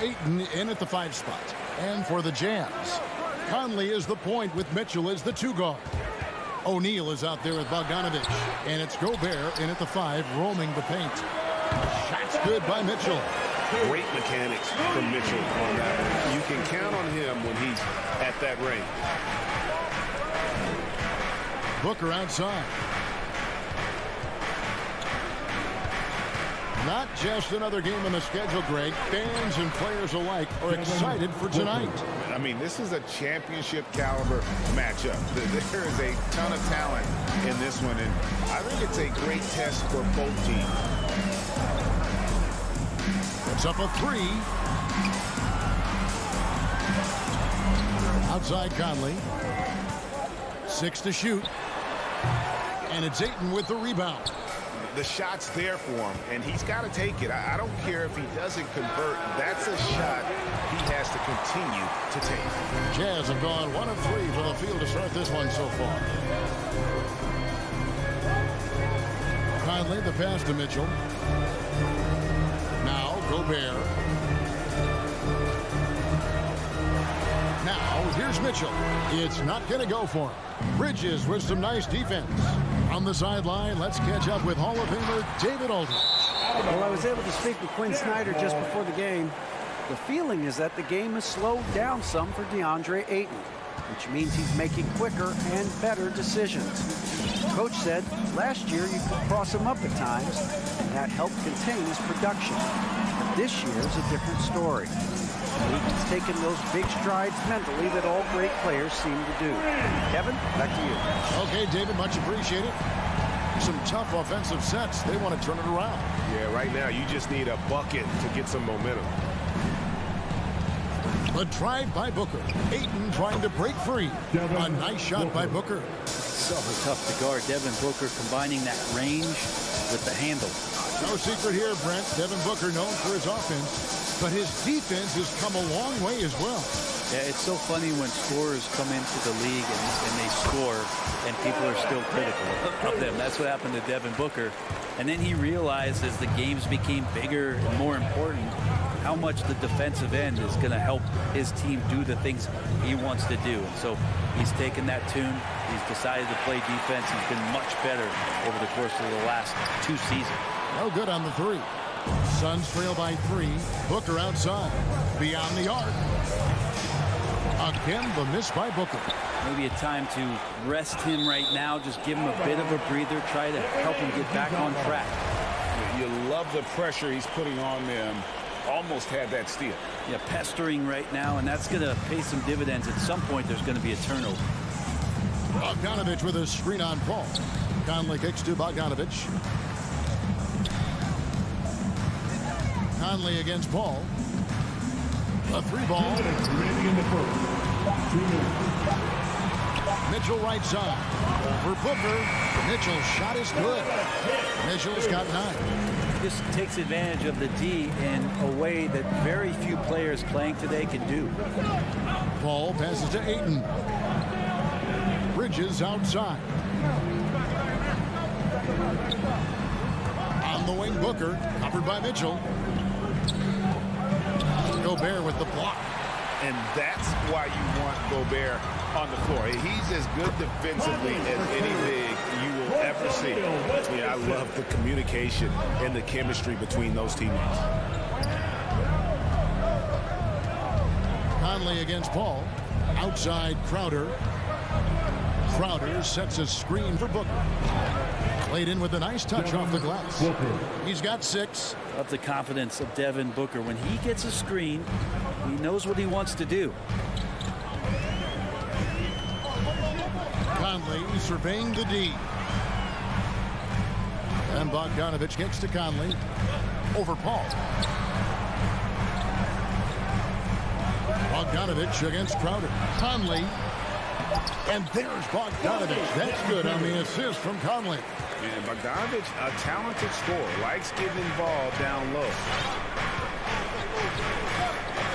Ayton in at the 5 spot. And for the Jazz, Conley is the point with Mitchell as the 2 guard. O'Neal is out there with Bogdanovic. And it's Gobert in at the 5, roaming the paint. Shots good by Mitchell. Great mechanics from Mitchell on that one. You can count on him when he's at that range. Booker outside. Not just another game on the schedule, Greg. Fans and players alike are excited for tonight. I mean, this is a championship caliber matchup. There is a ton of talent in this one, and I think it's a great test for both teams. It's up a 3. Outside Conley. 6 to shoot. And it's Ayton with the rebound. The shot's there for him, and he's got to take it. I don't care if he doesn't convert. That's a shot he has to continue to take. Jazz have gone 1 of 3 from the field to start this one so far. Conley, the pass to Mitchell. Now Gobert. Now here's Mitchell. It's not going to go for him. Bridges with some nice defense. On the sideline, let's catch up with Hall of Famer David Aldridge. Well, I was able to speak with Quinn Snyder just before the game. The feeling is that the game has slowed down some for DeAndre Ayton, which means he's making quicker and better decisions. Coach said last year you could cross him up at times, and that helped contain his production. But this year is a different story. Ayton's taken those big strides mentally that all great players seem to do. Kevin, back to you. Okay, David, much appreciated. Some tough offensive sets. They want to turn it around. Yeah, right now you just need a bucket to get some momentum. The drive by Booker. Ayton trying to break free. A nice shot by Booker. So tough to guard. Devin Booker combining that range with the handle. No secret here, Brent. Devin Booker known for his offense, but his defense has come a long way as well. Yeah, it's so funny when scorers come into the league and they score and people are still critical of them. That's what happened to Devin Booker. And then he realized as the games became bigger and more important, how much the defensive end is going to help his team do the things he wants to do. And so he's taken that tune. He's decided to play defense. He's been much better over the course of the last 2 seasons. No good on the 3. Suns trail by 3. Booker outside. Beyond the arc. Again, the miss by Booker. Maybe a time to rest him right now. Just give him a bit of a breather. Try to help him get back on track. You love the pressure he's putting on them. Almost had that steal. Yeah, pestering right now, and that's going to pay some dividends. At some point, there's going to be a turnover. Bogdanovic with a screen on Paul. Conley kicks to Bogdanovic. Conley against Paul. A 3 ball. Mitchell right side. Over Booker. Mitchell's shot is good. Mitchell's got 9. This takes advantage of the D in a way that very few players playing today can do. Paul passes to Ayton. Bridges outside. On the wing, Booker. Covered by Mitchell. Gobert with the block. And that's why you want Gobert on the floor. He's as good defensively as any big you will ever see. Yeah, I love the communication and the chemistry between those teammates. Conley against Paul. Outside Crowder. Crowder sets a screen for Booker. Played in with a nice touch off the glass. He's got 6. Love the confidence of Devin Booker. When he gets a screen, he knows what he wants to do. Conley surveying the D. And Bogdanovic kicks to Conley. Over Paul. Bogdanovic against Crowder. Conley. And there's Bogdanovic. That's good on the assist from Conley. And Bogdanovic, a talented scorer, likes getting involved down low.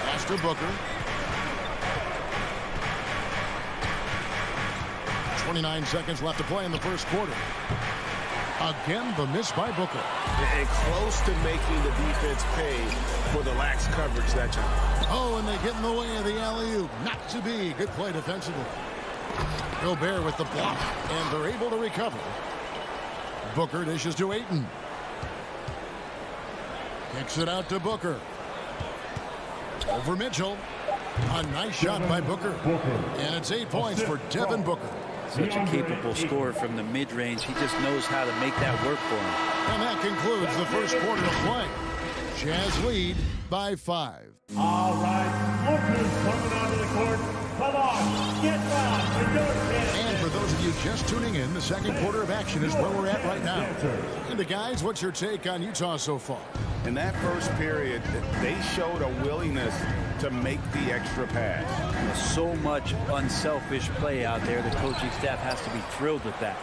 Pass to Booker. 29 seconds left to play in the first quarter. Again, the miss by Booker. And close to making the defense pay for the lax coverage that time. Oh, and they get in the way of the alley-oop. Not to be. Good play defensively. Gobert with the block, and they're able to recover. Booker dishes to Ayton. Kicks it out to Booker. Over Mitchell. A nice shot by Booker. And it's 8 points for Devin Booker. Such a capable scorer from the mid-range. He just knows how to make that work for him. And that concludes the first quarter of play. Jazz lead by 5. All right, Booker's coming onto the court. Come on, get on, And for those of you just tuning in, the second quarter of action is where we're at right now. And guys, what's your take on Utah so far? In that first period, they showed a willingness to make the extra pass. So much unselfish play out there. The coaching staff has to be thrilled with that.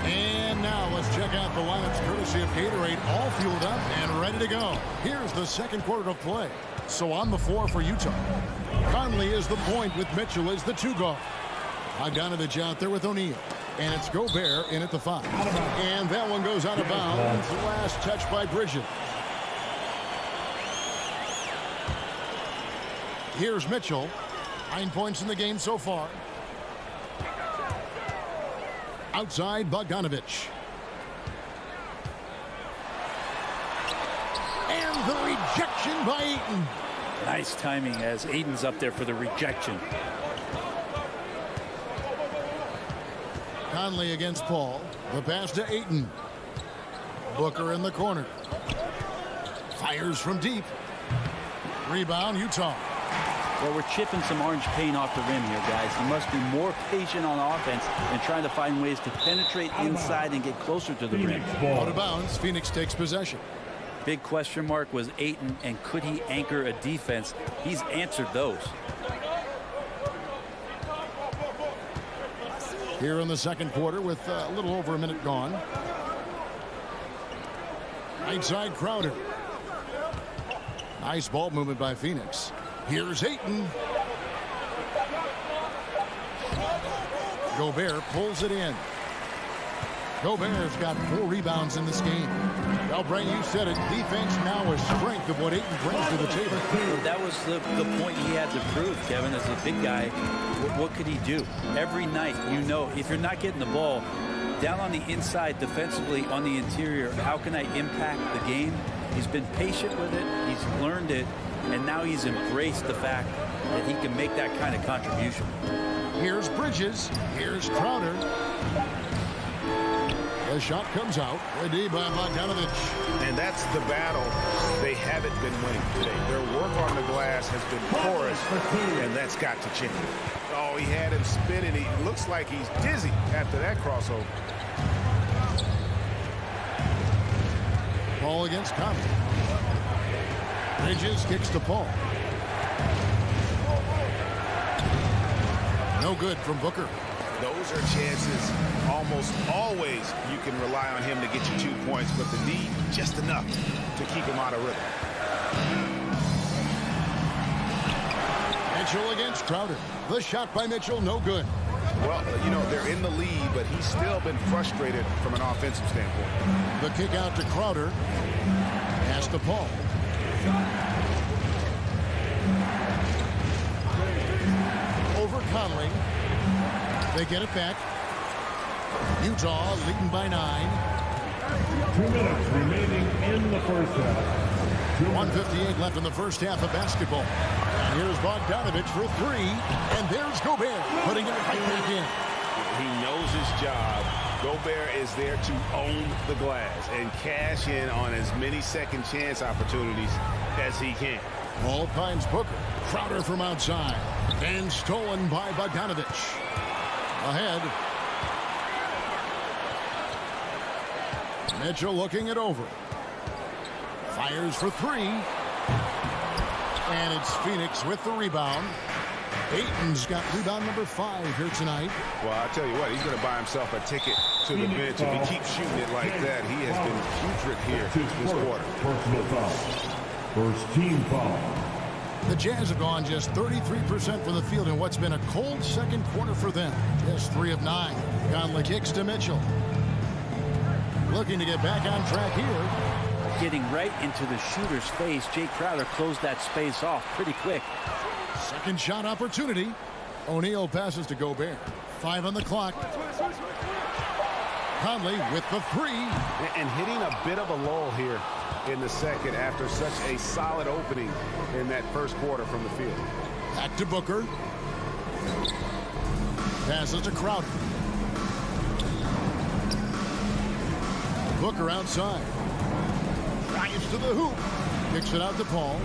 And now let's check out the lineups courtesy of Gatorade, all fueled up and ready to go. Here's the second quarter of play. So on the floor for Utah, Conley is the point with Mitchell as the 2 guard. Bogdanovich out there with O'Neal. And it's Gobert in at the 5. And that one goes out of bounds. Last touch by Bridges. Here's Mitchell. 9 points in the game so far. Outside, Bogdanovich. And the rejection by Ayton. Nice timing as Ayton's up there for the rejection. Conley against Paul. The pass to Ayton. Booker in the corner. Fires from deep. Rebound, Utah. Well, we're chipping some orange paint off the rim here, guys. You must be more patient on offense and trying to find ways to penetrate inside and get closer to the rim. Out of bounds, Phoenix takes possession. Big question mark was Ayton, and could he anchor a defense? He's answered those. Here in the second quarter with a little over a minute gone. Right side, Crowder. Nice ball movement by Phoenix. Here's Ayton. Gobert pulls it in. Gobert's got 4 rebounds in this game. Well, Brent, you said it. Defense now a strength of what Ayton brings to the table. That was the point he had to prove, Kevin. As a big guy, what could he do? Every night, you know, if you're not getting the ball down on the inside defensively on the interior, how can I impact the game? He's been patient with it. He's learned it. And now he's embraced the fact that he can make that kind of contribution. Here's Bridges. Here's Crowder. The shot comes out. Ready by Bogdanovich. And that's the battle they haven't been winning today. Their work on the glass has been porous, and that's got to change. Oh, he had him spinning. He looks like he's dizzy after that crossover. Ball against Conley. Bridges kicks to Paul. No good from Booker. Those are chances almost always you can rely on him to get you 2 points, but the need just enough to keep him out of rhythm. Mitchell against Crowder. The shot by Mitchell, no good. Well, you know, they're in the lead, but he's still been frustrated from an offensive standpoint. The kick out to Crowder. Pass to Paul. Over Conley. They get it back. Utah leading by 9. 2 minutes remaining in the first half. 1:58 left in the first half of basketball. And here's Bogdanovich for 3. And there's Gobert putting it right back in. He knows his job. Gobert is there to own the glass and cash in on as many second chance opportunities as he can. Ball finds Booker. Crowder from outside. And stolen by Bogdanovich. Ahead. Mitchell looking it over. Fires for 3. And it's Phoenix with the rebound. Ayton's got rebound number 5 here tonight. Well, I'll tell you what, he's going to buy himself a ticket to the bench. If he keeps shooting it like that, he has been putrid here this quarter. Personal foul. First team foul. The Jazz have gone just 33% from the field in what's been a cold second quarter for them. Just 3 of 9. Conley kicks to Mitchell. looking to get back on track here. Getting right into the shooter's face, Jay Crowder closed that space off pretty quick. Second shot opportunity. O'Neal passes to Gobert. 5 on the clock. Conley with the 3. And hitting a bit of a lull here in the second after such a solid opening in that first quarter from the field. Back to Booker. Passes to Crowder. Booker outside. Drives to the hoop. Kicks it out to Paul.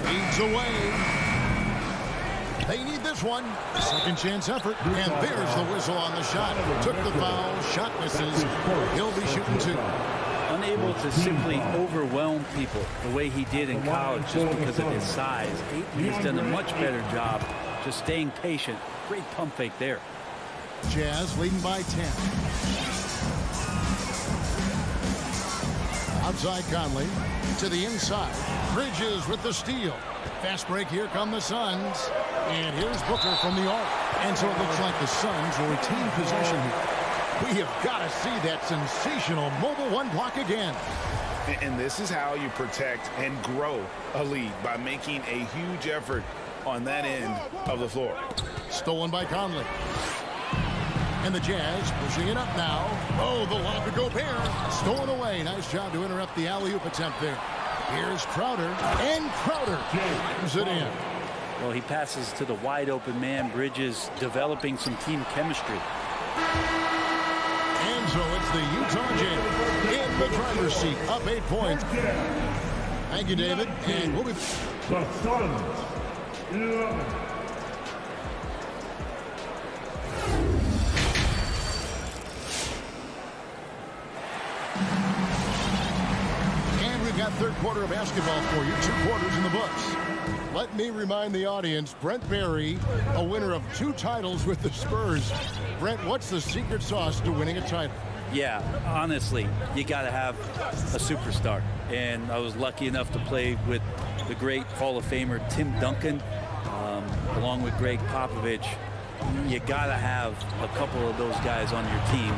Feeds away. They need this one. Second chance effort. And there's the whistle on the shot. Took the foul. Shot misses. He'll be shooting 2. Unable to simply overwhelm people the way he did in college just because of his size. Ayton has done a much better job just staying patient. Great pump fake there. Jazz leading by 10. Outside Conley to the inside. Bridges with the steal. Fast break. Here come the Suns. And here's Booker from the arc. And so it looks like the Suns will retain possession here. We have got to see that sensational mobile 1 block again. And this is how you protect and grow a lead, by making a huge effort on that end of the floor. Stolen by Conley. And the Jazz pushing it up now. Oh, the lob to Gobert. Stolen away. Nice job to interrupt the alley-oop attempt there. Here's Crowder. And Crowder slams it in. Well, he passes to the wide-open man. Bridges developing some team chemistry. And so it's the Utah Jazz in the driver's seat, up 8 points. Thank you, David. And we'll be... The Suns, 11. And we've got third quarter of basketball for you. 2 quarters in the books. Let me remind the audience, Brent Barry, a winner of 2 titles with the Spurs. Brent, what's the secret sauce to winning a title? Yeah, honestly, you got to have a superstar. And I was lucky enough to play with the great Hall of Famer Tim Duncan, along with Greg Popovich. You got to have a couple of those guys on your team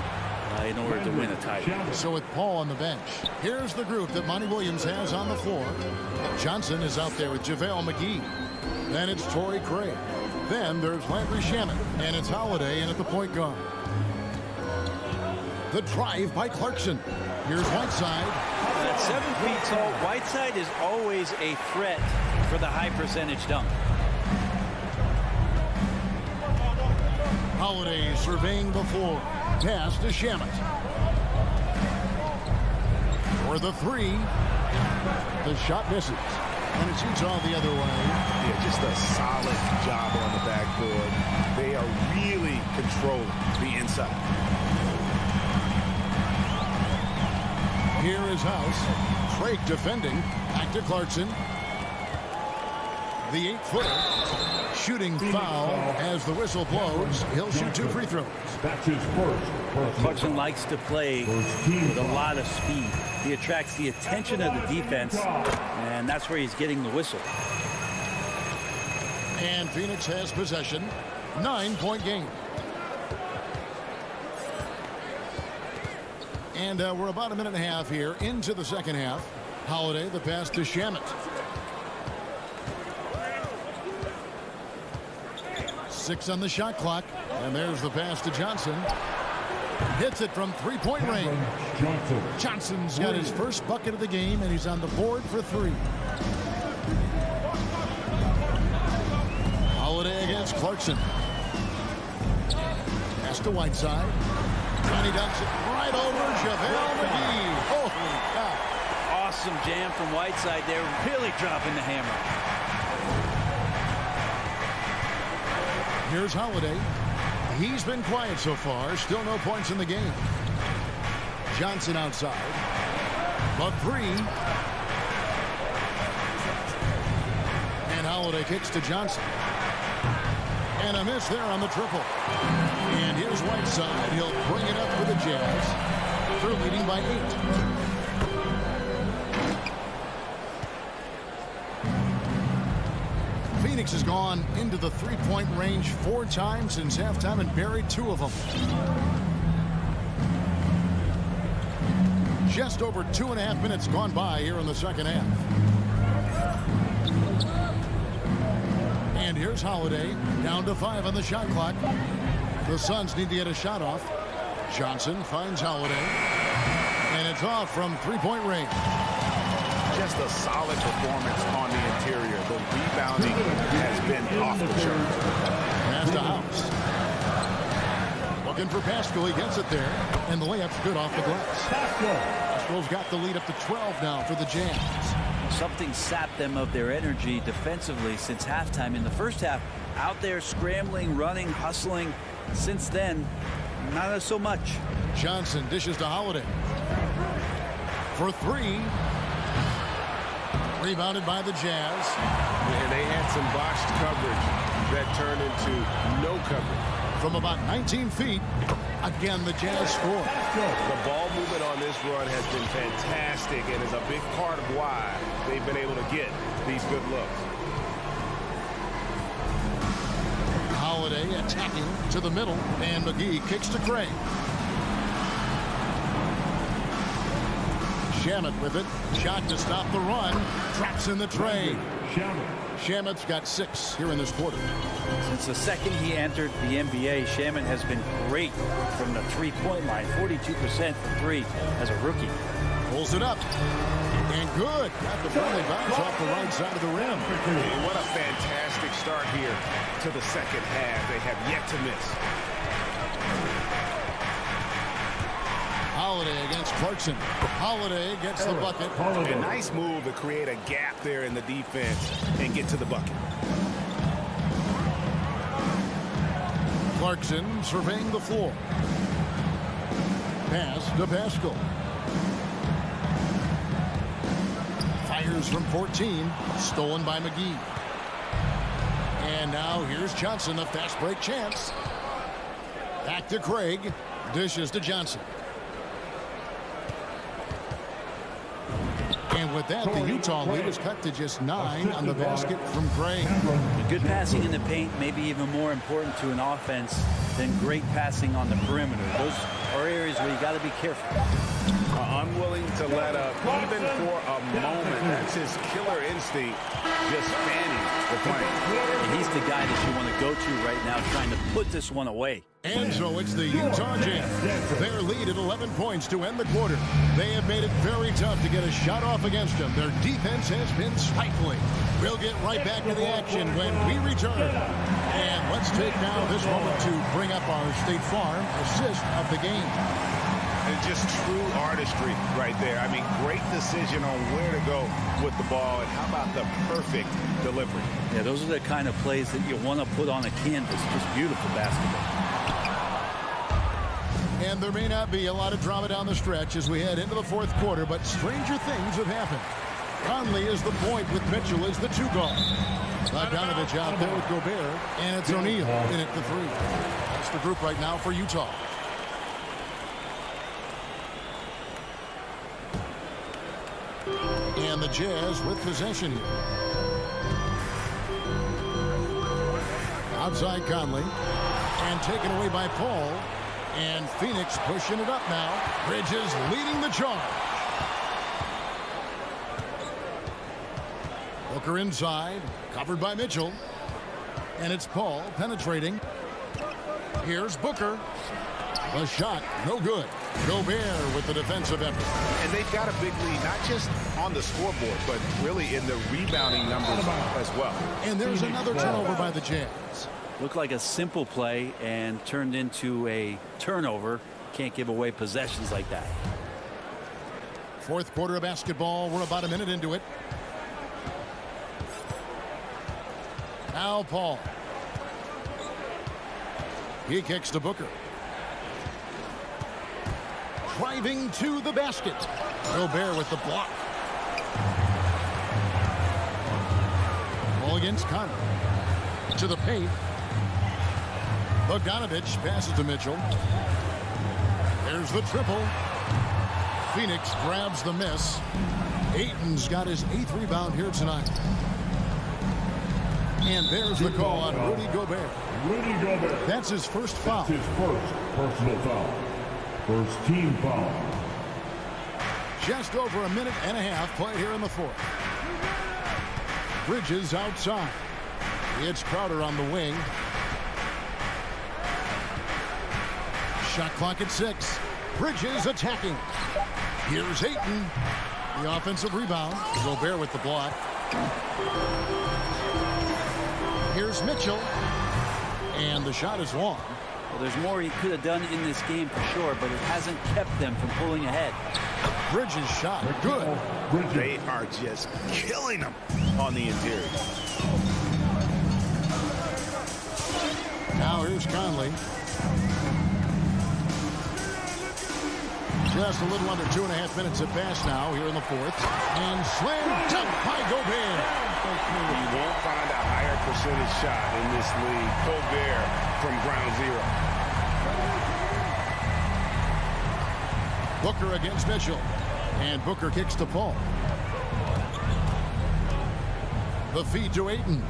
in order to win a title. So with Paul on the bench, here's the group that Monty Williams has on the floor. Johnson is out there with JaVale McGee. Then it's Torrey Craig. Then there's Landry Shamet. And it's Holiday in at the point guard. The drive by Clarkson. Here's Whiteside. At 7 feet tall, Whiteside is always a threat for the high percentage dunk. Holiday surveying the floor. Pass to Shamet. For the 3. The shot misses. And it's Utah the other way. Yeah, just a solid job on the backboard. They are really controlling the inside. Here is House. Drake defending. Back to Clarkson. The 8-footer. Shooting foul as the whistle blows. He'll shoot 2 free throws. That's his first. Clarkson likes to play with a lot of speed. He attracts the attention of the defense, and that's where he's getting the whistle. And Phoenix has possession. 9-point game. And we're about a minute and a half here into the second half. Holiday, the pass to Shamet. 6 on the shot clock. And there's the pass to Johnson. Hits it from 3-point range. Johnson's got his first bucket of the game, and he's on the board for 3. Holiday against Clarkson. Pass to Whiteside. And he dumps it right over JaVale McGee. Holy cow. Awesome jam from Whiteside there, really dropping the hammer. Here's Holiday. He's been quiet so far. Still no points in the game. Johnson outside. But 3. And Holiday kicks to Johnson. And a miss there on the triple. And here's Whiteside. He'll bring it up for the Jazz. They're leading by 8. Phoenix has gone into the three-point range 4 times since halftime and buried 2 of them. Just over 2.5 minutes gone by here in the second half. And here's Holiday, down to 5 on the shot clock. The Suns need to get a shot off. Johnson finds Holiday, and it's off from three-point range. Just a solid performance on the interior. The rebounding has been off the chart. Pass to House. Looking for Pascal. He gets it there, and the layup's good off the glass. Pascal's got the lead up to 12 now for the Jazz. Something sapped them of their energy defensively since halftime. In the first half, out there scrambling, running, hustling. Since then, not so much. Johnson dishes to Holiday. For 3. Rebounded by the Jazz. And they had some botched coverage that turned into no coverage. From about 19 feet, again, the Jazz score. The ball movement on this run has been fantastic and is a big part of why they've been able to get these good looks. Holiday attacking to the middle, and McGee kicks to Craig. Shamet with it. Shot to stop the run. Traps in the tray. Shamet's got 6 here in this quarter. Since the second he entered the NBA, Shamet has been great from the three-point line. 42% from 3 as a rookie. Pulls it up. And good. Got the friendly bounce off the right side of the rim. Hey, what a fantastic start here to the second half. They have yet to miss. Holiday against Clarkson. Holiday gets the bucket. A nice move to create a gap there in the defense and get to the bucket. Clarkson surveying the floor. Pass to Pascal. Fires from 14. Stolen by McGee. And now here's Johnson, a fast break chance. Back to Craig. Dishes to Johnson. And with that, the Utah lead is cut to just 9 on the basket from Craig. Good passing in the paint may be even more important to an offense than great passing on the perimeter. Those are areas where you got to be careful. Unwilling to let up even for a moment. That's his killer instinct, just fanning the plane. And he's the guy that you want to go to right now, trying to put this one away. And so it's the Utah Jazz. Their lead at 11 points to end the quarter. They have made it very tough to get a shot off against them. Their defense has been stifling. We'll get right back to the action when we return. And let's take now this moment to bring up our State Farm assist of the game. And just true artistry right there. I mean, great decision on where to go with the ball, and how about the perfect delivery. Yeah, those are the kind of plays that you want to put on a canvas. Just beautiful basketball. And there may not be a lot of drama down the stretch as we head into the fourth quarter, but stranger things have happened. Conley is the point with Mitchell as the 2 guard. Bogdanovich out there with Gobert, and it's O'Neal in at the 3. That's the group right now for Utah. And the Jazz with possession here. Outside Conley, and taken away by Paul. And Phoenix pushing it up now. Bridges leading the charge. Booker inside, covered by Mitchell. And it's Paul penetrating. Here's Booker. The shot, no good. Gobert with the defensive effort. And they've got a big lead, not just on the scoreboard, but really in the rebounding numbers as well. And there's another turnover by the Jazz. Looked like a simple play and turned into a turnover. Can't give away possessions like that. Fourth quarter of basketball. We're about a minute into it. Now Paul. He kicks to Booker. Driving to the basket. Gobert with the block. Ball against Conley. To the paint. Bogdanovich passes to Mitchell. There's the triple. Phoenix grabs the miss. Ayton's got his 8th rebound here tonight. And there's the call on Rudy Gobert. Rudy Gobert. That's his first foul. His first personal foul. First team foul. Just over a minute and a half played here in the fourth. Bridges outside. It's Crowder on the wing. Shot clock at 6. Bridges attacking. Here's Ayton. The offensive rebound. Gobert with the block. Here's Mitchell. And the shot is long. Well, there's more he could have done in this game for sure, but it hasn't kept them from pulling ahead. Bridges shot. Good. They are just killing them on the interior. Now here's Conley. Just a little under 2.5 minutes have passed now here in the fourth. And slam dunk by Gobert. You won't find a higher percentage shot in this league. Gobert from ground zero. Booker against Mitchell. And Booker kicks to Paul. The feed to Ayton.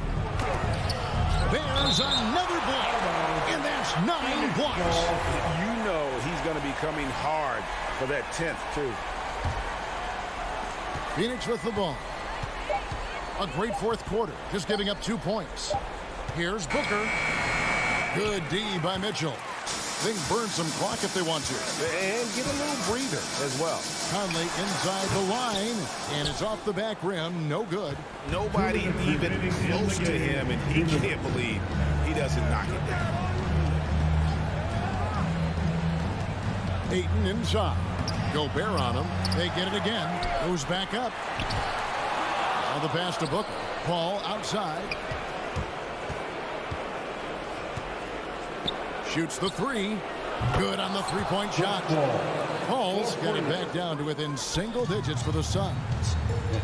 There's another block. And that's 9 blocks. You know he's going to be coming hard for that 10th, too. Phoenix with the ball. A great fourth quarter, just giving up 2 points. Here's Booker. Good D by Mitchell. They can burn some clock if they want to. And get a little breather as well. Conley inside the line, and it's off the back rim. No good. Nobody even close to him, and he can't believe he doesn't knock it down. Ayton inside. Gobert on him. They get it again. Goes back up. Now the pass to Booker. Paul outside. Shoots the 3. Good on the three-point shot. Paul's got it back down to within single digits for the Suns.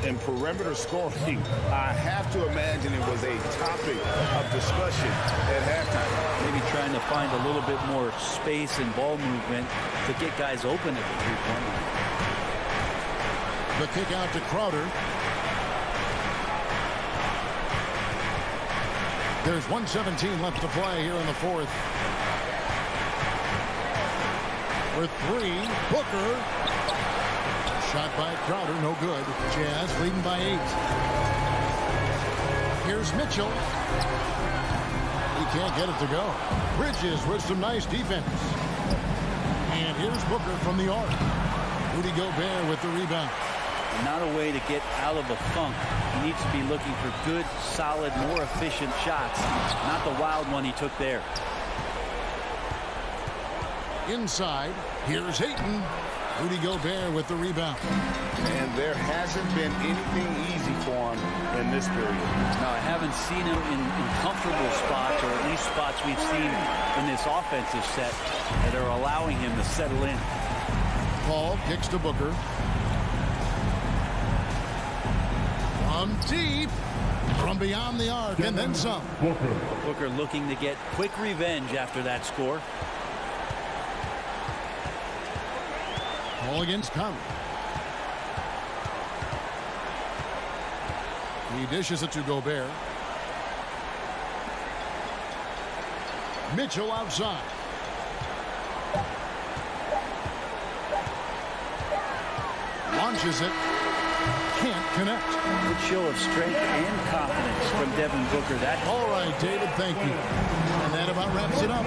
And perimeter scoring, I have to imagine it was a topic of discussion at halftime. Maybe trying to find a little bit more space and ball movement to get guys open at the three-point line. The kick out to Crowder. There's 1:17 left to play here in the fourth. For 3, Booker. Shot by Crowder, no good. Jazz leading by 8. Here's Mitchell. He can't get it to go. Bridges with some nice defense. And here's Booker from the arc. Rudy Gobert with the rebound. Not a way to get out of a funk. He needs to be looking for good, solid, more efficient shots. Not the wild one he took there. Inside, here's Ayton. Rudy Gobert with the rebound. And there hasn't been anything easy for him in this period. No, I haven't seen him in comfortable spots, or at least spots we've seen in this offensive set that are allowing him to settle in. Paul kicks to Booker. From deep, from beyond the arc, and then some. Booker looking to get quick revenge after that score. Paul against Conley. He dishes it to Gobert. Mitchell outside. Launches it. Can't connect. Good show of strength and confidence from Devin Booker. That All right, David, thank you. And that about wraps it up.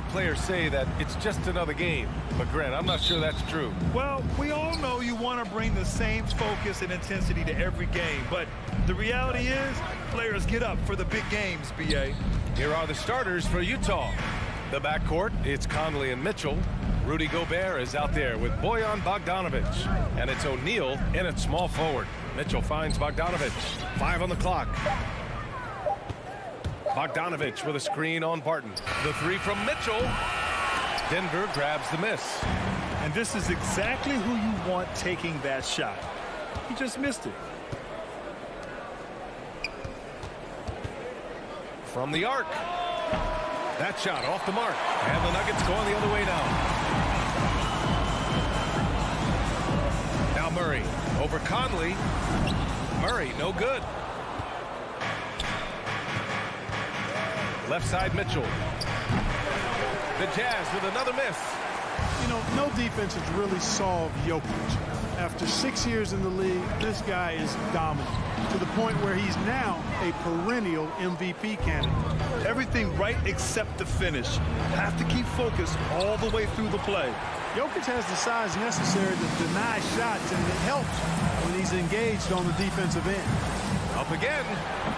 hear players say that it's just another game. But, Grant, I'm not sure that's true. Well, we all know you want to bring the same focus and intensity to every game. But the reality is, players get up for the big games, B.A. Here are the starters for Utah. The backcourt, it's Conley and Mitchell. Rudy Gobert is out there with Bojan Bogdanovic. And it's O'Neal in at small forward. Mitchell finds Bogdanovic. 5 on the clock. Bogdanovic with a screen on Barton. The three from Mitchell. Denver grabs the miss. And this is exactly who you want taking that shot. He just missed it. From the arc. That shot off the mark. And the Nuggets going the other way now. Now Murray over Conley. Murray, no good. Left side, Mitchell. The Jazz with another miss. You know, no defense has really solved Jokic. After 6 years in the league, this guy is dominant to the point where he's now a perennial MVP candidate. Everything right except the finish. Have to keep focused all the way through the play. Jokic has the size necessary to deny shots, and it helps when he's engaged on the defensive end. Up again.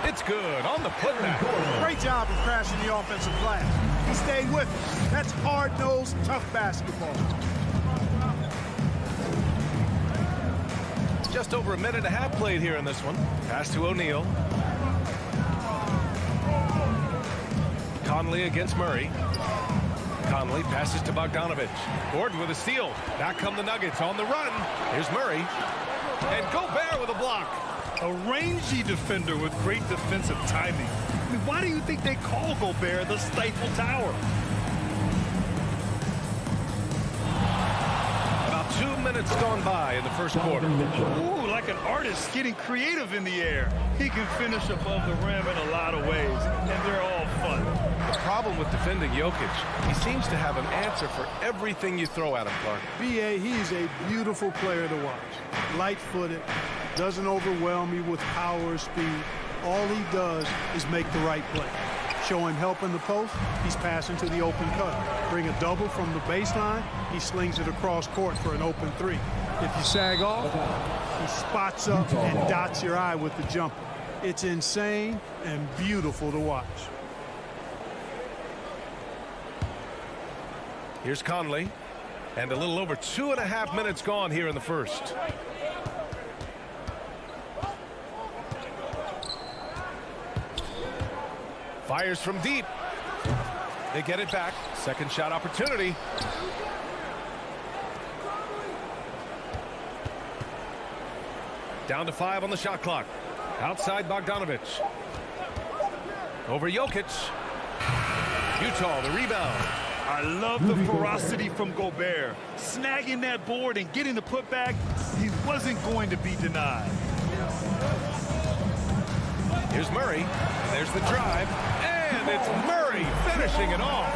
It's good on the putback. Great job of crashing the offensive glass. He stayed with it. That's hard-nosed, tough basketball. Just over a minute and a half played here in this one. Pass to O'Neal. Conley against Murray. Conley passes to Bogdanovic. Gordon with a steal. Back come the Nuggets on the run. Here's Murray. And Gobert with a block. A rangy defender with great defensive timing. I mean, why do you think they call Gobert the Stifle Tower? About 2 minutes gone by in the first quarter. Ooh, like an artist getting creative in the air. He can finish above the rim in a lot of ways, and they're all fun. The problem with defending Jokic, he seems to have an answer for everything you throw at him, Clark. B.A., he's a beautiful player to watch. Light-footed, doesn't overwhelm you with power or speed. All he does is make the right play. Show him help in the post, he's passing to the open cut. Bring a double from the baseline, he slings it across court for an open three. If you sag off, he spots up and dots your eye with the jumper. It's insane and beautiful to watch. Here's Conley. And a little over 2.5 minutes gone here in the first. Fires from deep. They get it back. Second shot opportunity. Down to 5 on the shot clock. Outside Bogdanovic. Over Jokic. Utah, the rebound. I love the ferocity from Gobert. Snagging that board and getting the putback, he wasn't going to be denied. Here's Murray. There's the drive. And it's Murray finishing it off.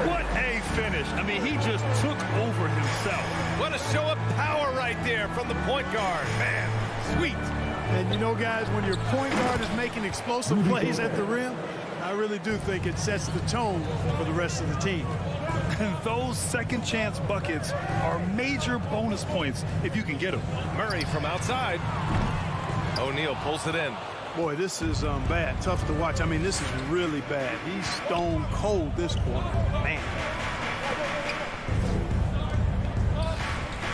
What a finish. I mean, he just took over himself. What a show of power right there from the point guard. Man, sweet. And you know, guys, when your point guard is making explosive plays at the rim, I really do think it sets the tone for the rest of the team. And those second chance buckets are major bonus points if you can get them. Murray from outside. O'Neal pulls it in. Boy, this is bad. Tough to watch. I mean, this is really bad. He's stone cold this quarter. Man.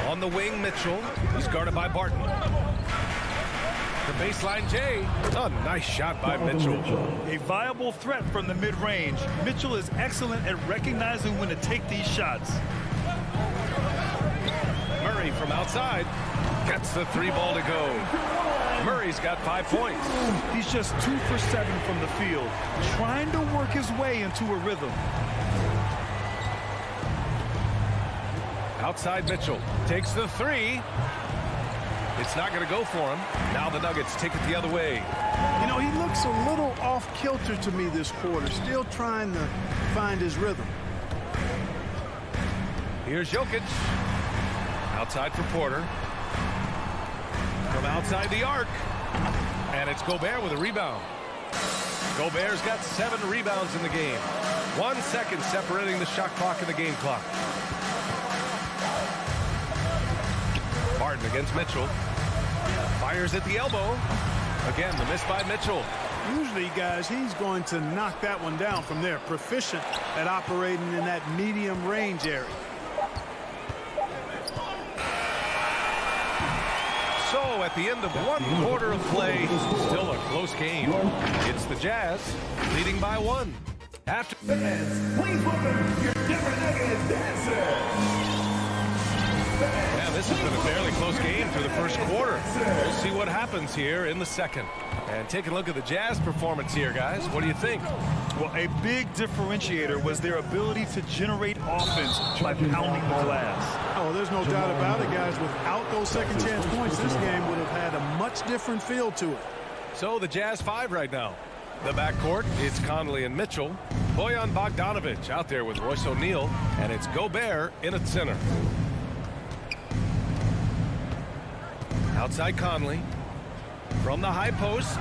On the wing, Mitchell. He's guarded by Barton. The baseline, Jay. A nice shot by Mitchell. A viable threat from the mid-range. Mitchell is excellent at recognizing when to take these shots. Murray from outside. Gets the 3 ball to go. Murray's got 5 points. He's just 2 for 7 from the field, trying to work his way into a rhythm. Outside Mitchell. Takes the 3. It's not going to go for him. Now the Nuggets take it the other way. You know, he looks a little off-kilter to me this quarter, still trying to find his rhythm. Here's Jokic. Outside for Porter. From outside the arc. And it's Gobert with a rebound. Gobert's got 7 rebounds in the game. 1 second separating the shot clock and the game clock. Barton against Mitchell. Fires at the elbow. Again, the miss by Mitchell. Usually, guys, he's going to knock that one down from there. Proficient at operating in that medium range area. So at the end of 1 quarter of play, still a close game. It's the Jazz leading by 1. After Fans, please welcome your Denver Nuggets dancers. Yeah, this has been a fairly close game through the first quarter. We'll see what happens here in the second. And take a look at the Jazz performance here, guys. What do you think? Well, a big differentiator was their ability to generate offense by pounding the glass. Oh, there's no doubt about it, guys. Without those second chance points, this game would have had a much different feel to it. So the Jazz 5 right now. The backcourt, it's Conley and Mitchell. Bojan Bogdanovic out there with Royce O'Neal. And it's Gobert in at center. Outside Conley. From the high post.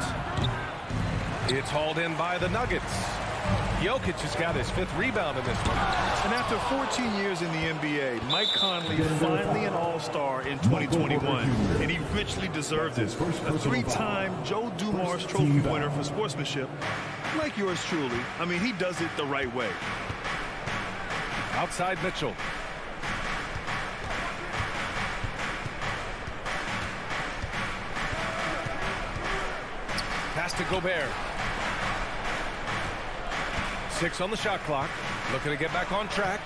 It's hauled in by the Nuggets. Jokic has got his 5th rebound in this one. And after 14 years in the NBA, Mike Conley finally an all-star in 2021, and he richly deserved it. A 3-time Joe Dumars Trophy winner for sportsmanship, like yours truly. I mean, he does it the right way. Outside Mitchell. Pass to Gobert. 6 on the shot clock. Looking to get back on track.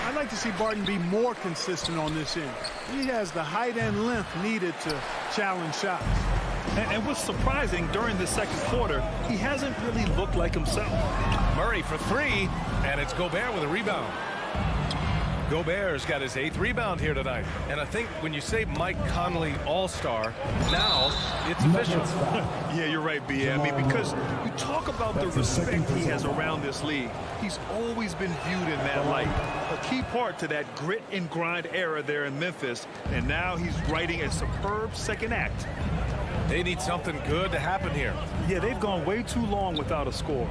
I'd like to see Barton be more consistent on this end. He has the height and length needed to challenge shots. And what's surprising, during the second quarter, he hasn't really looked like himself. Murray for 3, and it's Gobert with a rebound. Gobert's got his 8th rebound here tonight. And I think when you say Mike Conley All-Star, now it's official. Yeah, you're right, B. I mean, because you talk about the respect he has around this league. He's always been viewed in that light. A key part to that grit and grind era there in Memphis. And now he's writing a superb second act. They need something good to happen here. Yeah, they've gone way too long without a score.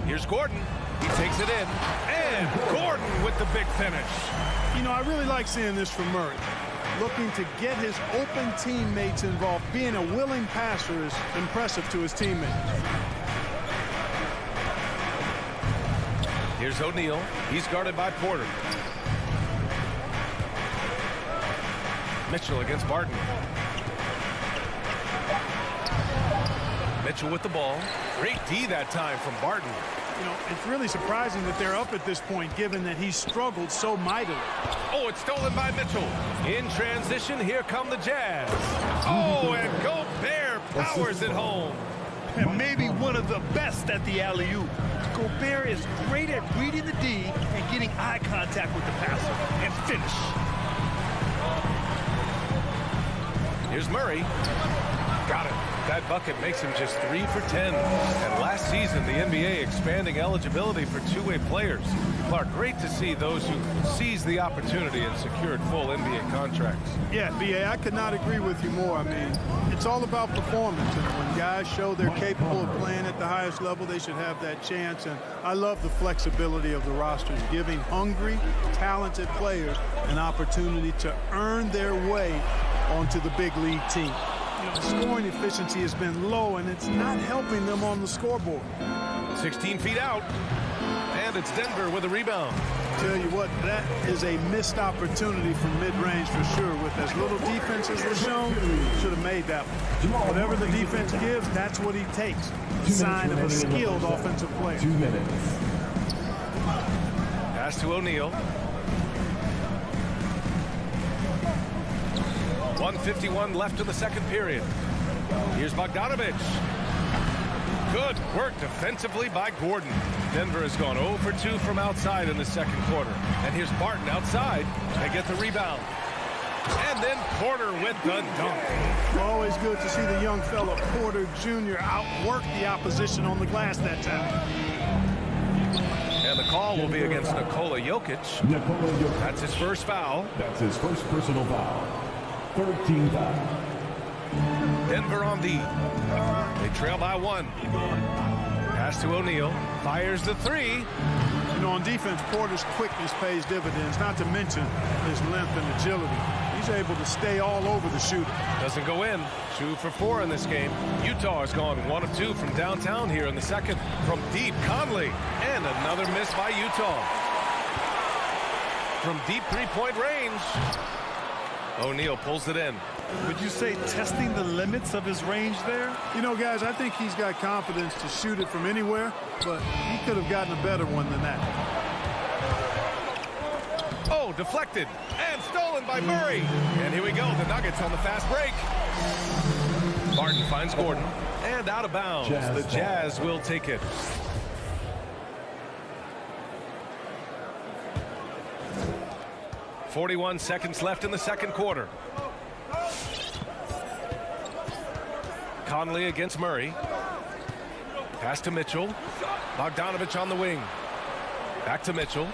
Here's Gordon. He takes it in. And Gordon with the big finish. You know, I really like seeing this from Murray. Looking to get his open teammates involved. Being a willing passer is impressive to his teammates. Here's O'Neal. He's guarded by Porter. Mitchell against Barton. Mitchell with the ball. Great D that time from Barton. You know, it's really surprising that they're up at this point, given that he's struggled so mightily. Oh, it's stolen by Mitchell. In transition, here come the Jazz. Oh, and Gobert powers it home. And maybe one of the best at the alley-oop. Gobert is great at reading the D and getting eye contact with the passer and finish. Here's Murray. Got it. That bucket makes him just 3 for 10. And last season, the NBA expanding eligibility for two-way players. Clark, great to see those who seized the opportunity and secured full NBA contracts. Yeah, B.A., I could not agree with you more. I mean, it's all about performance. And when guys show they're capable of playing at the highest level, they should have that chance. And I love the flexibility of the rosters, giving hungry, talented players an opportunity to earn their way onto the big league team. You know, scoring efficiency has been low, and it's not helping them on the scoreboard. 16 feet out, and it's Denver with a rebound. Tell you what, that is a missed opportunity from mid-range for sure. With as little defense as was shown, should have made that one. Whatever the defense gives, that's what he takes. A sign of a skilled offensive player. 2 minutes. Pass to O'Neal. 1:51 left in the second period. Here's Bogdanovic. Good work defensively by Gordon. Denver has gone 0 for 2 from outside in the second quarter. And here's Barton outside. They get the rebound. And then Porter with the dunk. Always good to see the young fella, Porter Jr., outwork the opposition on the glass that time. And the call will be against Nikola Jokic. That's his first foul. That's his first personal foul. 13 foul. Denver on D. They trail by 1. Pass to O'Neal. Fires the three. You know, on defense, Porter's quickness pays dividends, not to mention his length and agility. He's able to stay all over the shooter. Doesn't go in. 2 for 4 in this game. Utah has gone 1 of 2 from downtown here in the second. From deep, Conley. And another miss by Utah. From deep three-point range, O'Neal pulls it in. Would you say testing the limits of his range there? You know, guys, I think he's got confidence to shoot it from anywhere, but he could have gotten a better one than that. Oh, deflected and stolen by Murray. And here we go, the Nuggets on the fast break. Barton finds Gordon and out of bounds. The Jazz will take it. .41 seconds left in the second quarter. Conley against Murray. Pass to Mitchell. Bogdanovich on the wing. Back to Mitchell.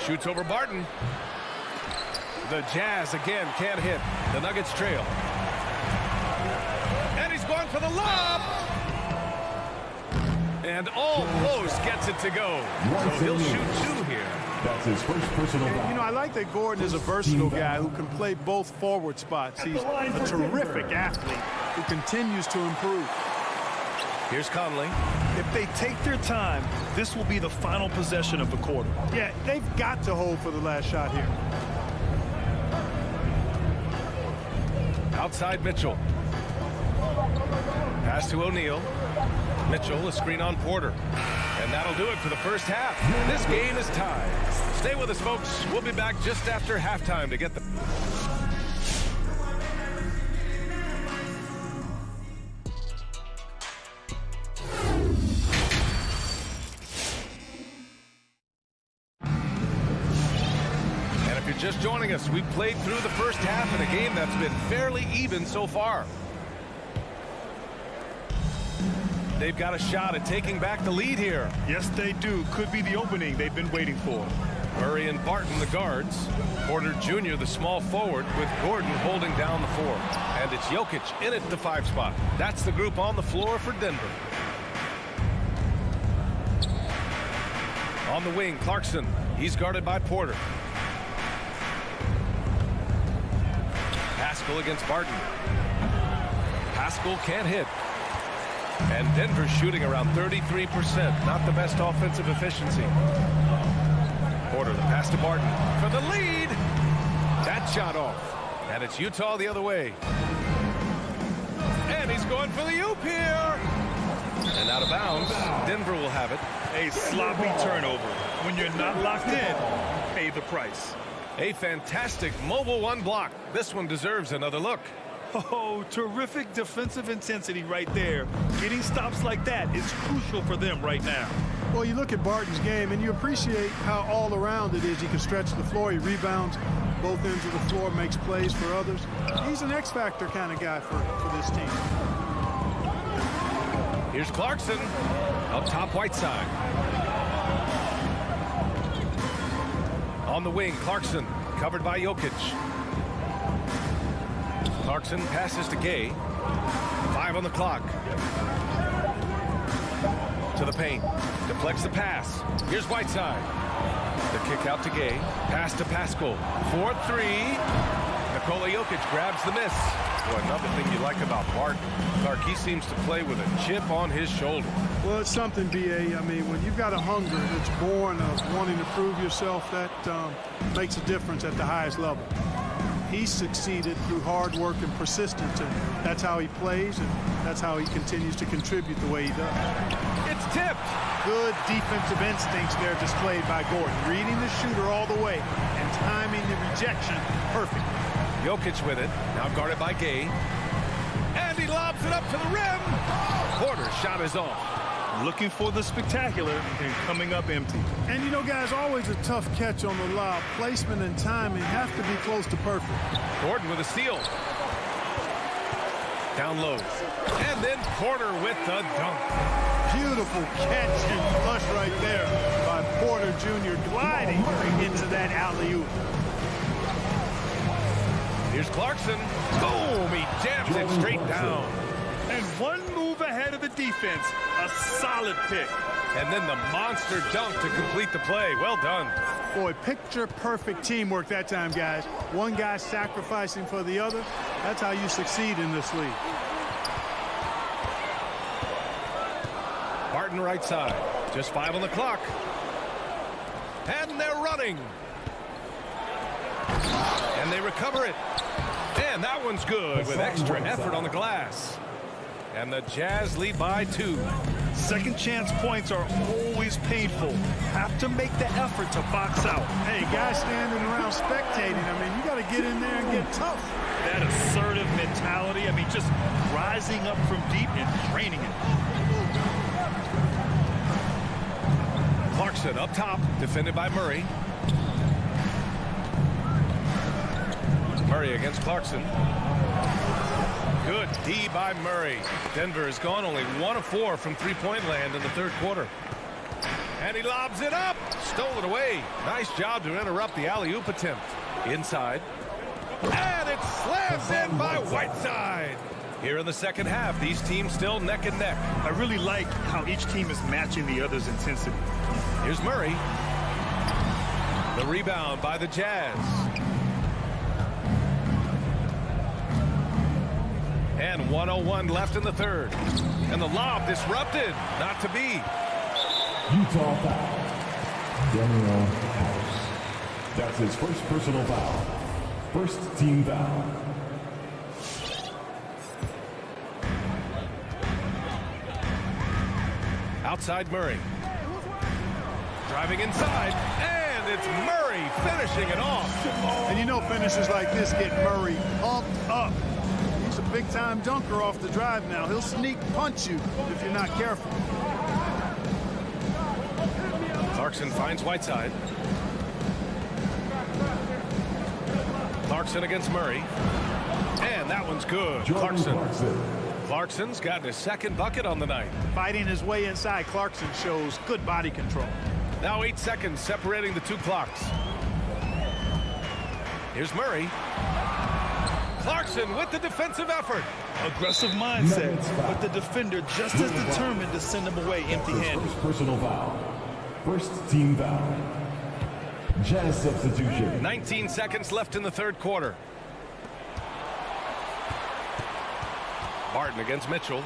Shoots over Barton. The Jazz again can't hit. The Nuggets trail. And he's going for the lob. And almost gets it to go. So he'll shoot 2 here. That's his first personal foul. You know, I like that Gordon is a versatile guy who can play both forward spots. He's a terrific athlete who continues to improve. Here's Conley. If they take their time, this will be the final possession of the quarter. Yeah, they've got to hold for the last shot here. Outside Mitchell. Pass to O'Neal. Mitchell, a screen on Porter. And that'll do it for the first half. This game is tied. Stay with us, folks. We'll be back just after halftime to get the... And if you're just joining us, we've played through the first half in a game that's been fairly even so far. They've got a shot at taking back the lead here. Yes, they do. Could be the opening they've been waiting for. Murray and Barton, the guards. Porter Jr., the small forward, with Gordon holding down the 4. And it's Jokic in at the 5 spot. That's the group on the floor for Denver. On the wing, Clarkson. He's guarded by Porter. Pascal against Barton. Pascal can't hit. And Denver shooting around 33%. Not the best offensive efficiency. Porter, the pass to Barton for the lead. That shot off. And it's Utah the other way. And he's going for the oop here. And out of bounds. Denver will have it. A sloppy turnover. When you're not locked in, pay the price. A fantastic mobile 1 block. This one deserves another look. Oh, terrific defensive intensity right there. Getting stops like that is crucial for them right now. Well, you look at Barton's game, and you appreciate how all-around it is. He can stretch the floor. He rebounds both ends of the floor, makes plays for others. He's an X-factor kind of guy for this team. Here's Clarkson. Up top, Whiteside. On the wing, Clarkson, covered by Jokic. Clarkson passes to Gay. 5 on the clock. To the paint. Deflects the pass. Here's Whiteside. The kick out to Gay. Pass to Pascal. 4-3. Nikola Jokic grabs the miss. Boy, another thing you like about Barton, Clark, he seems to play with a chip on his shoulder. Well, it's something, B.A. I mean, when you've got a hunger that's born of wanting to prove yourself, that makes a difference at the highest level. He's succeeded through hard work and persistence, and that's how he plays, and that's how he continues to contribute the way he does. It's tipped. Good defensive instincts there displayed by Gordon, reading the shooter all the way and timing the rejection perfect. Jokic with it, now guarded by Gay. And he lobs it up to the rim. Porter's shot is off. Looking for the spectacular and coming up empty. And, you know, guys, always a tough catch on the lob. Placement and timing have to be close to perfect. Gordon with a steal. Down low. And then Porter with the dunk. Beautiful catch and flush right there by Porter Jr. gliding into that alley-oop. Here's Clarkson. Boom! He jams it straight down. And one move ahead of the defense. A solid pick. And then the monster dunk to complete the play. Well done. Boy, picture-perfect teamwork that time, guys. One guy sacrificing for the other. That's how you succeed in this league. Barton right side. Just 5 on the clock. And they're running. And they recover it. And that one's good with extra effort on the glass. And the Jazz lead by 2. Second chance points are always painful. Have to make the effort to box out. Hey, guys standing around spectating, I mean, you got to get in there and get tough. That assertive mentality, I mean, just rising up from deep and draining it. Clarkson up top, defended by Murray. Murray against Clarkson. Good D by Murray. Denver has gone only 1 of 4 from three-point land in the third quarter. And he lobs it up. Stole it away. Nice job to interrupt the alley-oop attempt. Inside. And it slams in by Whiteside. Here in the second half, these teams still neck and neck. I really like how each team is matching the other's intensity. Here's Murray. The rebound by the Jazz. And 1:01 left in the third. And the lob disrupted. Not to be. Utah foul. Daniel House. That's his first personal foul. First team foul. Outside Murray. Driving inside. And it's Murray finishing it off. And you know finishes like this get Murray pumped up. He's a big-time dunker off the drive now. He'll sneak punch you if you're not careful. Clarkson finds Whiteside. Clarkson against Murray. And that one's good. Clarkson's gotten his second bucket on the night. Fighting his way inside, Clarkson shows good body control. Now 8 seconds separating the two clocks. Here's Murray. Clarkson with the defensive effort. Aggressive mindset, but the defender just as determined to send him away empty-handed. First personal foul. First team foul. Jazz substitution. 19 seconds left in the third quarter. Barton against Mitchell.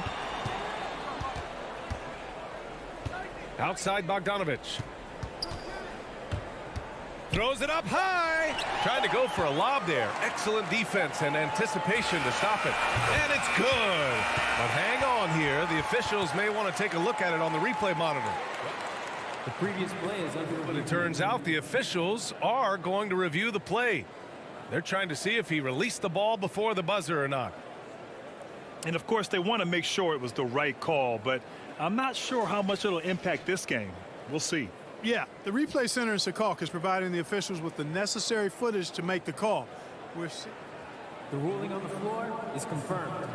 Outside Bogdanovich. Throws it up high. Trying to go for a lob there. Excellent defense and anticipation to stop it. And it's good. But hang on here. The officials may want to take a look at it on the replay monitor. The previous play is under review. But it turns out the officials are going to review the play. They're trying to see if he released the ball before the buzzer or not. And of course they want to make sure it was the right call, but I'm not sure how much it'll impact this game. We'll see. Yeah, the replay center in Secaucus is providing the officials with the necessary footage to make the call. The ruling on the floor is confirmed.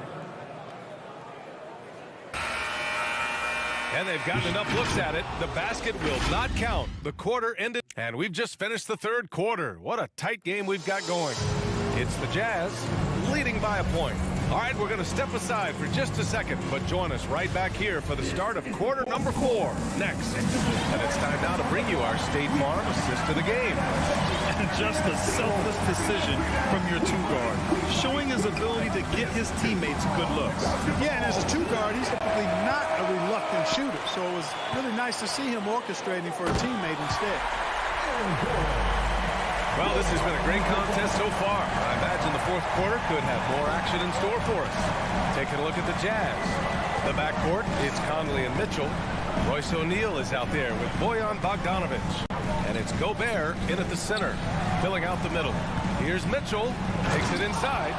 And they've gotten enough looks at it. The basket will not count. The quarter ended, and we've just finished the third quarter. What a tight game we've got going. It's the Jazz leading by a point. All right, we're going to step aside for just a second, but join us right back here for the start of quarter number 4 next. And it's time now to bring you our State Farm assist to the game. And just a selfless decision from your two-guard, showing his ability to get his teammates good looks. Yeah, and as a two-guard, he's typically not a reluctant shooter, so it was really nice to see him orchestrating for a teammate instead. Well, this has been a great contest so far. I imagine the fourth quarter could have more action in store for us. Taking a look at the Jazz. The backcourt, it's Conley and Mitchell. Royce O'Neal is out there with Bojan Bogdanovich. And it's Gobert in at the center, filling out the middle. Here's Mitchell, takes it inside.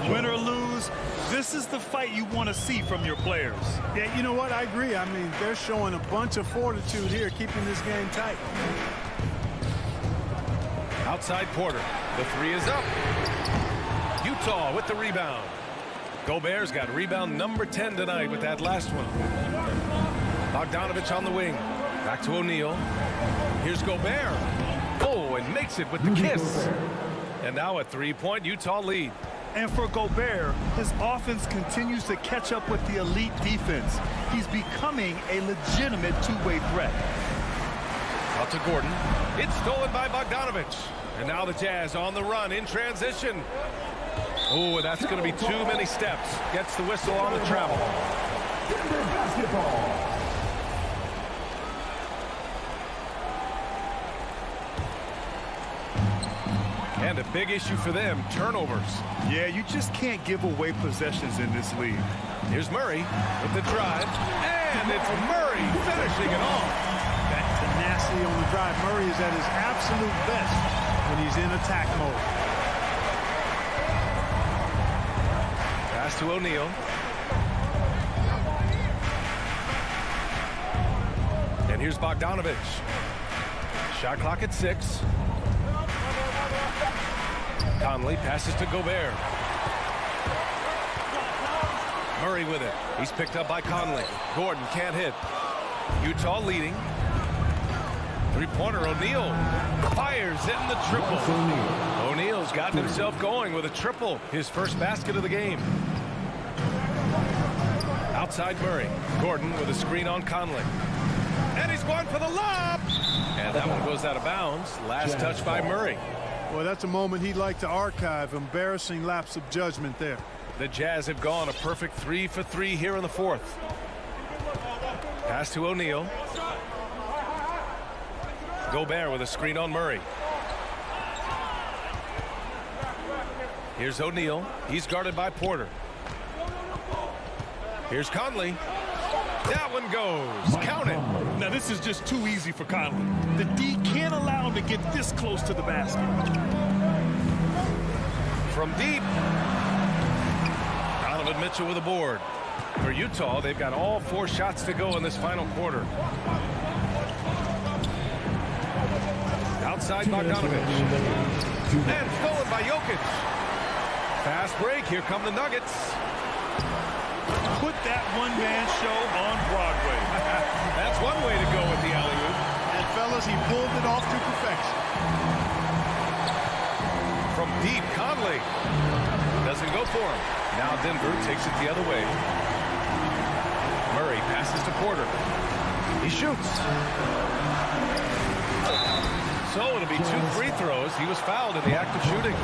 Win or lose, this is the fight you want to see from your players. Yeah, you know what? I agree. I mean, they're showing a bunch of fortitude here, keeping this game tight. Outside Porter. The three is up. Utah with the rebound. Gobert's got rebound number 10 tonight with that last one. Bogdanovich on the wing. Back to O'Neal. Here's Gobert. Oh, and makes it with the kiss. And now a three-point Utah lead. And for Gobert, his offense continues to catch up with the elite defense. He's becoming a legitimate two-way threat. Out to Gordon. It's stolen by Bogdanovich. And now the Jazz on the run in transition. Oh, that's going to be too many steps. Gets the whistle on the travel. And a big issue for them, turnovers. Yeah, you just can't give away possessions in this league. Here's Murray with the drive. And it's Murray finishing it off. That tenacity on the drive. Murray is at his absolute best when he's in attack mode. Pass to O'Neal. And here's Bogdanovich. Shot clock at 6. Conley passes to Gobert. Murray with it. He's picked up by Conley. Gordon can't hit. Utah leading. Three-pointer, O'Neal fires in the triple. O'Neal's gotten himself going with a triple. His first basket of the game. Outside Murray. Gordon with a screen on Conley. And he's going for the lob. And that one goes out of bounds. Last touch by Murray. Well, that's a moment he'd like to archive. Embarrassing lapse of judgment there. The Jazz have gone a perfect 3 for 3 here in the fourth. Pass to O'Neal. Gobert with a screen on Murray. Here's O'Neal. He's guarded by Porter. Here's Conley. That one goes. Count it. Now, this is just too easy for Conley. The D can't allow him to get this close to the basket. From deep. Donovan Mitchell with a board. For Utah, they've got all 4 shots to go in this final quarter. Outside Bogdanovich. And stolen by Jokic. Fast break. Here come the Nuggets. Put that one-man show on Broadway. That's one way to go with the alley-oop. And fellas, he pulled it off to perfection. From deep, Conley. Doesn't go for him. Now Denver takes it the other way. Murray passes to Porter. He shoots. So it'll be 2 free throws. He was fouled in the act of shooting.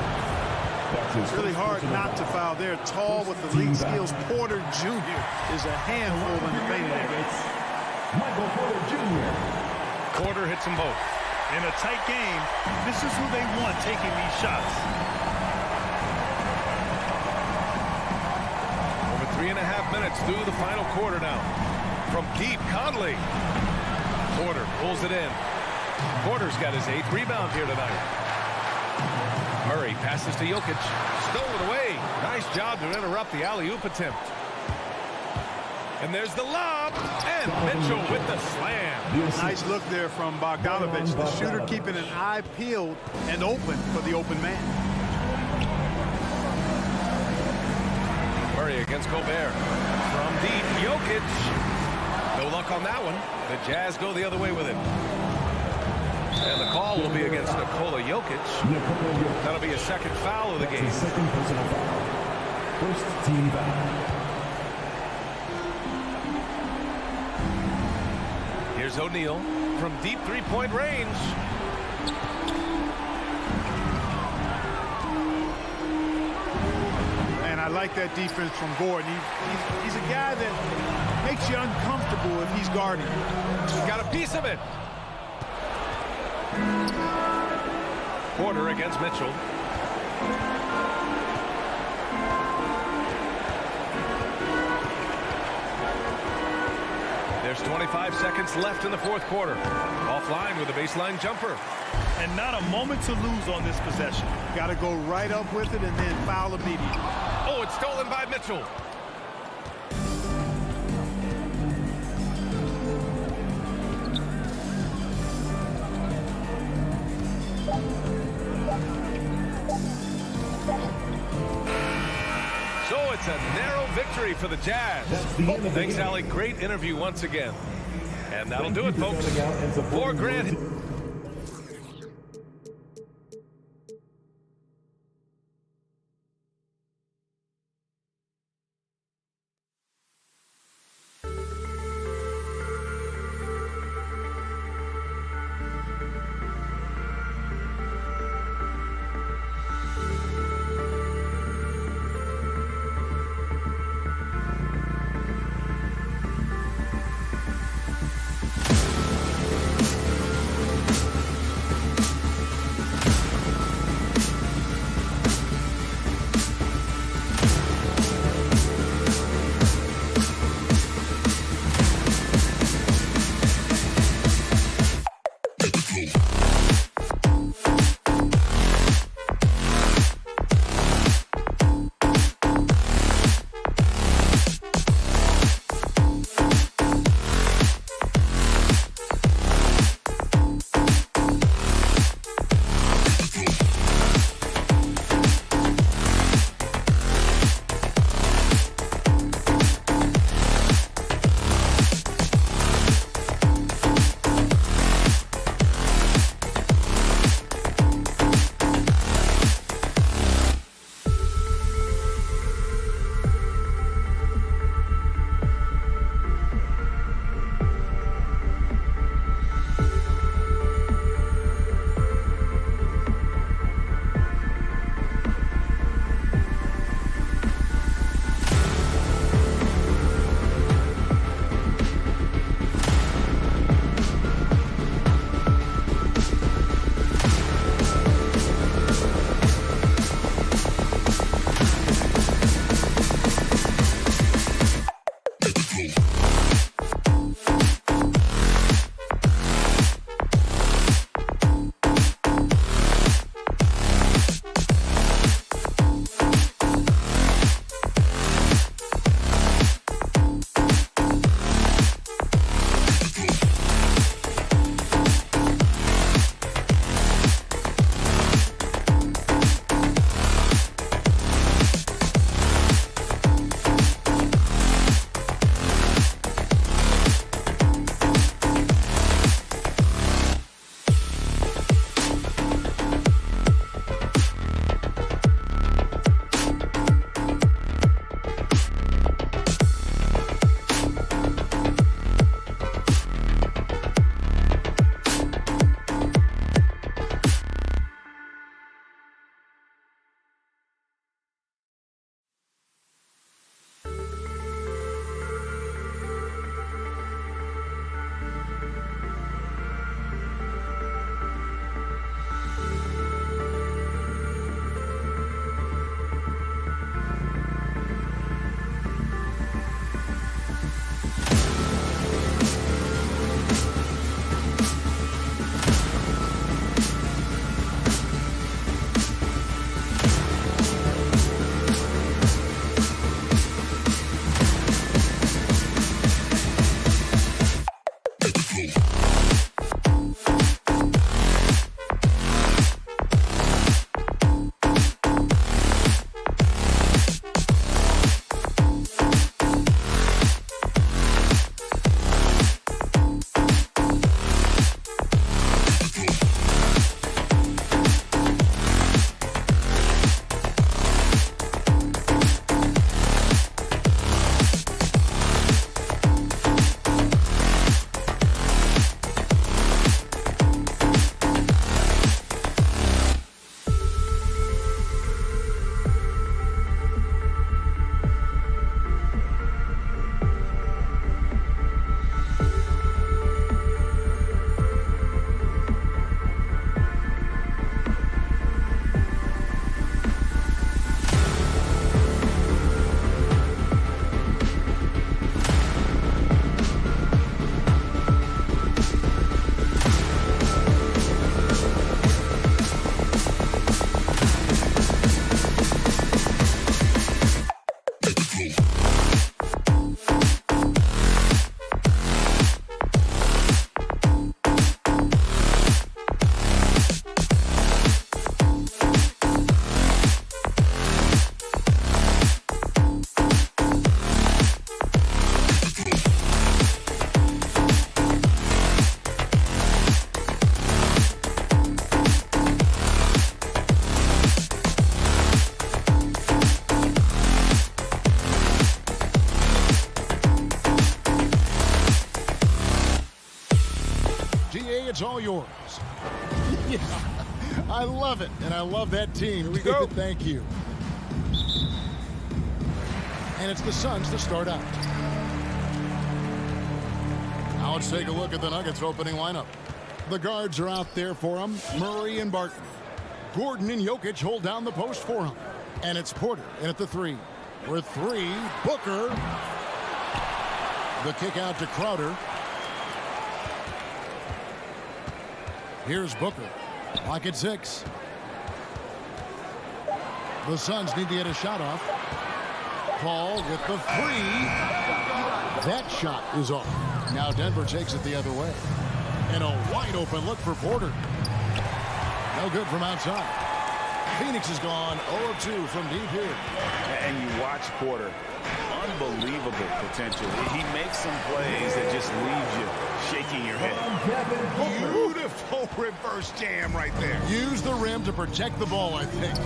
It's really hard not to foul there. Tall with the league skills. Porter Jr. is a handful in the paint area. Michael Porter Jr. Porter hits them both. In a tight game, this is who they want taking these shots. Over 3.5 minutes through the final quarter now. From deep, Conley. Porter pulls it in. Porter's got his 8th rebound here tonight. Murray passes to Jokic. Stolen away. Nice job to interrupt the alley-oop attempt. And there's the lob. And Mitchell with the slam. Nice look there from Bogdanovich. The shooter keeping an eye peeled and open for the open man. Murray against Gobert. From deep, Jokic. No luck on that one. The Jazz go the other way with it. And the call will be against Nikola Jokic. That'll be a second foul of the game. Second personal foul. First team foul. Here's O'Neal from deep 3-point range. And I like that defense from Gordon. He's a guy that makes you uncomfortable if he's guarding. He got a piece of it. Porter against Mitchell. There's 25 seconds left in the fourth quarter. Offline with a baseline jumper. And not a moment to lose on this possession. Got to go right up with it and then foul immediately. Oh, it's stolen by Mitchell. So it's a narrow victory for the Jazz. Thanks, Allie. Great interview once again. And that'll do it, folks. For Grant. it's all yours. Yeah, I love it, and I love that team. Here we go. Thank you. And it's the Suns to start out. Now let's take a look at the Nuggets opening lineup. The guards are out there for them. Murray and Barton. Gordon and Jokic hold down the post for him. And it's Porter in at the 3. With 3, Booker. The kick out to Crowder. Here's Booker. Clock at 6. The Suns need to get a shot off. Paul with the 3. That shot is off. Now Denver takes it the other way. And a wide open look for Porter. No good from outside. Phoenix is gone 0 of 2 from deep here. And you watch Porter. Unbelievable potential. He makes some plays that just leaves you shaking your head. Beautiful reverse jam right there. Use the rim to protect the ball, I think.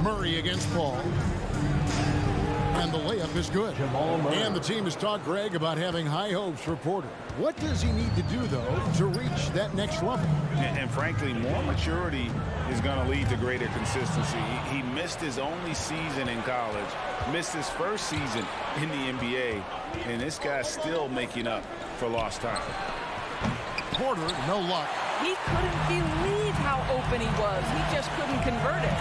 Murray against Paul. And the layup is good. And the team has talked, Greg, about having high hopes for Porter. What does he need to do, though, to reach that next level? And frankly, more maturity is going to lead to greater consistency. He missed his only season in college, missed his first season in the NBA, and this guy's still making up for lost time. Porter, no luck. He couldn't believe how open he was. He just couldn't convert it.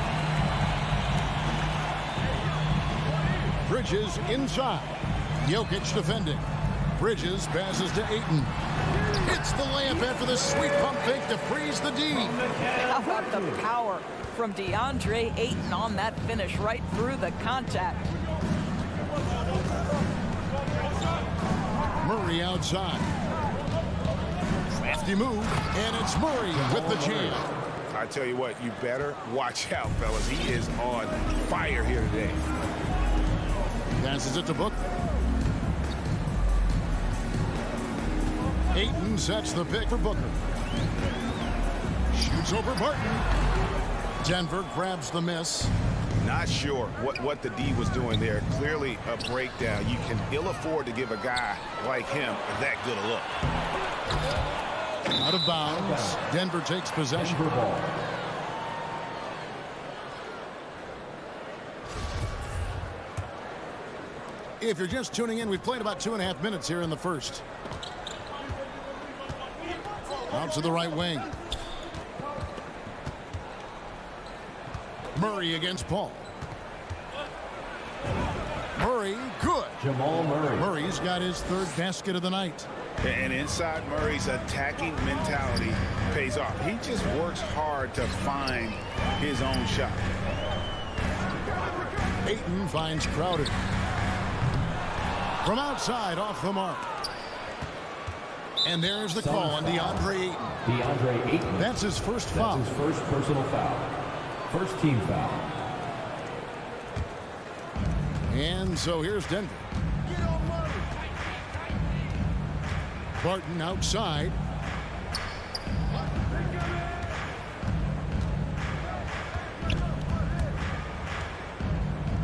Bridges inside. Jokic defending. Bridges passes to Ayton. It's the layup after the sweet pump fake to freeze the D. How about the power from DeAndre Ayton on that finish right through the contact. Murray outside. Crafty move, and it's Murray with the jam. I tell you what, you better watch out, fellas. He is on fire here today. Passes it to Booker. Ayton sets the pick for Booker. Shoots over Barton. Denver grabs the miss. Not sure what the D was doing there. Clearly a breakdown. You can ill afford to give a guy like him that good a look. Out of bounds. Denver takes possession. Ball. If you're just tuning in, we've played about 2.5 minutes here in the first. Out to the right wing. Murray against Paul. Murray, good. Jamal Murray. Murray's got his 3rd basket of the night. And inside Murray's attacking mentality pays off. He just works hard to find his own shot. Ayton finds Crowder. From outside, off the mark. And there's the call on DeAndre Ayton. DeAndre Ayton. That's his first foul. That's his first personal foul. First team foul. And so here's Denver. Barton outside.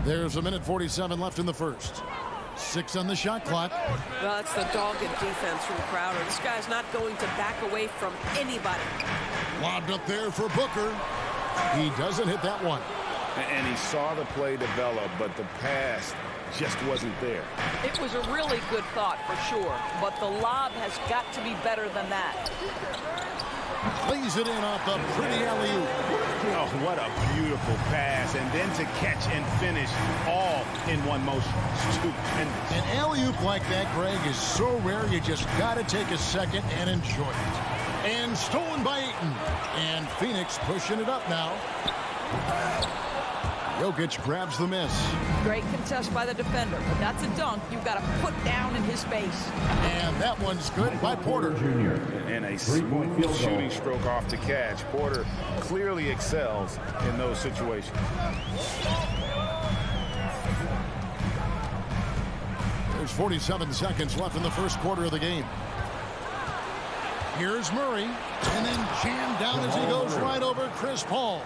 There's 1:47 left in the first. 6 on the shot clock. Well, that's the dogged defense from Crowder. This guy's not going to back away from anybody. Lobbed up there for Booker. He doesn't hit that one. And he saw the play develop, but the pass just wasn't there. It was a really good thought for sure, but the lob has got to be better than that. Plays it in off a pretty alley-oop. Oh, what a beautiful pass. And then to catch and finish all in one motion. Stupendous. An alley-oop like that, Greg, is so rare you just got to take a second and enjoy it. And stolen by Ayton. And Phoenix pushing it up now. Jokic grabs the miss. Great contest by the defender, but that's a dunk you've got to put down in his face. And that one's good by Porter. Jr. And a smooth shooting stroke off the catch. Porter clearly excels in those situations. There's 47 seconds left in the first quarter of the game. Here's Murray, and then jammed down as he goes right over Chris Paul.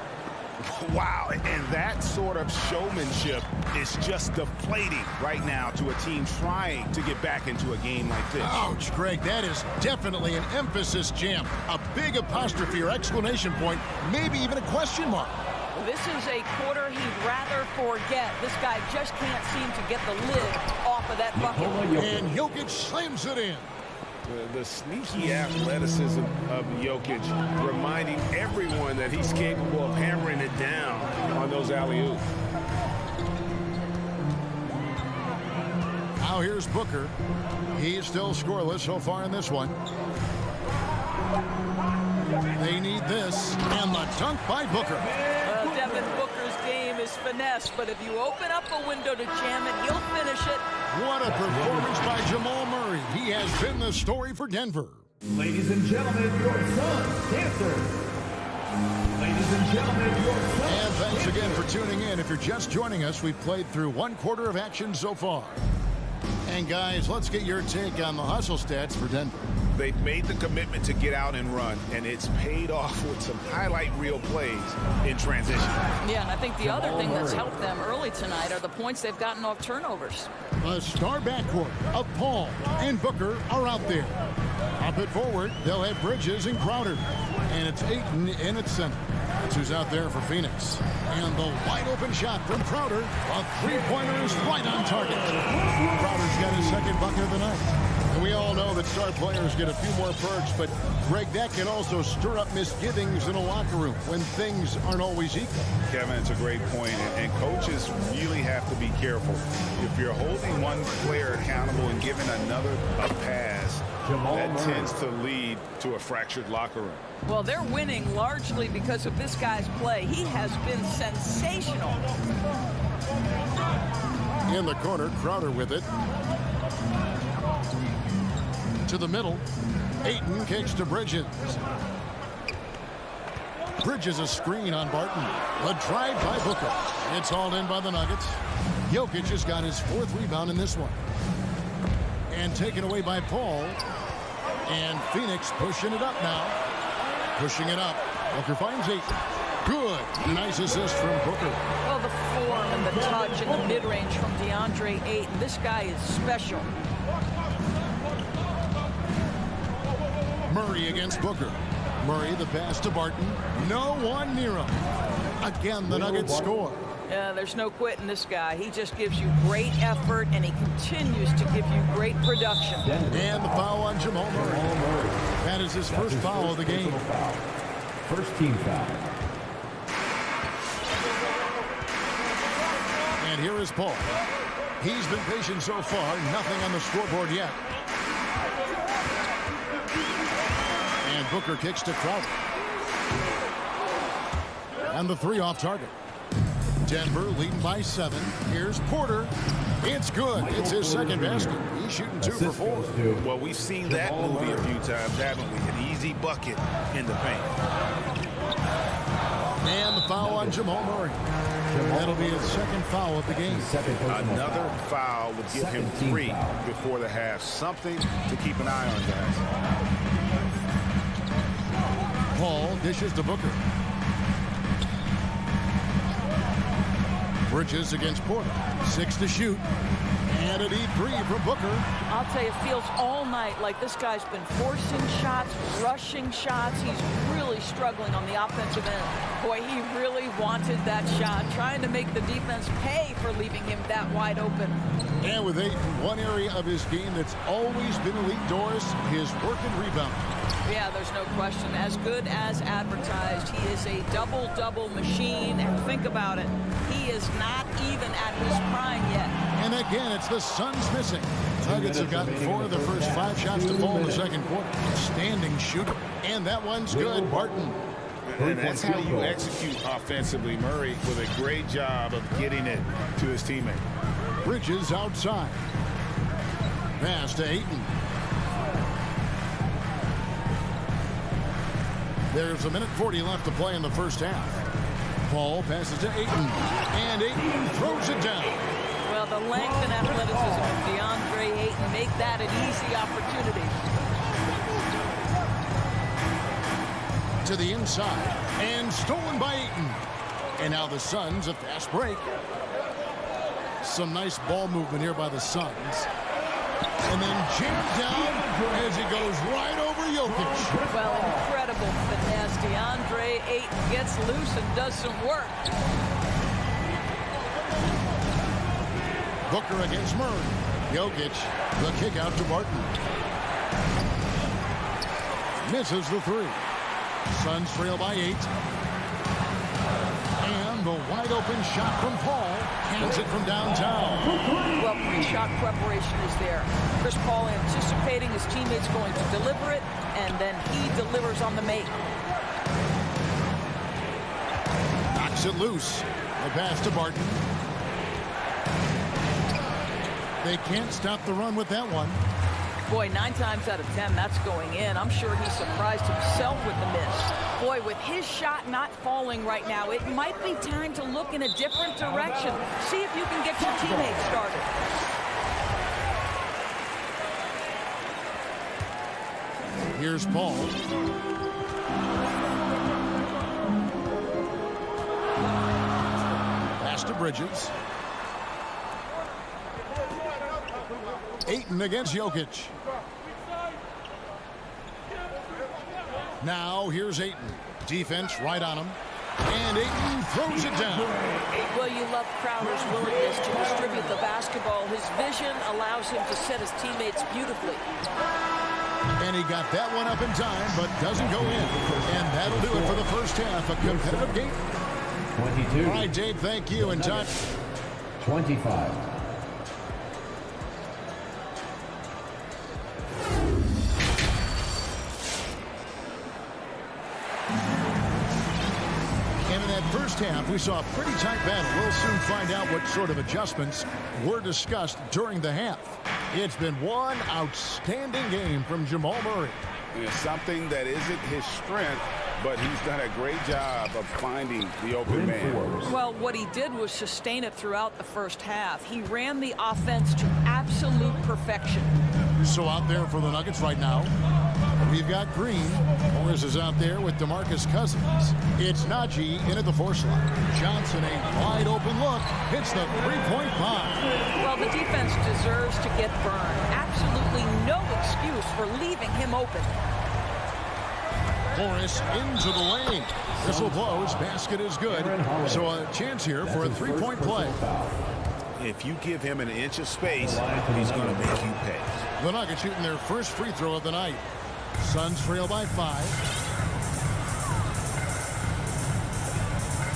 Wow, and that sort of showmanship is just deflating right now to a team trying to get back into a game like this. Ouch, Greg, that is definitely an emphasis jam. A big apostrophe or exclamation point, maybe even a question mark. This is a quarter he'd rather forget. This guy just can't seem to get the lid off of that bucket. And Jokic slams it in. The sneaky athleticism of Jokic, reminding everyone that he's capable of hammering it down on those alley-oops. Now here's Booker. He's still scoreless so far in this one. They need this, and the dunk by Booker. Devin Booker's game is finesse, but if you open up a window to jam it, he'll finish it. What a performance by Jamal Murray. He has been the story for Denver. Ladies and gentlemen, your son, Cancer. Ladies and gentlemen, your son. And thanks again for tuning in. If you're just joining us, we've played through one quarter of action so far. And guys, let's get your take on the hustle stats for Denver. They've made the commitment to get out and run, and it's paid off with some highlight reel plays in transition. Yeah, and I think the other thing that's helped them early tonight are the points they've gotten off turnovers. The star backcourt of Paul and Booker are out there. Up it forward, they'll have Bridges and Crowder. And it's Ayton in its center. That's who's out there for Phoenix. And the wide open shot from Crowder. A three-pointer is right on target. Crowder's got his second bucket of the night. And we all know that star players get a few more perks, but Greg, that can also stir up misgivings in a locker room when things aren't always equal. Kevin, it's a great point, and coaches really have to be careful. If you're holding one player accountable and giving another a pass, that tends to lead to a fractured locker room. Well, they're winning largely because of this guy's play. He has been sensational. In the corner, Crowder with it. To the middle. Ayton kicks to Bridges. Bridges a screen on Barton. The drive by Booker. It's hauled in by the Nuggets. Jokic has got his fourth rebound in this one. And taken away by Paul. And Phoenix pushing it up now. Pushing it up. Booker finds Ayton. Good. Nice assist from Booker. Well, the form and the touch and the mid-range from DeAndre Ayton. This guy is special. Murray against Booker. Murray the pass to Barton. No one near him. Again, the Nuggets score. Yeah, there's no quitting this guy. He just gives you great effort, and he continues to give you great production. And the foul on Jamal Murray. That is his first foul of the game. First team foul. And here is Paul. He's been patient so far. Nothing on the scoreboard yet. And Booker kicks to Crowder. And the three off target. Denver leading by 7. Here's Porter. It's good. It's his second basket. He's shooting 2 for 4. Well, we've seen that movie a few times, haven't we? An easy bucket in the paint. And the foul on Jamal Murray. That'll be his second foul of the game. Another foul would give him 3 before the half. Something to keep an eye on, guys. Paul dishes to Booker. Bridges against Porter. 6 to shoot. And a deep 3 from Booker. I'll tell you, it feels all night like this guy's been forcing shots, rushing shots. He's really struggling on the offensive end. Boy, he really wanted that shot, trying to make the defense pay for leaving him that wide open. And with Ayton, one area of his game that's always been elite, Doris, his work and rebound. Yeah, there's no question. As good as advertised, he is a double-double machine. And think about it, he is not even at his prime yet. And again, it's the Suns missing. Nuggets have gotten 4 of the first 5 shots to fall in the second quarter. Standing shooter. And that one's good. Barton. And that's how you execute offensively. Murray with a great job of getting it to his teammate. Bridges outside. Pass to Ayton. There's 1:40 left to play in the first half. Paul passes to Ayton. And Ayton throws it down. Well, the length and athleticism of DeAndre Ayton make that an easy opportunity. To the inside. And stolen by Ayton. And now the Suns, a fast break. Some nice ball movement here by the Suns. And then jammed down as he goes right over Jokic. Well, incredible finesse. DeAndre Ayton gets loose and does some work. Booker against Murray. Jokic, the kick out to Barton. Misses the three. Suns trail by 8. And the wide open shot from Paul. Hands it from downtown. Well, pre-shot preparation is there. Chris Paul anticipating his teammates going to deliver it, and then he delivers on the make. Knocks it loose. The pass to Barton. They can't stop the run with that one. Boy, 9 times out of 10, that's going in. I'm sure he surprised himself with the miss. Boy, with his shot not falling right now, it might be time to look in a different direction. See if you can get your teammates started. Here's Paul. Pass to Bridges. Ayton against Jokic. Now here's Ayton. Defense right on him. And Ayton throws it down. Well, you love Crowder's willingness to distribute the basketball. His vision allows him to set his teammates beautifully. And he got that one up in time, but doesn't go in. And that'll do it for the first half. A competitive game. 22. All right, Dave, thank you. And time. 25. And in that first half, we saw a pretty tight battle. We'll soon find out what sort of adjustments were discussed during the half. It's been one outstanding game from Jamal Murray. It's something that isn't his strength, but he's done a great job of finding the open man. Well, what he did was sustain it throughout the first half. He ran the offense to absolute perfection. So out there for the Nuggets right now, we've got Green. Morris is out there with DeMarcus Cousins. It's Najee in at the 4 slot. Johnson, a wide open look, hits the three-point bomb. Well, the defense deserves to get burned. Absolutely no excuse for leaving him open. Morris into the lane. Whistle blows. Basket is good. So a chance here for a three-point play. If you give him an inch of space, he's going to make you pay. The Nuggets shooting their first free throw of the night. Suns trail by 5.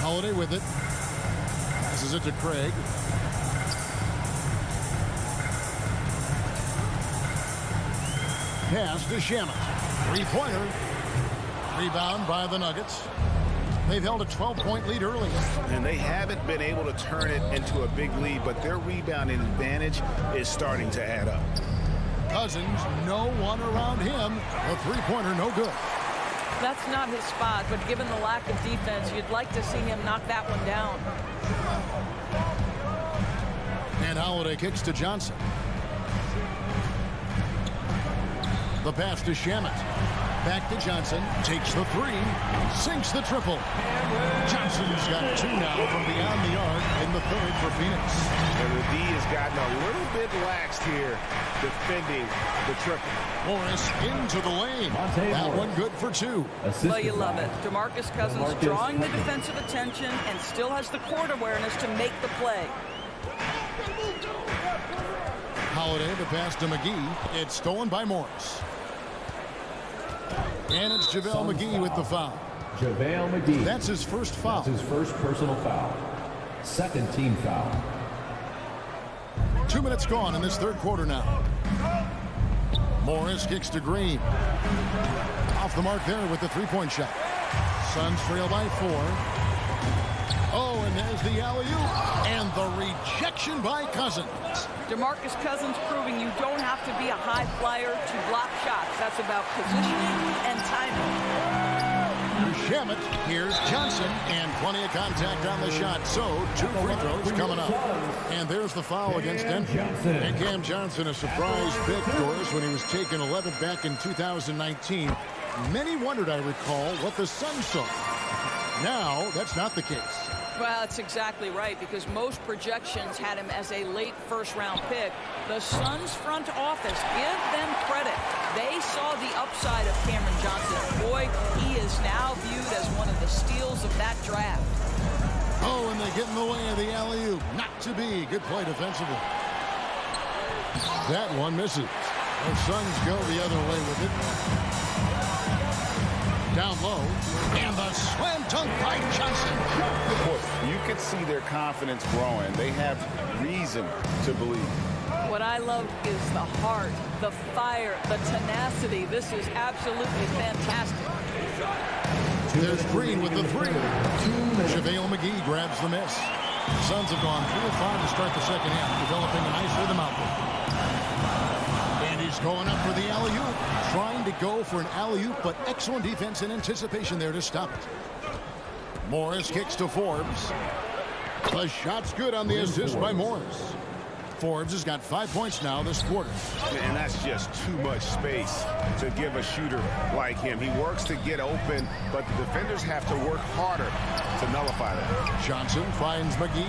Holiday with it. Passes it to Craig. Pass to Shamet. Three-pointer. Rebound by the Nuggets. They've held a 12-point lead early. And they haven't been able to turn it into a big lead, but their rebounding advantage is starting to add up. Cousins, no one around him. A three-pointer, no good. That's not his spot, but given the lack of defense, you'd like to see him knock that one down. And Holiday kicks to Johnson. The pass to Shamet. Back to Johnson. Takes the 3. Sinks the triple. Johnson's got 2 now from beyond the arc in the 3rd for Phoenix. And the D has gotten a little bit laxed here defending the triple. Morris into the lane. That one good for 2. Well, you love it. DeMarcus Cousins drawing the defensive attention and still has the court awareness to make the play. Holiday, the pass to McGee. It's stolen by Morris. And it's JaVale McGee with the foul. JaVale McGee. That's his first foul. That's his first personal foul. Second team foul. 2 minutes gone in this 3rd quarter now. Morris kicks to Green. Off the mark there with the three-point shot. Suns trail by 4. Oh, and there's the alley-oop. And the rejection by Cousins. DeMarcus Cousins proving you don't have to be a high flyer to block shots. That's about positioning and timing. Shamet, here's Johnson, and plenty of contact on the shot. So, 2 free throws coming up. And there's the foul against Denver. And Cam Johnson, a surprise pick, Doris, when he was taken 11th back in 2019. Many wondered, I recall, what the Suns saw. Now, that's not the case. Well, that's exactly right, because most projections had him as a late first-round pick. The Suns front office, give them credit. They saw the upside of Cameron Johnson. Boy, he is now viewed as one of the steals of that draft. Oh, and they get in the way of the alley-oop. Not to be. Good play defensively. That one misses. The Suns go the other way with it. Down low, and the slam dunk by Johnson. You can see their confidence growing. They have reason to believe. What I love is the heart, the fire, the tenacity. This is absolutely fantastic. There's Green with the three. JaVale McGee grabs the miss. The Suns have gone 3 of 5 to start the second half, developing a nice rhythm out there. And he's going up for the alley-oop, trying to go for an alley-oop, but excellent defense and anticipation there to stop it. Morris kicks to Forbes. The shot's good on the assist by Morris. Forbes has got 5 points now this quarter. And that's just too much space to give a shooter like him. He works to get open, but the defenders have to work harder to nullify that. Johnson finds McGee.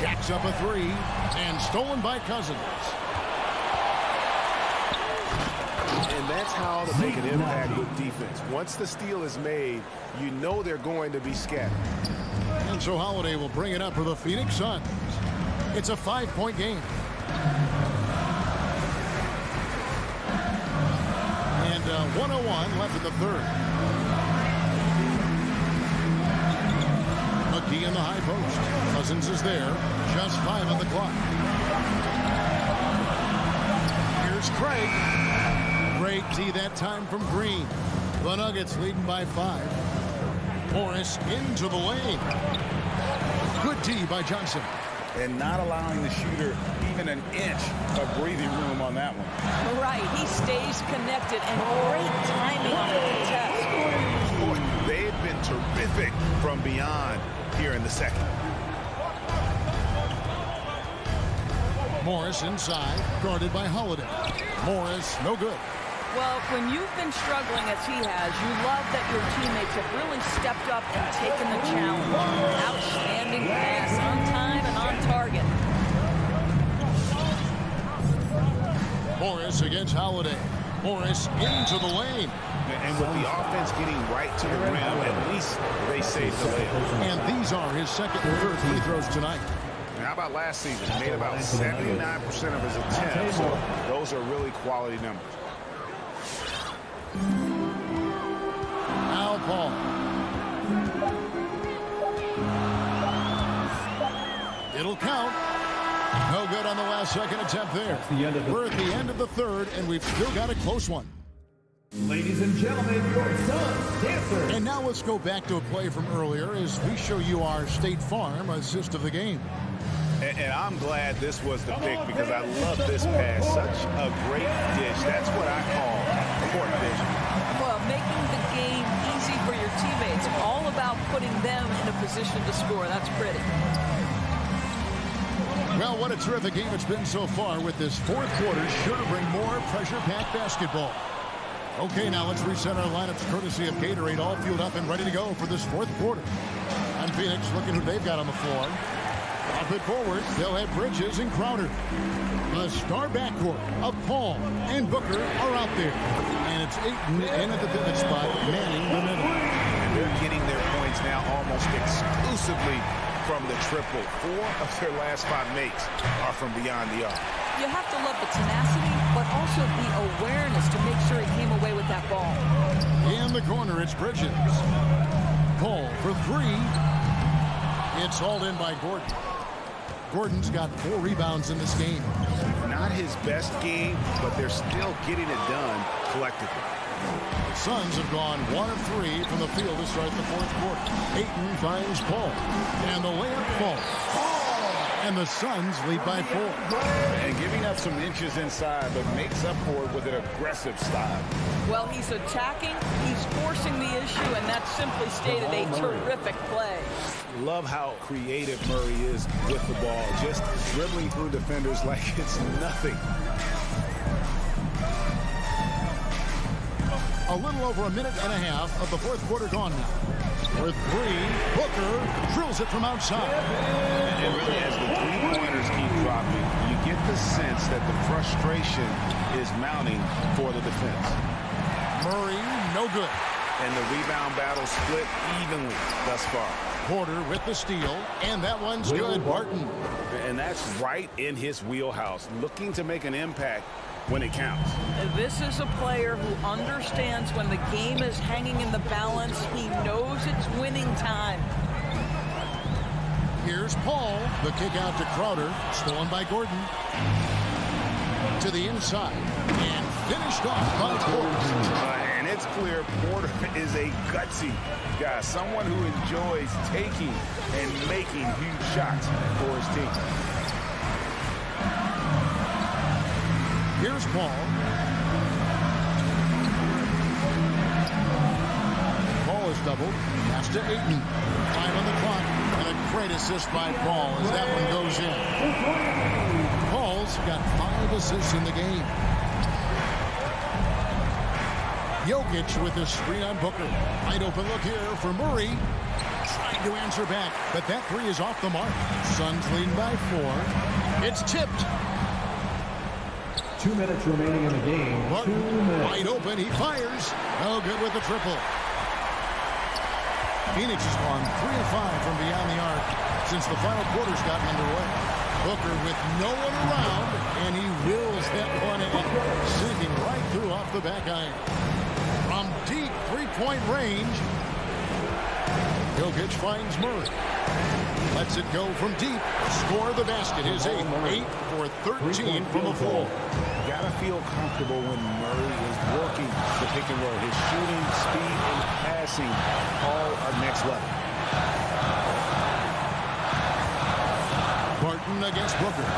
Jacks up a three, and stolen by Cousins. And that's how to make an impact with defense. Once the steal is made, you know they're going to be scattered. And so Holiday will bring it up for the Phoenix Suns. It's a 5-point game. And 1:01 left in the third. McGee in the high post. Cousins is there. Just 5 on the clock. Here's Craig. Great D that time from Green. The Nuggets leading by 5. Morris into the lane. Good D by Johnson. And not allowing the shooter even an inch of breathing room on that one. Right, he stays connected, and great timing on the contest. Boy, they've been terrific from beyond here in the second. Morris inside, guarded by Holiday. Morris, no good. Well, when you've been struggling as he has, you love that your teammates have really stepped up and taken the challenge. Outstanding pass, on time and on target. Morris against Holiday. Morris into the lane. And with the offense getting right to the rim, at least they saved the layup. And these are his second and third free throws tonight. How about last season? He made about 79% of his attempts. So those are really quality numbers. Al Paul. It'll count. No good on the last second attempt there. We're at the end of the third, and we've still got a close one. Ladies and gentlemen, your Suns dancer. And now let's go back to a play from earlier as we show you our State Farm assist of the game. And I'm glad this was the pick because I love this pass. Such a great dish. That's what I call court vision. Well, making the game easy for your teammates. All about putting them in a position to score. That's pretty. Well, what a terrific game it's been so far with this fourth quarter. Sure to bring more pressure-packed basketball. Okay, now let's reset our lineups courtesy of Gatorade, all fueled up and ready to go for this fourth quarter. And Phoenix looking who they've got on the floor. Up it forward, they'll have Bridges and Crowder. The star backcourt of Paul and Booker are out there. And it's Ayton in at the pivot spot, manning the middle. And they're getting their points now almost exclusively from the triple. 4 of their last 5 makes are from beyond the arc. You have to love the tenacity, but also the awareness to make sure he came away with that ball. In the corner, it's Bridges. Paul for 3. It's hauled in by Gordon. Gordon's got 4 rebounds in this game. Not his best game, but they're still getting it done collectively. The Suns have gone 1 of 3 from the field to start the fourth quarter. Ayton finds Paul, and the layup falls. And the Suns lead by 4. And giving up some inches inside, but makes up for it with an aggressive style. Well, he's attacking, he's forcing the issue, and that's simply stated a terrific play. Love how creative Murray is with the ball, just dribbling through defenders like it's nothing. A little over a minute and a half of the fourth quarter gone now. For three, Booker drills it from outside. And really, as the three-pointers keep dropping, you get the sense that the frustration is mounting for the defense. Murray, no good. And the rebound battle split evenly thus far. Porter with the steal, and that one's good. Barton. And that's right in his wheelhouse, looking to make an impact when it counts. This is a player who understands when the game is hanging in the balance. He knows it's winning time. Here's Paul. The kick out to Crowder. Stolen by Gordon. To the inside. And finished off by Porter. And it's clear Porter is a gutsy guy. Someone who enjoys taking and making huge shots for his team. Here's Paul. Paul is doubled. Pass to Ayton. 5 on the clock. And a great assist by Paul as that one goes in. Paul's got 5 assists in the game. Jokic with the screen on Booker. Wide open look here for Murray. Trying to answer back, but that three is off the mark. Suns leading by 4. It's tipped. 2 minutes remaining in the game. Barton, 2 minutes. wide open, he fires. No good with the triple. Phoenix has gone 3 of 5 from beyond the arc since the final quarter's gotten underway. Booker with no one around, and he wills that one in, sinking right through off the back iron. From deep three-point range, Jokic finds Murray. Lets it go from deep. Score the basket. His 8th. 8 for 13 from the floor. You gotta feel comfortable when Murray is working the pick and roll. His shooting, speed, and passing all are next level. Barton against Booker.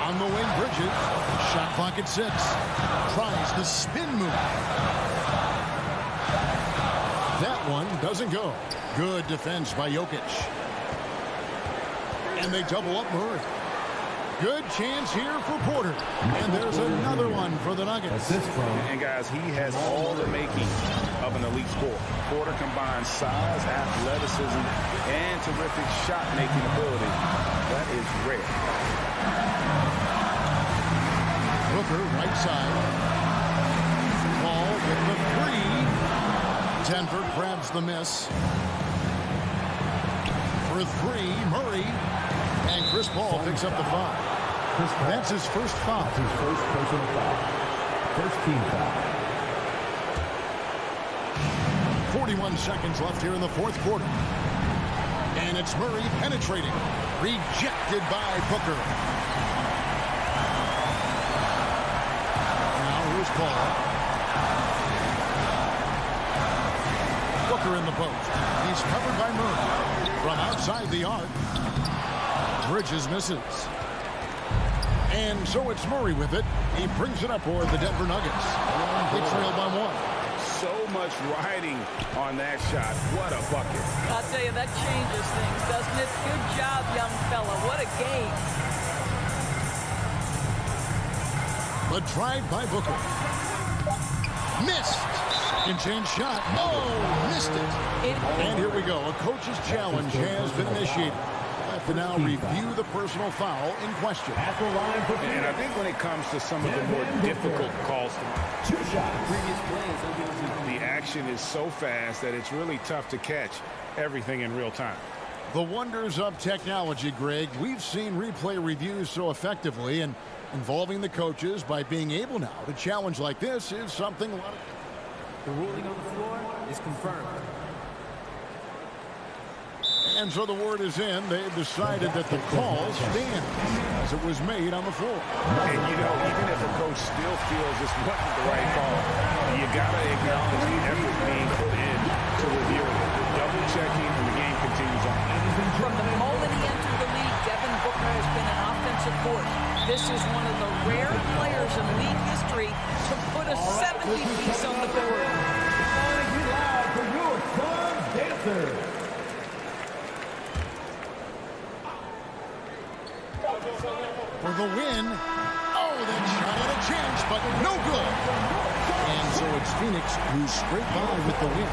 On the wing, Bridges. Shot clock at 6. Tries the spin move. That one doesn't go. Good defense by Jokic. And they double up Murray. Good chance here for Porter. And there's another one for the Nuggets. And guys, he has all the making of an elite scorer. Porter combines size, athleticism, and terrific shot-making ability. That is rare. Booker, right side. Paul with the 3. Denver grabs the miss. For 3, Murray. And Chris Paul picks up the foul. That's his first foul. That's his first personal foul. First team foul. 41 seconds left here in the fourth quarter. And it's Murray penetrating. Rejected by Booker. Now here's Paul. Booker in the post. He's covered by Murray. From outside the arc. Bridges misses. And so it's Murray with it. He brings it up for the Denver Nuggets. They trail by 1. So much riding on that shot. What a bucket. I'll tell you, that changes things, doesn't it? Good job, young fella. What a game. The drive by Booker. Missed. Second chance shot. Oh, missed it. And here we go. A coach's challenge has been initiated. To now review the personal foul in question. And I think when it comes to some of the more difficult calls, the action is so fast that it's really tough to catch everything in real time. The wonders of technology, Greg. We've seen replay reviews so effectively, and involving the coaches by being able now to challenge like this is something a lot of... The ruling on the floor is confirmed. And so the word is in. They've decided that the call stands as it was made on the floor. And, you know, even if a coach still feels this wasn't the right call, you got to acknowledge the effort being put in to review it. Double-checking, and the game continues on. From the moment he entered the league, Devin Booker has been an offensive force. This is one of the rare players in league history to put a 70-piece on the board. For your Suns dancers. For the win. Oh, that shot had a chance, but no good. scrape by with the win.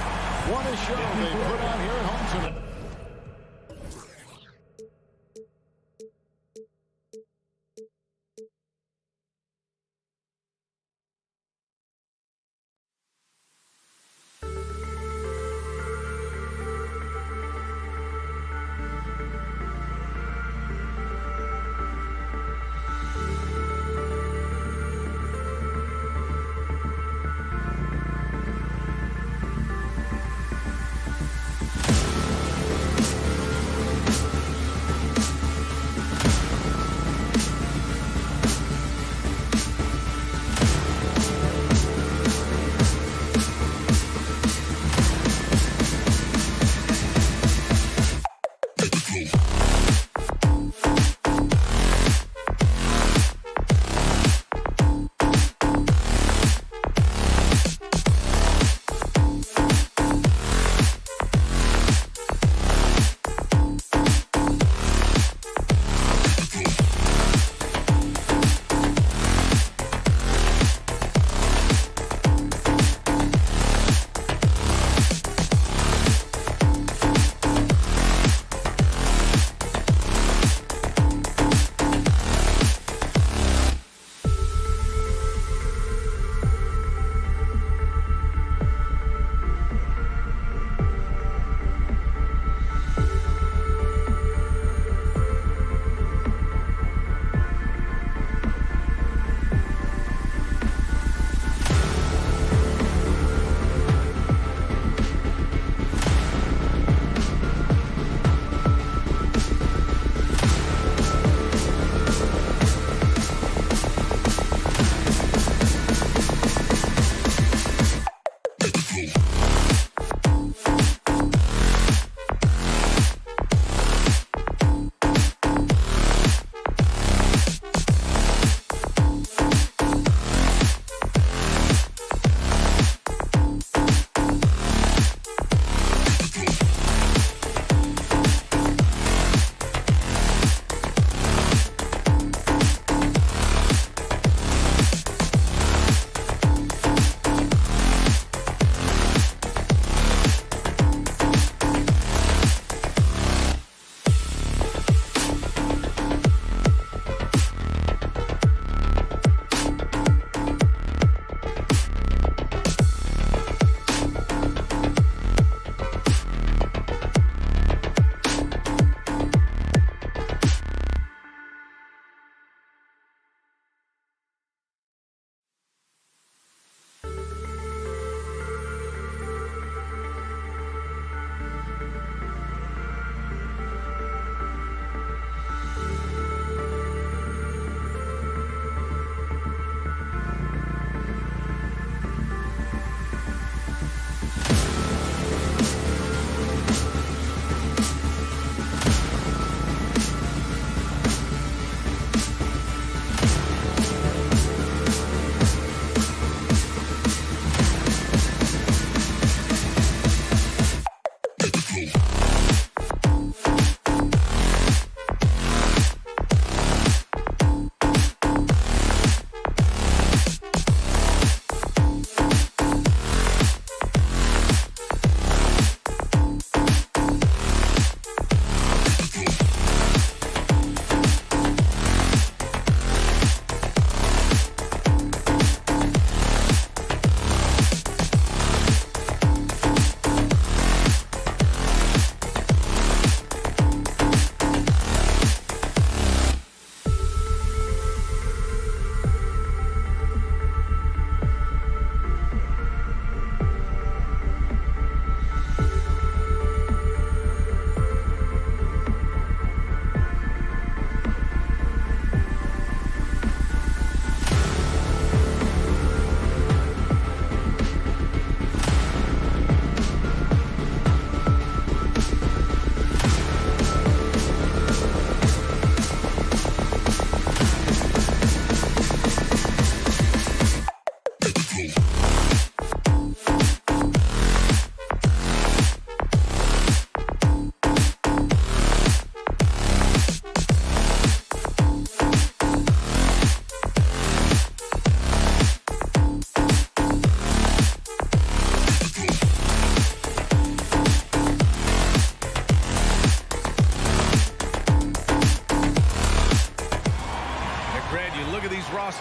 What a show they put on here at home tonight.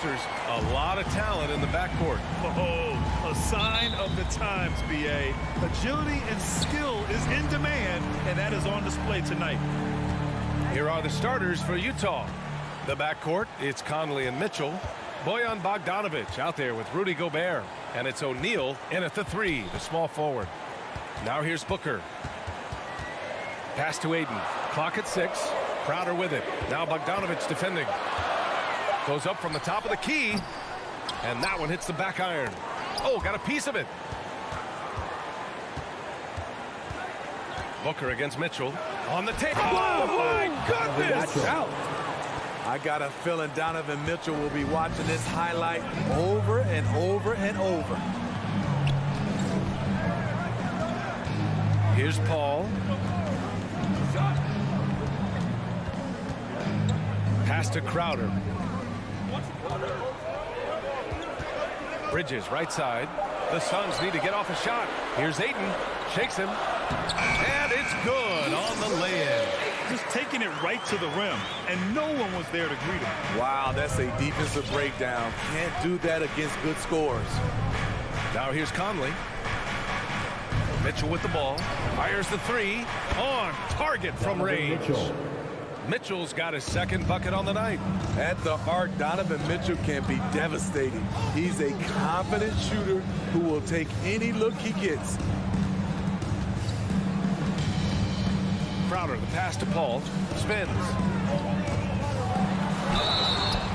Pacers, a lot of talent in the backcourt. Oh, a sign of the times, B.A. Agility and skill is in demand, and that is on display tonight. Here are the starters for Utah. The backcourt, it's Conley and Mitchell. Bojan Bogdanovic out there with Rudy Gobert. And it's O'Neal in at the 3, the small forward. Now here's Booker. Pass to Aiden. Clock at 6. Crowder with it. Now Bogdanovic defending. Goes up from the top of the key. And that one hits the back iron. Oh, got a piece of it. Booker against Mitchell. On the table. Oh, my goodness. Watch out. I got a feeling Donovan Mitchell will be watching this highlight over and over and over. Here's Paul. Pass to Crowder. Bridges, right side. The Suns need to get off a shot. Here's Ayton. Shakes him. And it's good on the lay-in. Just taking it right to the rim, and no one was there to greet him. Wow, that's a defensive breakdown. Can't do that against good scores. Now here's Conley. Mitchell with the ball. Fires the 3. On target from range. Mitchell's got his second bucket on the night. At the arc, Donovan Mitchell can be devastating. He's a confident shooter who will take any look he gets. Crowder, the pass to Paul. Spins.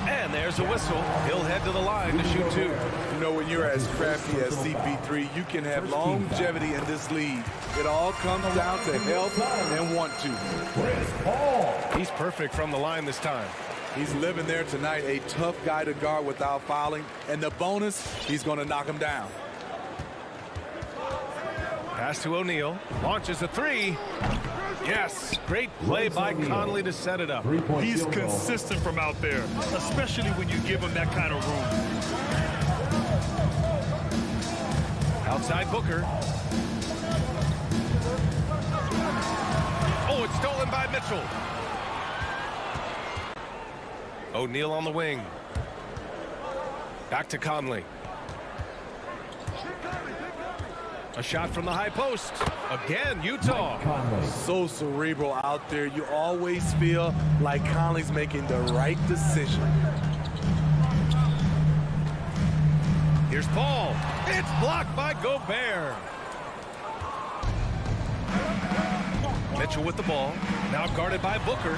And there's a whistle. He'll head to the line to shoot 2. You know, when you're as crafty as CP3, you can have longevity in this league. It all comes down to health and want to. He's perfect from the line this time. He's living there tonight, a tough guy to guard without fouling. And the bonus, he's going to knock him down. Pass to O'Neal. Launches a 3. Yes, great play by Conley to set it up. He's consistent from out there, especially when you give him that kind of room. Outside Booker. Oh, it's stolen by Mitchell. O'Neal on the wing. Back to Conley. A shot from the high post. Again, Utah. So cerebral out there. You always feel like Conley's making the right decision. Here's Paul. It's blocked by Gobert. Mitchell with the ball. Now guarded by Booker.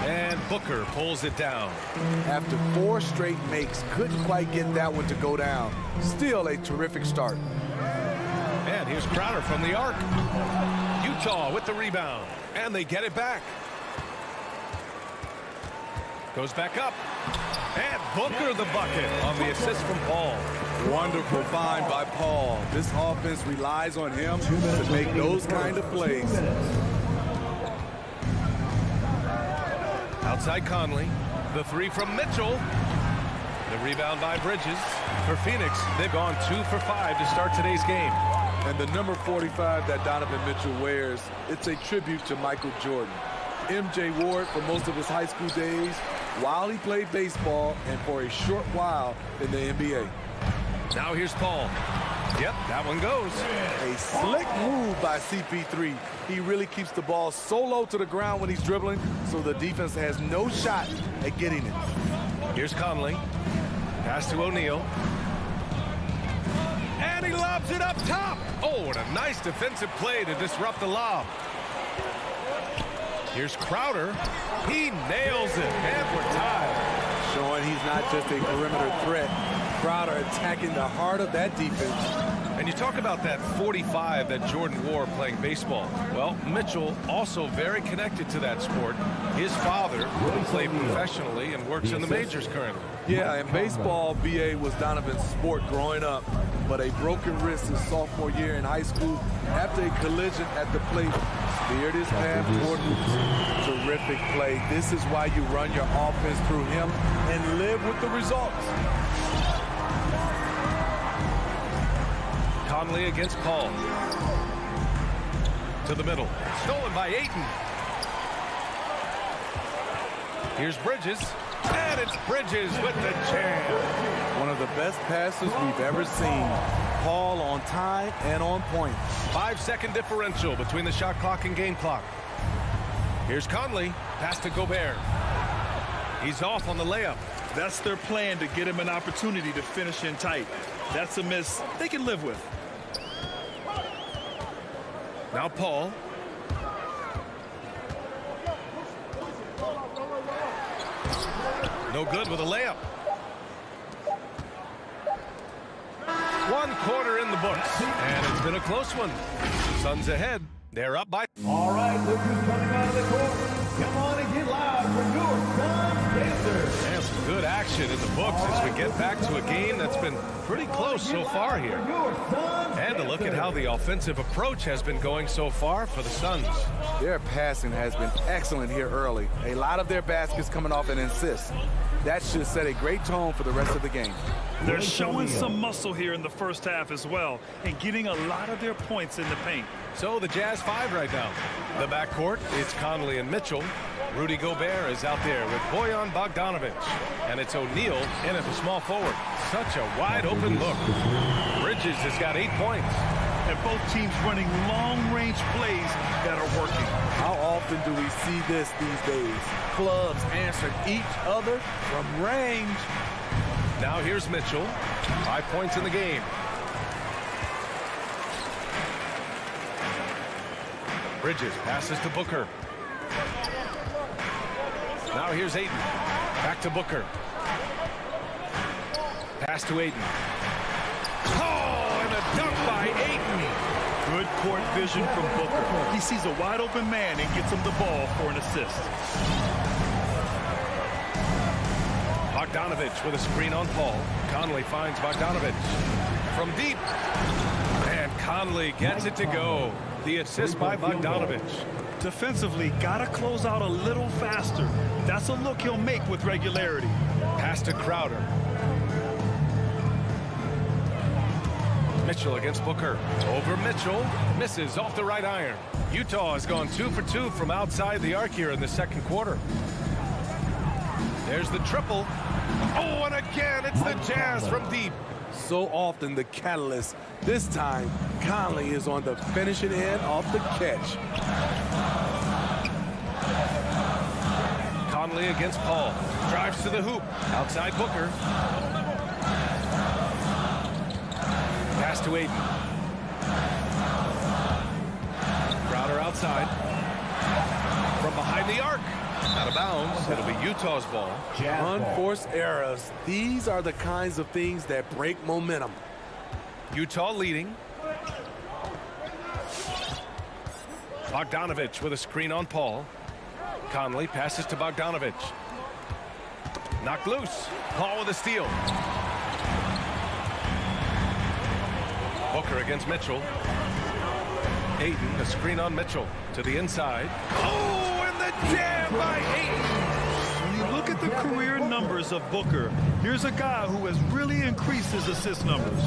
And Booker pulls it down. After 4 straight makes, couldn't quite get that one to go down. Still a terrific start. And here's Crowder from the arc. Utah with the rebound. And they get it back. Goes back up. And Booker the bucket on the assist from Paul. Wonderful find by Paul. This offense relies on him to make those kind of plays. Outside Conley. The 3 from Mitchell. The rebound by Bridges. For Phoenix, they've gone 2 for 5 to start today's game. And the number 45 that Donovan Mitchell wears, it's a tribute to Michael Jordan. MJ wore it for most of his high school days while he played baseball and for a short while in the NBA. Now here's Paul. Yep, that one goes. A slick move by CP3. He really keeps the ball so low to the ground when he's dribbling, so the defense has no shot at getting it. Here's Conley. Pass to O'Neal. And he lobs it up top. Oh, and a nice defensive play to disrupt the lob. Here's Crowder. He nails it, and we're tied. Showing he's not just a perimeter threat. Crowder attacking the heart of that defense. And you talk about that 45 that Jordan wore playing baseball. Well, Mitchell also very connected to that sport. His father played professionally and works in the majors currently. Yeah, and baseball, BA, was Donovan's sport growing up. But a broken wrist his sophomore year in high school after a collision at the plate steered his path toward hoops. Terrific play. This is why you run your offense through him and live with the results. Conley against Paul. To the middle. Stolen by Ayton. Here's Bridges. And it's Bridges with the jam. One of the best passes we've ever seen. Paul on time and on point. 5-second differential between the shot clock and game clock. Here's Conley. Pass to Gobert. He's off on the layup. That's their plan, to get him an opportunity to finish in tight. That's a miss they can live with. Now Paul. No good with a layup. 1 quarter in the books, and it's been a close one. Suns ahead. They're up by. All right, look who's coming out of the court. Come on and get loud for your Suns Pacers. And some good action in the books as we get back to a game that's been pretty close so far here. And to look at how the offensive approach has been going so far for the Suns. Their passing has been excellent here early. A lot of their baskets coming off an assist. That should set a great tone for the rest of the game. They're showing some muscle here in the first half as well, and getting a lot of their points in the paint. So the Jazz 5 right now. The backcourt, it's Conley and Mitchell. Rudy Gobert is out there with Bojan Bogdanovic. And it's O'Neal in at the small forward. Such a wide open look. Bridges has got 8 points. And both teams running long-range plays that are working. How often do we see this these days? Clubs answering each other from range. Now here's Mitchell. 5 points in the game. Bridges passes to Booker. Now here's Ayton. Back to Booker. Pass to Ayton. Oh, and a dunk by Ayton. Good court vision from Booker. He sees a wide open man and gets him the ball for an assist. Bogdanovic with a screen on Paul. Conley finds Bogdanovic from deep. And Conley gets it to go. The assist by Bogdanovic. Defensively, gotta close out a little faster. That's a look he'll make with regularity. Pass to Crowder. Mitchell against Booker. Over Mitchell. Misses off the right iron. Utah has gone 2 for 2 from outside the arc here in the second quarter. There's the triple. Oh, and again, it's the Jazz from deep. So often the catalyst. This time, Conley is on the finishing end of the catch. Conley against Paul. Drives to the hoop. Outside Booker. Pass to Ayton. Crowder outside. From behind the arc. Out of bounds. It'll be Utah's ball. Unforced errors. These are the kinds of things that break momentum. Utah leading. Bogdanovic with a screen on Paul. Conley passes to Bogdanovic. Knocked loose. Paul with a steal. Booker against Mitchell. Ayton, a screen on Mitchell. To the inside. Oh, and the jam by Ayton. When you look at the career numbers of Booker, here's a guy who has really increased his assist numbers.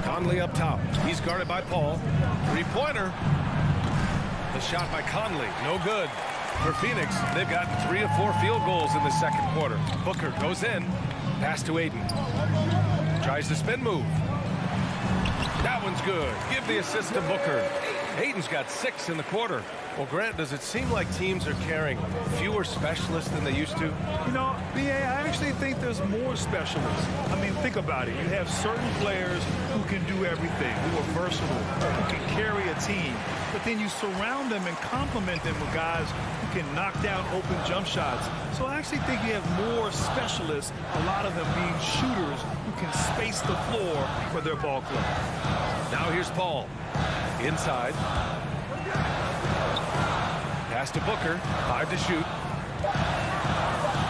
Conley up top. He's guarded by Paul. Three-pointer. The shot by Conley. No good. For Phoenix, they've gotten 3 of 4 field goals in the second quarter. Booker goes in. Pass to Ayton. Tries the spin move. That one's good. Give the assist to Booker. Ayton's got 6 in the quarter. Well, Grant, does it seem like teams are carrying fewer specialists than they used to? You know, B.A., I actually think there's more specialists. I mean, think about it. You have certain players who can do everything, who are versatile, who can carry a team. But then you surround them and complement them with guys who can knock down open jump shots. So I actually think you have more specialists, a lot of them being shooters who can space the floor for their ball club. Now here's Paul. Inside. Pass to Booker. 5 to shoot.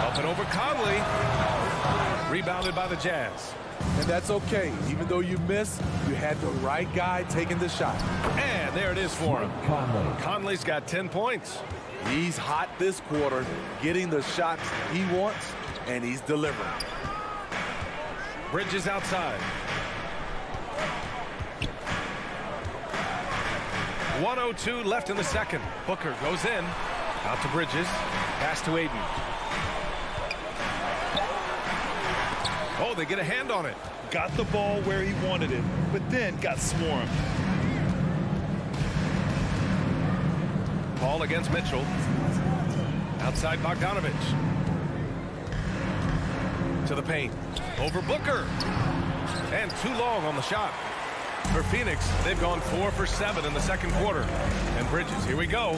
Up and over Conley. Rebounded by the Jazz. And that's okay. Even though you miss, you had the right guy taking the shot. And there it is for him. Conley's got 10 points. He's hot this quarter, getting the shots he wants, and he's delivering. Bridges outside. 1:02 left in the second. Booker goes in. Out to Bridges. Pass to Aiden. Oh, they get a hand on it. Got the ball where he wanted it, but then got swarmed. Paul against Mitchell. Outside Bogdanovich. To the paint. Over Booker. And too long on the shot. For Phoenix, they've gone 4 for 7 in the second quarter. And Bridges, here we go.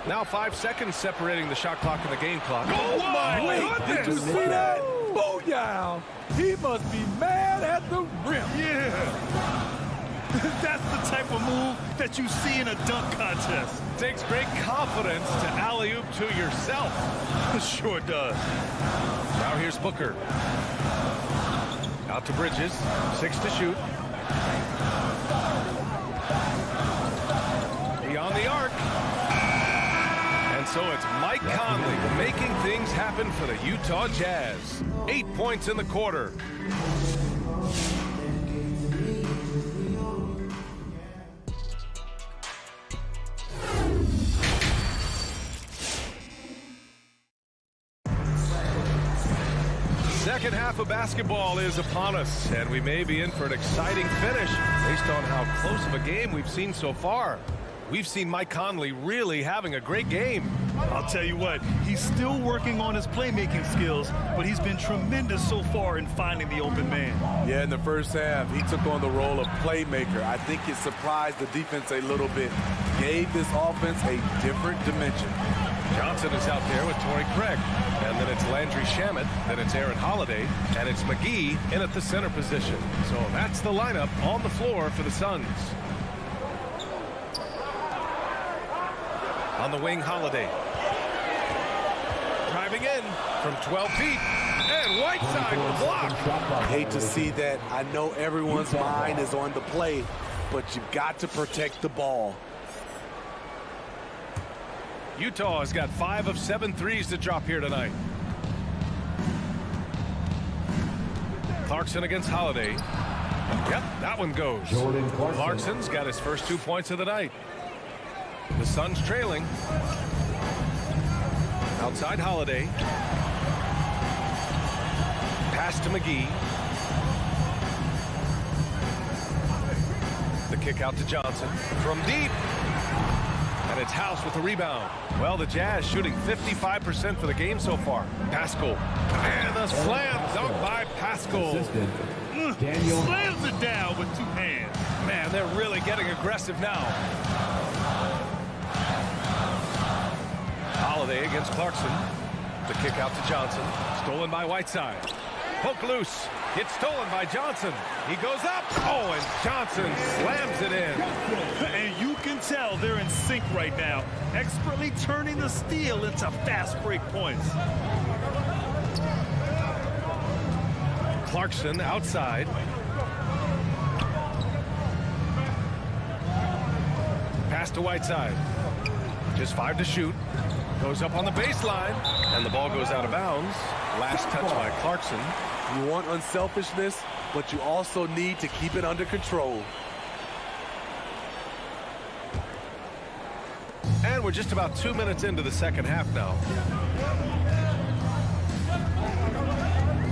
Now 5 seconds separating the shot clock and the game clock. Oh my goodness! Did you see that? Booyah! He must be mad at the rim. Yeah. That's the type of move that you see in a dunk contest. Takes great confidence to alley-oop to yourself. Sure does. Now here's Booker. Out to Bridges. 6 to shoot. Beyond the arc. And so it's Mike Conley making things happen for the Utah Jazz. 8 points in the quarter. Second half of basketball is upon us, and we may be in for an exciting finish based on how close of a game we've seen so far. We've seen Mike Conley really having a great game. I'll tell you what, he's still working on his playmaking skills, but he's been tremendous so far in finding the open man. Yeah, in the first half, he took on the role of playmaker. I think it surprised the defense a little bit. Gave this offense a different dimension. Johnson is out there with Torrey Craig. And then it's Landry Shamet, then it's Aaron Holiday, and it's McGee in at the center position. So that's the lineup on the floor for the Suns. On the wing, Holiday. Driving in from 12 feet. And Whiteside with a block. I hate to see that. I know everyone's mind is on the play, but you've got to protect the ball. Utah has got 5 of 7 threes to drop here tonight. Clarkson against Holiday. Yep, that one goes. Clarkson's got his first 2 points of the night. The Suns trailing. Outside Holiday. Pass to McGee. The kick out to Johnson. From deep. And it's House with the rebound. Well, the Jazz shooting 55% for the game so far. Pascal. And the slam dunk by Pascal. Slams it down with 2 hands. Man, they're really getting aggressive now. Holiday against Clarkson. The kick out to Johnson. Stolen by Whiteside. Poke loose. It's stolen by Johnson. He goes up. Oh, and Johnson slams it in. And you can tell they're in sync right now, expertly turning the steal into fast break points. Clarkson outside. Pass to Whiteside. Just 5 to shoot. Goes up on the baseline, and the ball goes out of bounds. Last touch by Clarkson. You want unselfishness, but you also need to keep it under control. And we're just about 2 minutes into the second half now.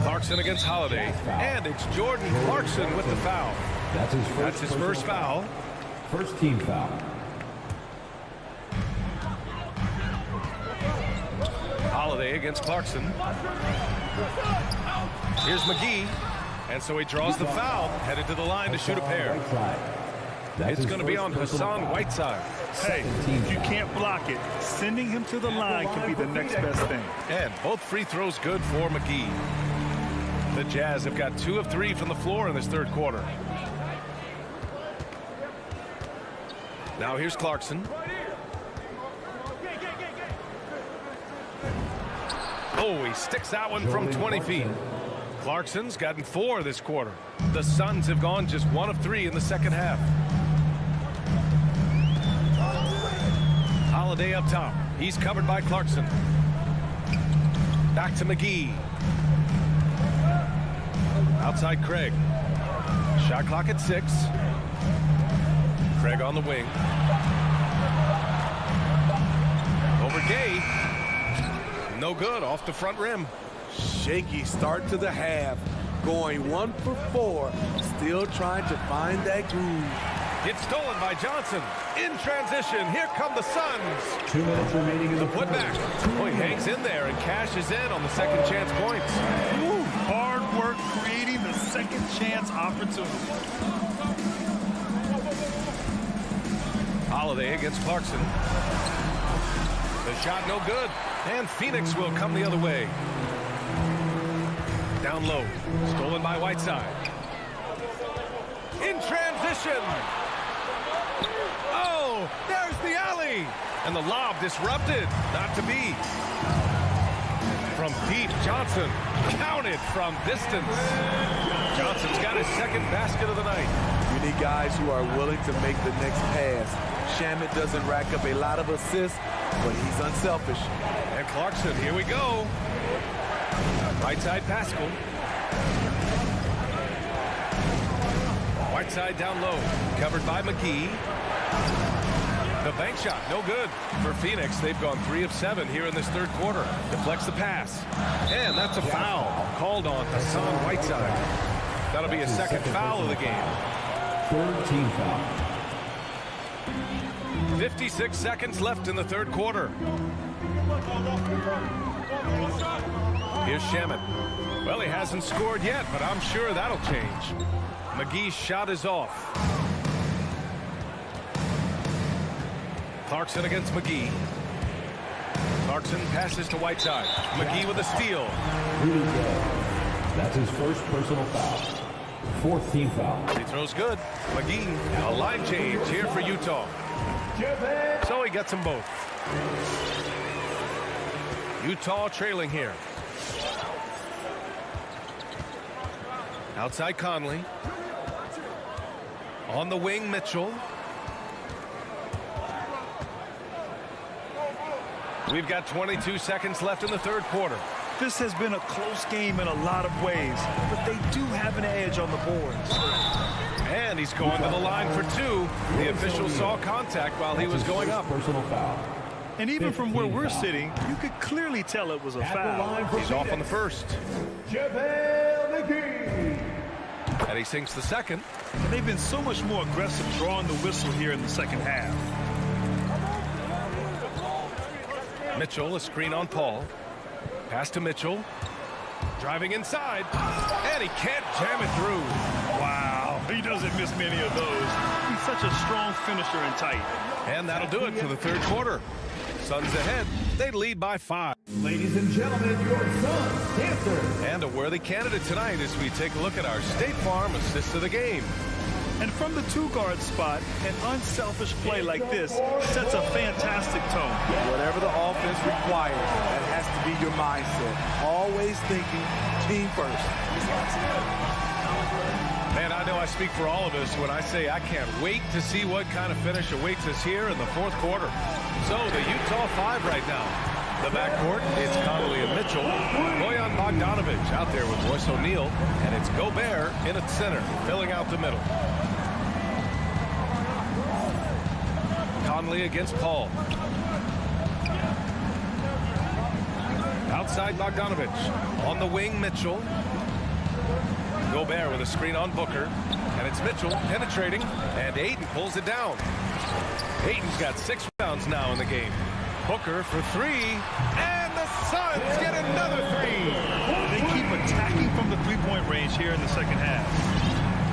Clarkson against Holiday, and it's Jordan Clarkson with the foul. That's his first foul. First team foul. Holiday against Clarkson. Here's McGee. And so he draws the foul, headed to the line to shoot a pair. It's going to be on Hassan Whiteside. Hey, if you can't block it, sending him to the line can be the next best thing. And both free throws good for McGee. The Jazz have got 2 of 3 from the floor in this third quarter. Now here's Clarkson. Oh, he sticks that one from 20 feet. Clarkson's gotten 4 this quarter. The Suns have gone just 1 of 3 in the second half. Holiday up top. He's covered by Clarkson. Back to McGee. Outside Craig. Shot clock at 6. Craig on the wing. over Gay. No good, off the front rim. Shaky start to the half. Going 1 for 4. Still trying to find that groove. It's stolen by Johnson. In transition, here come the Suns. 2 minutes remaining in the Putback. Boy, hangs in there and cashes in on the second chance points. Ooh, hard work creating the second chance opportunity. Holiday against Clarkson. The shot no good. And Phoenix will come the other way. Down low. Stolen by Whiteside. In transition. Oh, there's the alley. And the lob disrupted. Not to be. From deep, Johnson. Counted from distance. Johnson's got his second basket of the night. You need guys who are willing to make the next pass. Shamet doesn't rack up a lot of assists, but he's unselfish. And Clarkson, here we go. Right side Pascal. Whiteside down low. Covered by McGee. The bank shot, no good. For Phoenix, they've gone 3 of 7 here in this third quarter. Deflects the pass. And that's a foul called on Hassan Whiteside. That'll be a second foul of the game. Third team foul. 56 seconds left in the third quarter. Here's Shamet. Well, he hasn't scored yet, but I'm sure that'll change. McGee's shot is off. Clarkson against McGee. Clarkson passes to Whiteside. McGee with a steal. That's his first personal foul. Fourth team foul. He throws good. McGee, a line change here for Utah. So he gets them both. Utah trailing here. Outside Conley. On the wing, Mitchell. We've got 22 seconds left in the third quarter. This has been a close game in a lot of ways, but they do have an edge on the boards. And he's going to the line for 2. The official saw contact while he was going up. Personal foul. And even from where we're sitting, you could clearly tell it was a foul. He's off on the first. And he sinks the second. And they've been so much more aggressive drawing the whistle here in the second half. Mitchell, a screen on Paul. Pass to Mitchell. Driving inside. And he can't jam it through. Wow, he doesn't miss many of those. He's such a strong finisher and tight. And that'll do it for the third quarter. Suns ahead. They lead by 5. Ladies and gentlemen, your Suns Panthers. And a worthy candidate tonight as we take a look at our State Farm assist of the game. And from the 2-guard spot, an unselfish play like this sets a fantastic tone. Whatever the offense requires, that has to be your mindset. Always thinking team first. Man, I know I speak for all of us when I say I can't wait to see what kind of finish awaits us here in the fourth quarter. So the Utah 5 right now. The backcourt, it's Conley and Mitchell. Bojan Bogdanovic out there with Royce O'Neal. And it's Gobert in at center, filling out the middle. Conley against Paul. Outside Bogdanovic. On the wing, Mitchell. Gobert with a screen on Booker. And it's Mitchell penetrating. And Ayton pulls it down. Ayton's got 6 rebounds now in the game. Booker for 3. And the Suns get another 3. They keep attacking from the three-point range here in the second half.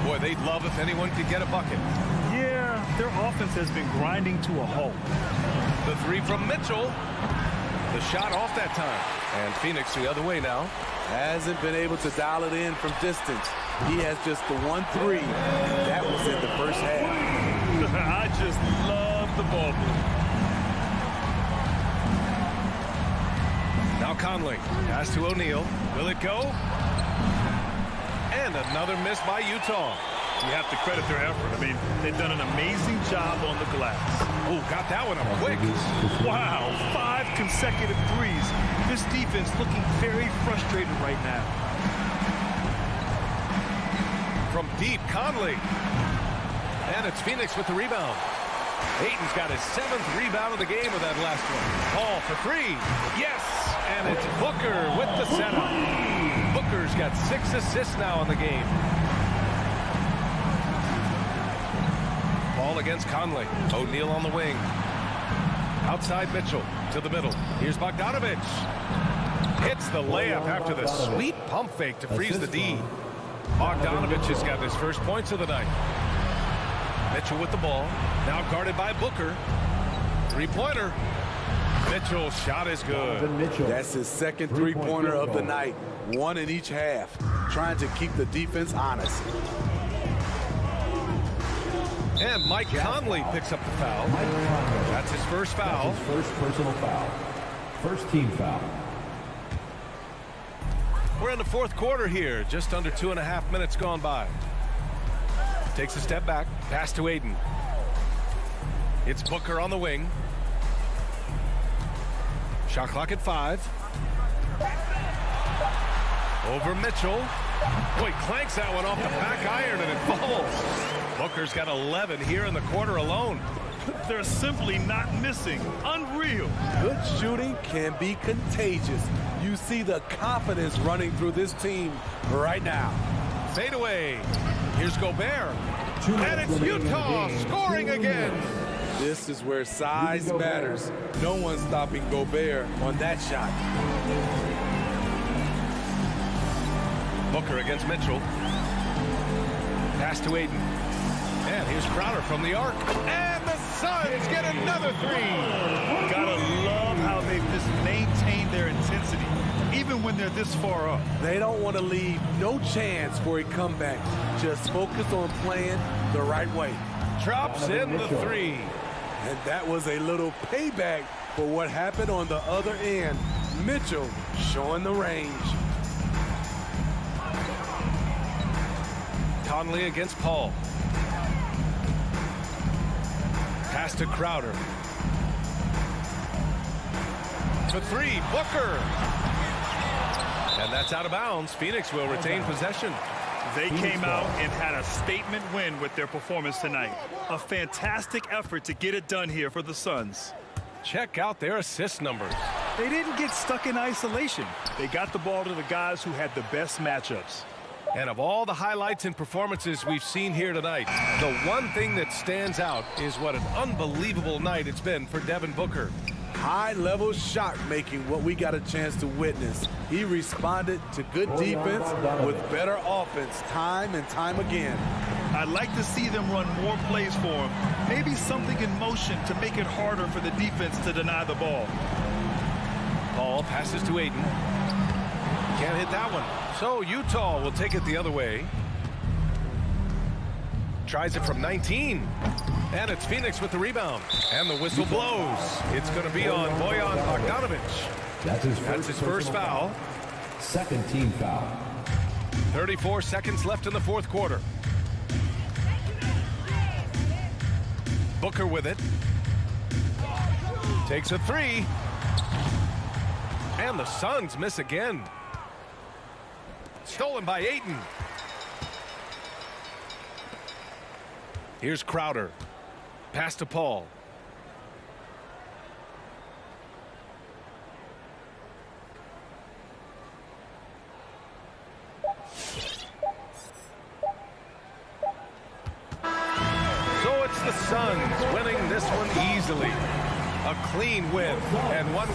Boy, they'd love if anyone could get a bucket. Yeah, their offense has been grinding to a halt. The 3 from Mitchell. The shot off that time. And Phoenix the other way now. Hasn't been able to dial it in from distance. He has just the 1-3. And that was in the first half. I just love the ball movement. Now Conley. Pass to O'Neal. Will it go? And another miss by Utah. You have to credit their effort. I mean, they've done an amazing job on the glass. Oh, got that one up quick. Wow, 5 consecutive threes. This defense looking very frustrated right now. From deep, Conley. And it's Phoenix with the rebound. Ayton's got his 7th rebound of the game with that last one. Paul for 3. Yes! And it's Booker with the setup. Booker's got 6 assists now in the game. Paul against Conley. O'Neal on the wing. Outside Mitchell to the middle. Here's Bogdanovic. Hits the layup after the sweet pump fake to freeze the D. Bogdanovic has got his first points of the night. Mitchell with the ball. Now guarded by Booker. Three-pointer. Mitchell's shot is good. That's his second three-pointer of the night. 1 in each half. Trying to keep the defense honest. And Mike Conley picks up the foul. That's his first foul. That's his first personal foul. First team foul. We're in the 4th quarter here. Just under 2.5 minutes gone by. Takes a step back. Pass to Ayton. It's Booker on the wing. Shot clock at 5. Over Mitchell. Boy, clanks that one off the back iron and it falls. Booker's got 11 here in the quarter alone. They're simply not missing. Unreal. Good shooting can be contagious. You see the confidence running through this team right now. Fade away. Here's Gobert. And it's Utah scoring again. This is where size matters. No one's stopping Gobert on that shot. Booker against Mitchell. Pass to Ayton. And here's Crowder from the arc. And the Suns get another 3. Gotta love how they've just maintained their intensity, even when they're this far up. They don't want to leave no chance for a comeback. Just focus on playing the right way. Drops in the 3. And that was a little payback for what happened on the other end. Mitchell showing the range. Conley against Paul. Pass to Crowder. For 3, Booker. And that's out of bounds. Phoenix will retain possession. They came out and had a statement win with their performance tonight. A fantastic effort to get it done here for the Suns. Check out their assist numbers. They didn't get stuck in isolation. They got the ball to the guys who had the best matchups. And of all the highlights and performances we've seen here tonight, the one thing that stands out is what an unbelievable night it's been for Devin Booker. High-level shot making, what we got a chance to witness. He responded to good defense with better offense time and time again. I'd like to see them run more plays for him. Maybe something in motion to make it harder for the defense to deny the ball. Paul passes to Ayton. Can't hit that one. So Utah will take it the other way. Tries it from 19. And it's Phoenix with the rebound. And the whistle blows. It's going to be on Bojan Bogdanovic. That's his first foul. Second team foul. 34 seconds left in the 4th quarter. Booker with it. Takes a 3. And the Suns miss again. Stolen by Ayton. Here's Crowder. Pass to Paul. So it's the Suns winning this one easily. A clean win and one.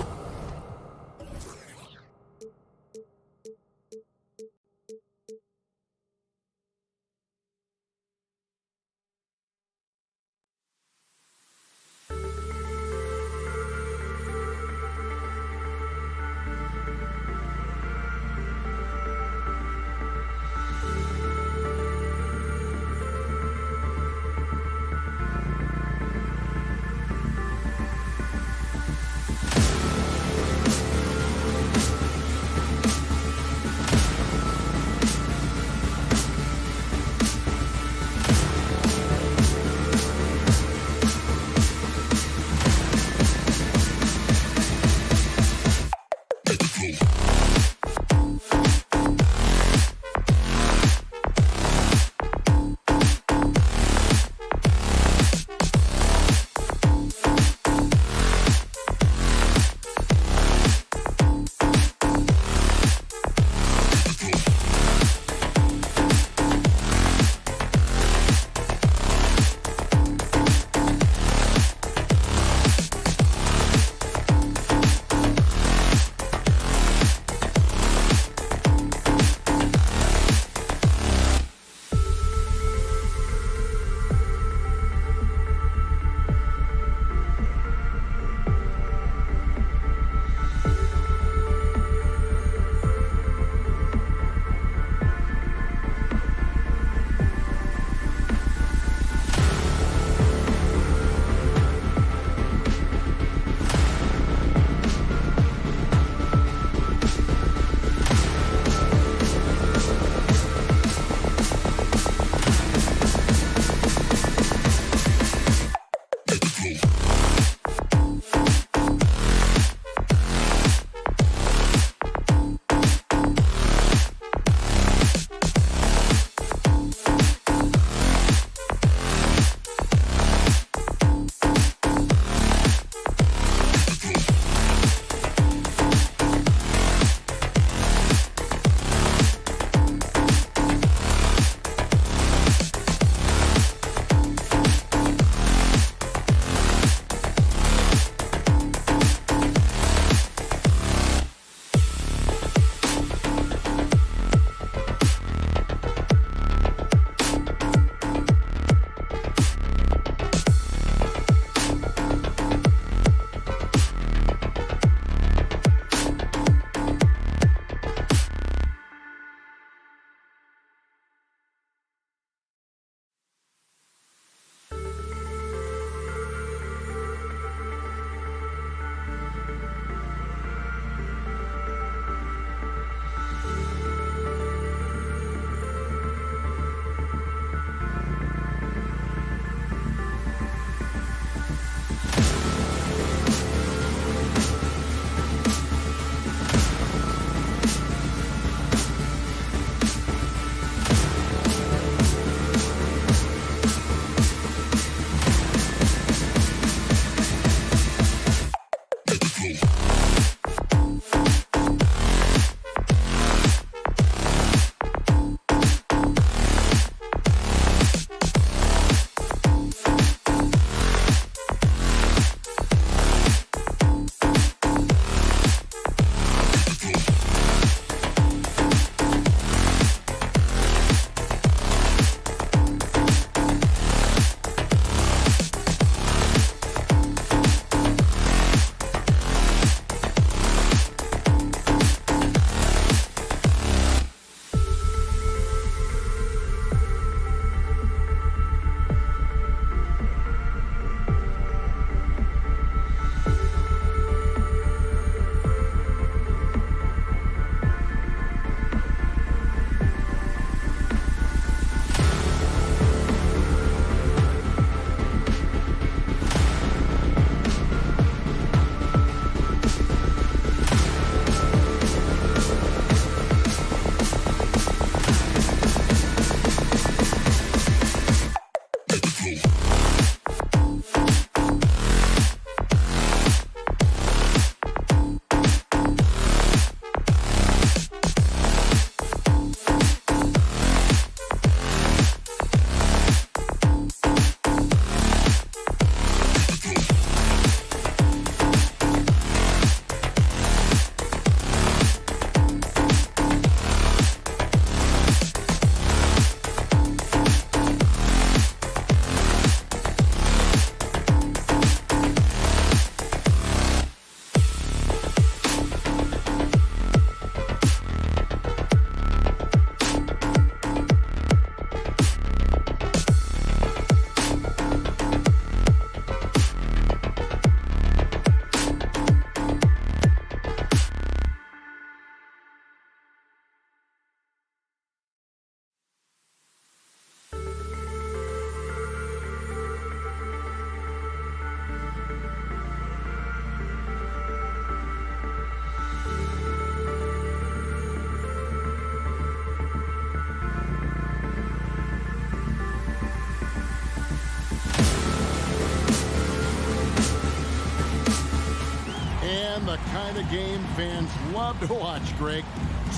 kind of game fans love to watch, Greg.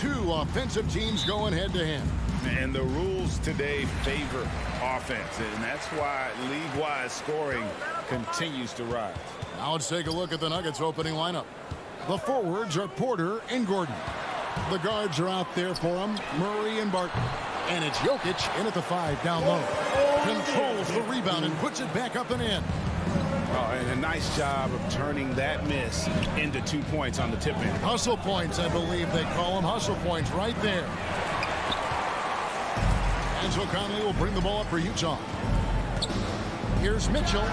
Two offensive teams going head-to-head. And the rules today favor offense, and that's why league-wide scoring continues to rise. Now let's take a look at the Nuggets opening lineup. The forwards are Porter and Gordon. The guards are out there for them, Murray and Barton. And it's Jokic in at the 5 down low. Controls the rebound and puts it back up and in. Oh, and a nice job of turning that miss into 2 points on the tip in. Hustle points, I believe they call them. Hustle points right there. And so Conley will bring the ball up for Utah. Here's Mitchell.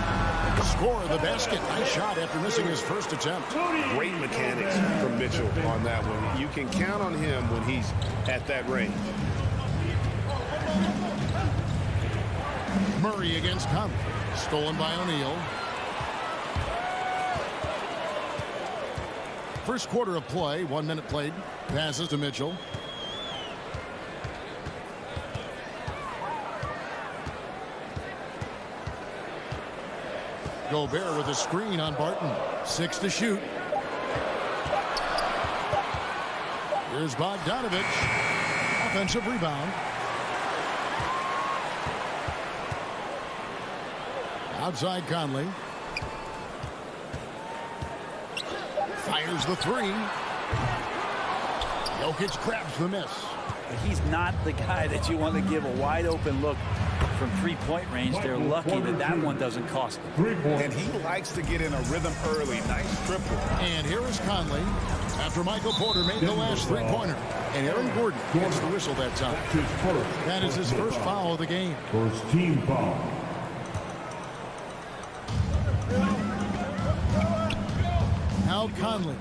Score of the basket. Nice shot after missing his first attempt. Great mechanics from Mitchell on that one. You can count on him when he's at that range. Murray against Conley. Stolen by O'Neal. First quarter of play. 1 minute played. Passes to Mitchell. Gobert with a screen on Barton. 6 to shoot. Here's Bogdanovich. Offensive rebound. Outside Conley. Fires the 3. Jokic grabs the miss. He's not the guy that you want to give a wide open look from 3-point range. They're lucky that that one doesn't cost them. And he likes to get in a rhythm early. Nice triple. And here is Conley after Michael Porter made the last 3-pointer. And Aaron Gordon gets the whistle that time. That is his first foul of the game. First team foul. Now Conley.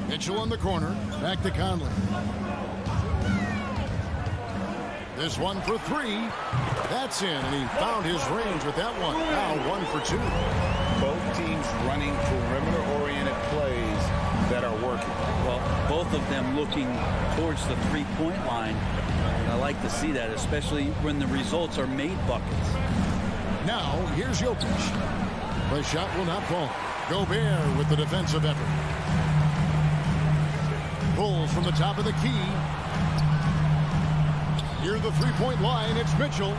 Mitchell in the corner. Back to Conley. This one for 3. That's in, and he found his range with that one. Now 1 for 2. Both teams running perimeter-oriented plays that are working. Well, both of them looking towards the 3-point line. And I like to see that, especially when the results are made buckets. Now, here's Jokic. The shot will not fall. Gobert with the defensive effort. Pulls from the top of the key. Near the 3-point line, it's Mitchell.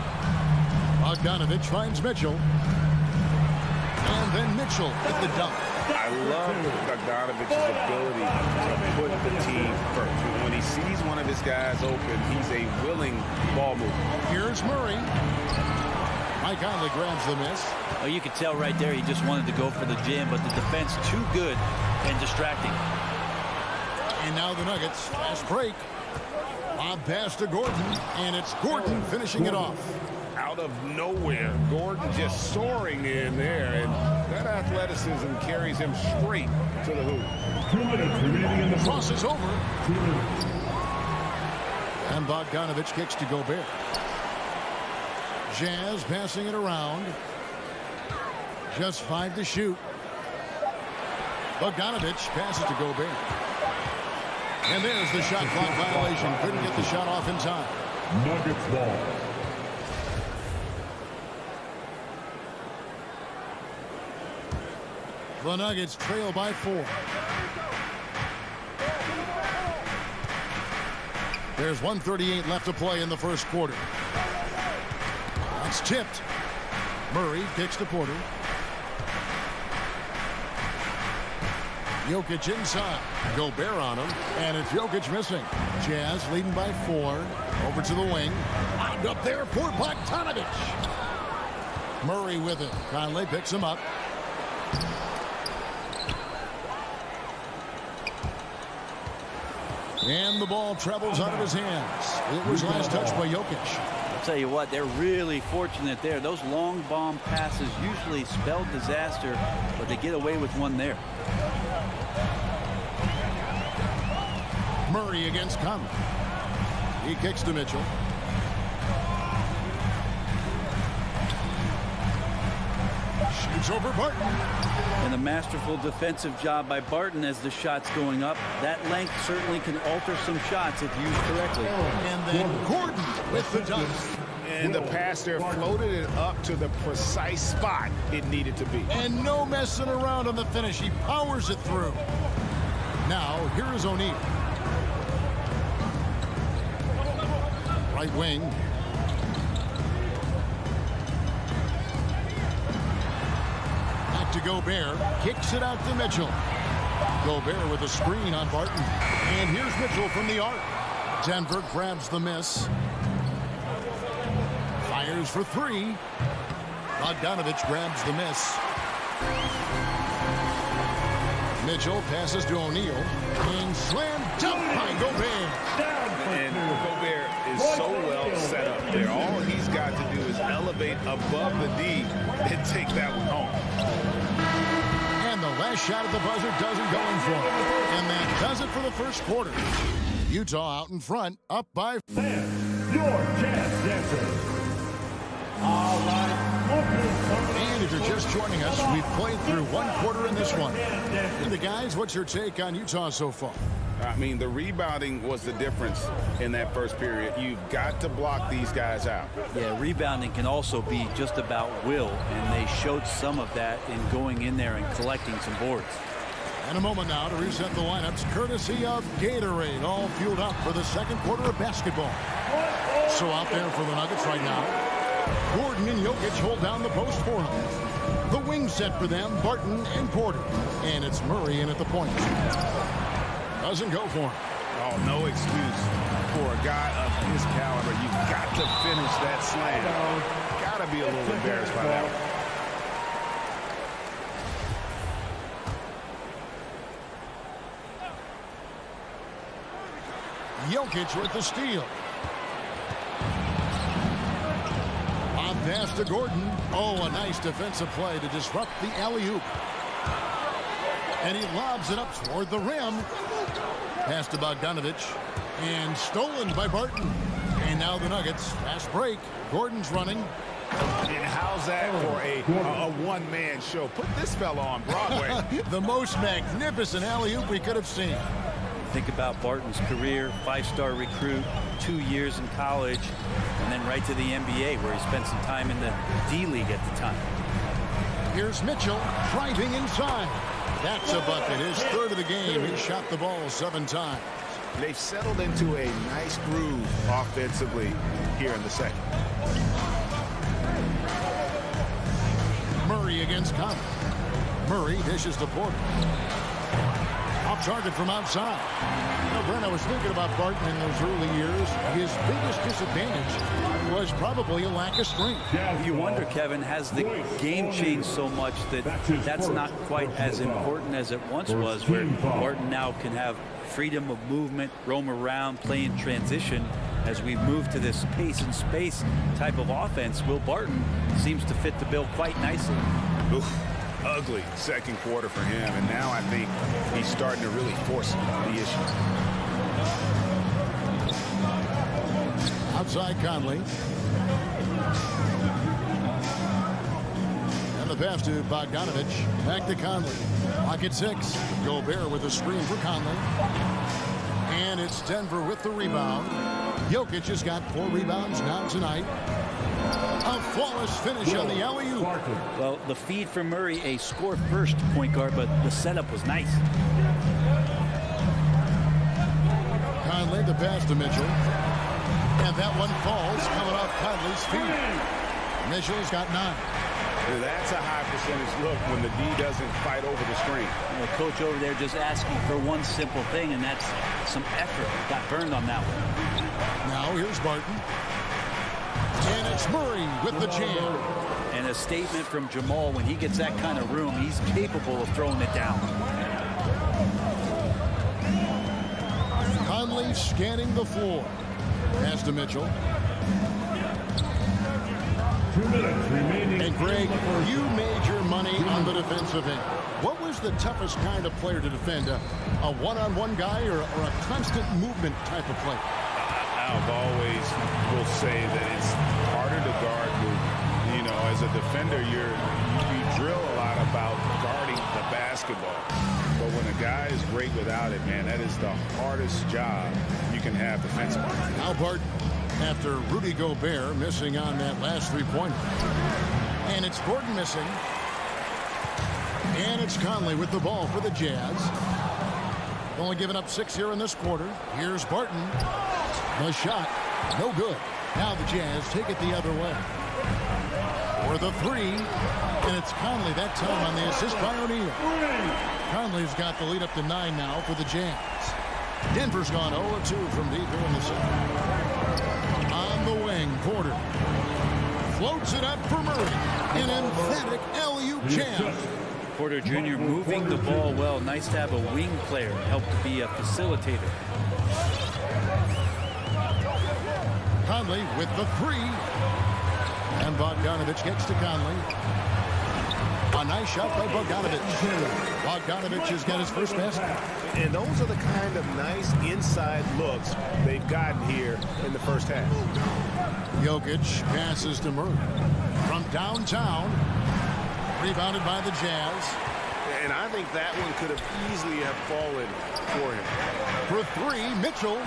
Bogdanovich finds Mitchell. And then Mitchell with the dunk. I love Bogdanovich's ability to put the team first. When he sees one of his guys open, he's a willing ball mover. Here's Murray. Mike Conley grabs the miss. Oh, you could tell right there he just wanted to go for the jam, but the defense too good and distracting. And now the Nuggets, fast break. Lob pass to Gordon, and it's Gordon finishing it off. Out of nowhere, Gordon just soaring in there, and that athleticism carries him straight to the hoop. 2 minutes remaining in the cross is over. 2 minutes. And Bogdanovich kicks to Gobert. Jazz passing it around. Just 5 to shoot. Bogdanovich passes to Gobert. And there's the shot clock violation. Couldn't get the shot off in time. Nuggets ball. The Nuggets trail by 4. There's 1:38 left to play in the first quarter. That's tipped. Murray kicks to Porter. Jokic inside. Gobert on him. And it's Jokic missing. Jazz leading by 4. Over to the wing. Lined up there for Bogdanovich. Murray with it. Conley picks him up. And the ball travels out of his hands. It was last touched by Jokic. I'll tell you what, they're really fortunate there. Those long bomb passes usually spell disaster, but they get away with one there. Murray against Conley. He kicks to Mitchell. Shoots over Barton. And a masterful defensive job by Barton as the shot's going up. That length certainly can alter some shots if used correctly. And then Gordon with the dunk. And the pass there floated it up to the precise spot it needed to be. And no messing around on the finish. He powers it through. Now, here is O'Neal. Right wing. Back to Gobert. Kicks it out to Mitchell. Gobert with a screen on Barton. And here's Mitchell from the arc. Denver grabs the miss. Fires for three. Bogdanovich grabs the miss. Mitchell passes to O'Neal. And slam dunk by Gobert. And Gobert is so well set up there. All he's got to do is elevate above the D and take that one home. And the last shot at the buzzer doesn't go in for him. And that does it for the first quarter. Utah out in front, up by... Your chance dancer. All right. And if you're just joining us, we've played through one quarter in this one. And the guys, what's your take on Utah so far? I mean, the rebounding was the difference in that first period. You've got to block these guys out. Yeah, rebounding can also be just about will, and they showed some of that in going in there and collecting some boards. And a moment now to reset the lineups, courtesy of Gatorade, all fueled up for the second quarter of basketball. So out there for the Nuggets right now, Gordon and Jokic hold down the post for him. The wing set for them, Barton and Porter. And it's Murray in at the point. Doesn't go for him. Oh, no excuse for a guy of his caliber. You've got to finish that slam. Got to be a little embarrassed by that one. Jokic with the steal. On pass to Gordon. Oh, a nice defensive play to disrupt the alley-oop. And he lobs it up toward the rim. Pass to Bogdanovich. And stolen by Barton. And now the Nuggets. Fast break. Gordon's running. And how's that for a one-man show? Put this fella on Broadway. The most magnificent alley-oop we could have seen. Think about Barton's career, 5-star recruit, 2 years in college, and then right to the NBA where he spent some time in the D-League at the time. Here's Mitchell driving inside. That's a bucket. His third of the game. He shot the ball 7 times. They've settled into a nice groove offensively here in the second. Murray against Conley. Murray dishes to Porter. Off target from outside. You know, Brent, I was thinking about Barton in those early years. His biggest disadvantage was probably a lack of strength. You wonder, Kevin, has the game changed so much that that's not quite as important as it once was, where Barton now can have freedom of movement, roam around, play in transition. As we move to this pace and space type of offense, Will Barton seems to fit the bill quite nicely. Oof. Ugly second quarter for him, and now I think he's starting to really force the issue. Outside Conley. And the pass to Bogdanovich. Back to Conley. Lock at 6. Gobert with a screen for Conley. And it's Denver with the rebound. Jokic has got 4 rebounds now tonight. A flawless finish on the alley-oop. Well, the feed from Murray, a score-first point guard, but the setup was nice. Conley, the pass to Mitchell. And that one falls coming off Conley's feet. Mitchell's got 9. That's a high percentage look when the D doesn't fight over the screen. The coach over there just asking for one simple thing, and that's some effort. Got burned on that one. Now here's Barton. And it's Murray with the jam. And a statement from Jamal, when he gets that kind of room, he's capable of throwing it down. Conley scanning the floor. Pass to Mitchell. 2 minutes remaining. And Greg, you made your money on the defensive end. What was the toughest kind of player to defend? A one-on-one guy or a constant movement type of player? I've always will say that it's harder to guard movement. You know, as a defender, you drill a lot about guarding the basketball. But when a guy is great without it, man, that is the hardest job you can have defensively. Now Barton after Rudy Gobert missing on that last three-pointer. And it's Gordon missing. And it's Conley with the ball for the Jazz. Only giving up 6 here in this quarter. Here's Barton. The shot, no good. Now the Jazz take it the other way. For the three, and it's Conley that time on the assist by O'Neal. Conley's got the lead up to 9 now for the Jazz. Denver's gone 0-2 from deep here in the second. On the wing, Porter floats it up for Murray. An emphatic alley-oop jam. Porter Jr. moving the ball well. Nice to have a wing player help to be a facilitator. Conley with the three. And Bogdanovich gets to Conley. A nice shot by Bogdanovich. Bogdanovich has got his first basket. And those are the kind of nice inside looks they've gotten here in the first half. Jokic passes to Murray. From downtown. Rebounded by the Jazz. And I think that one could have easily have fallen for him. For three, Mitchell.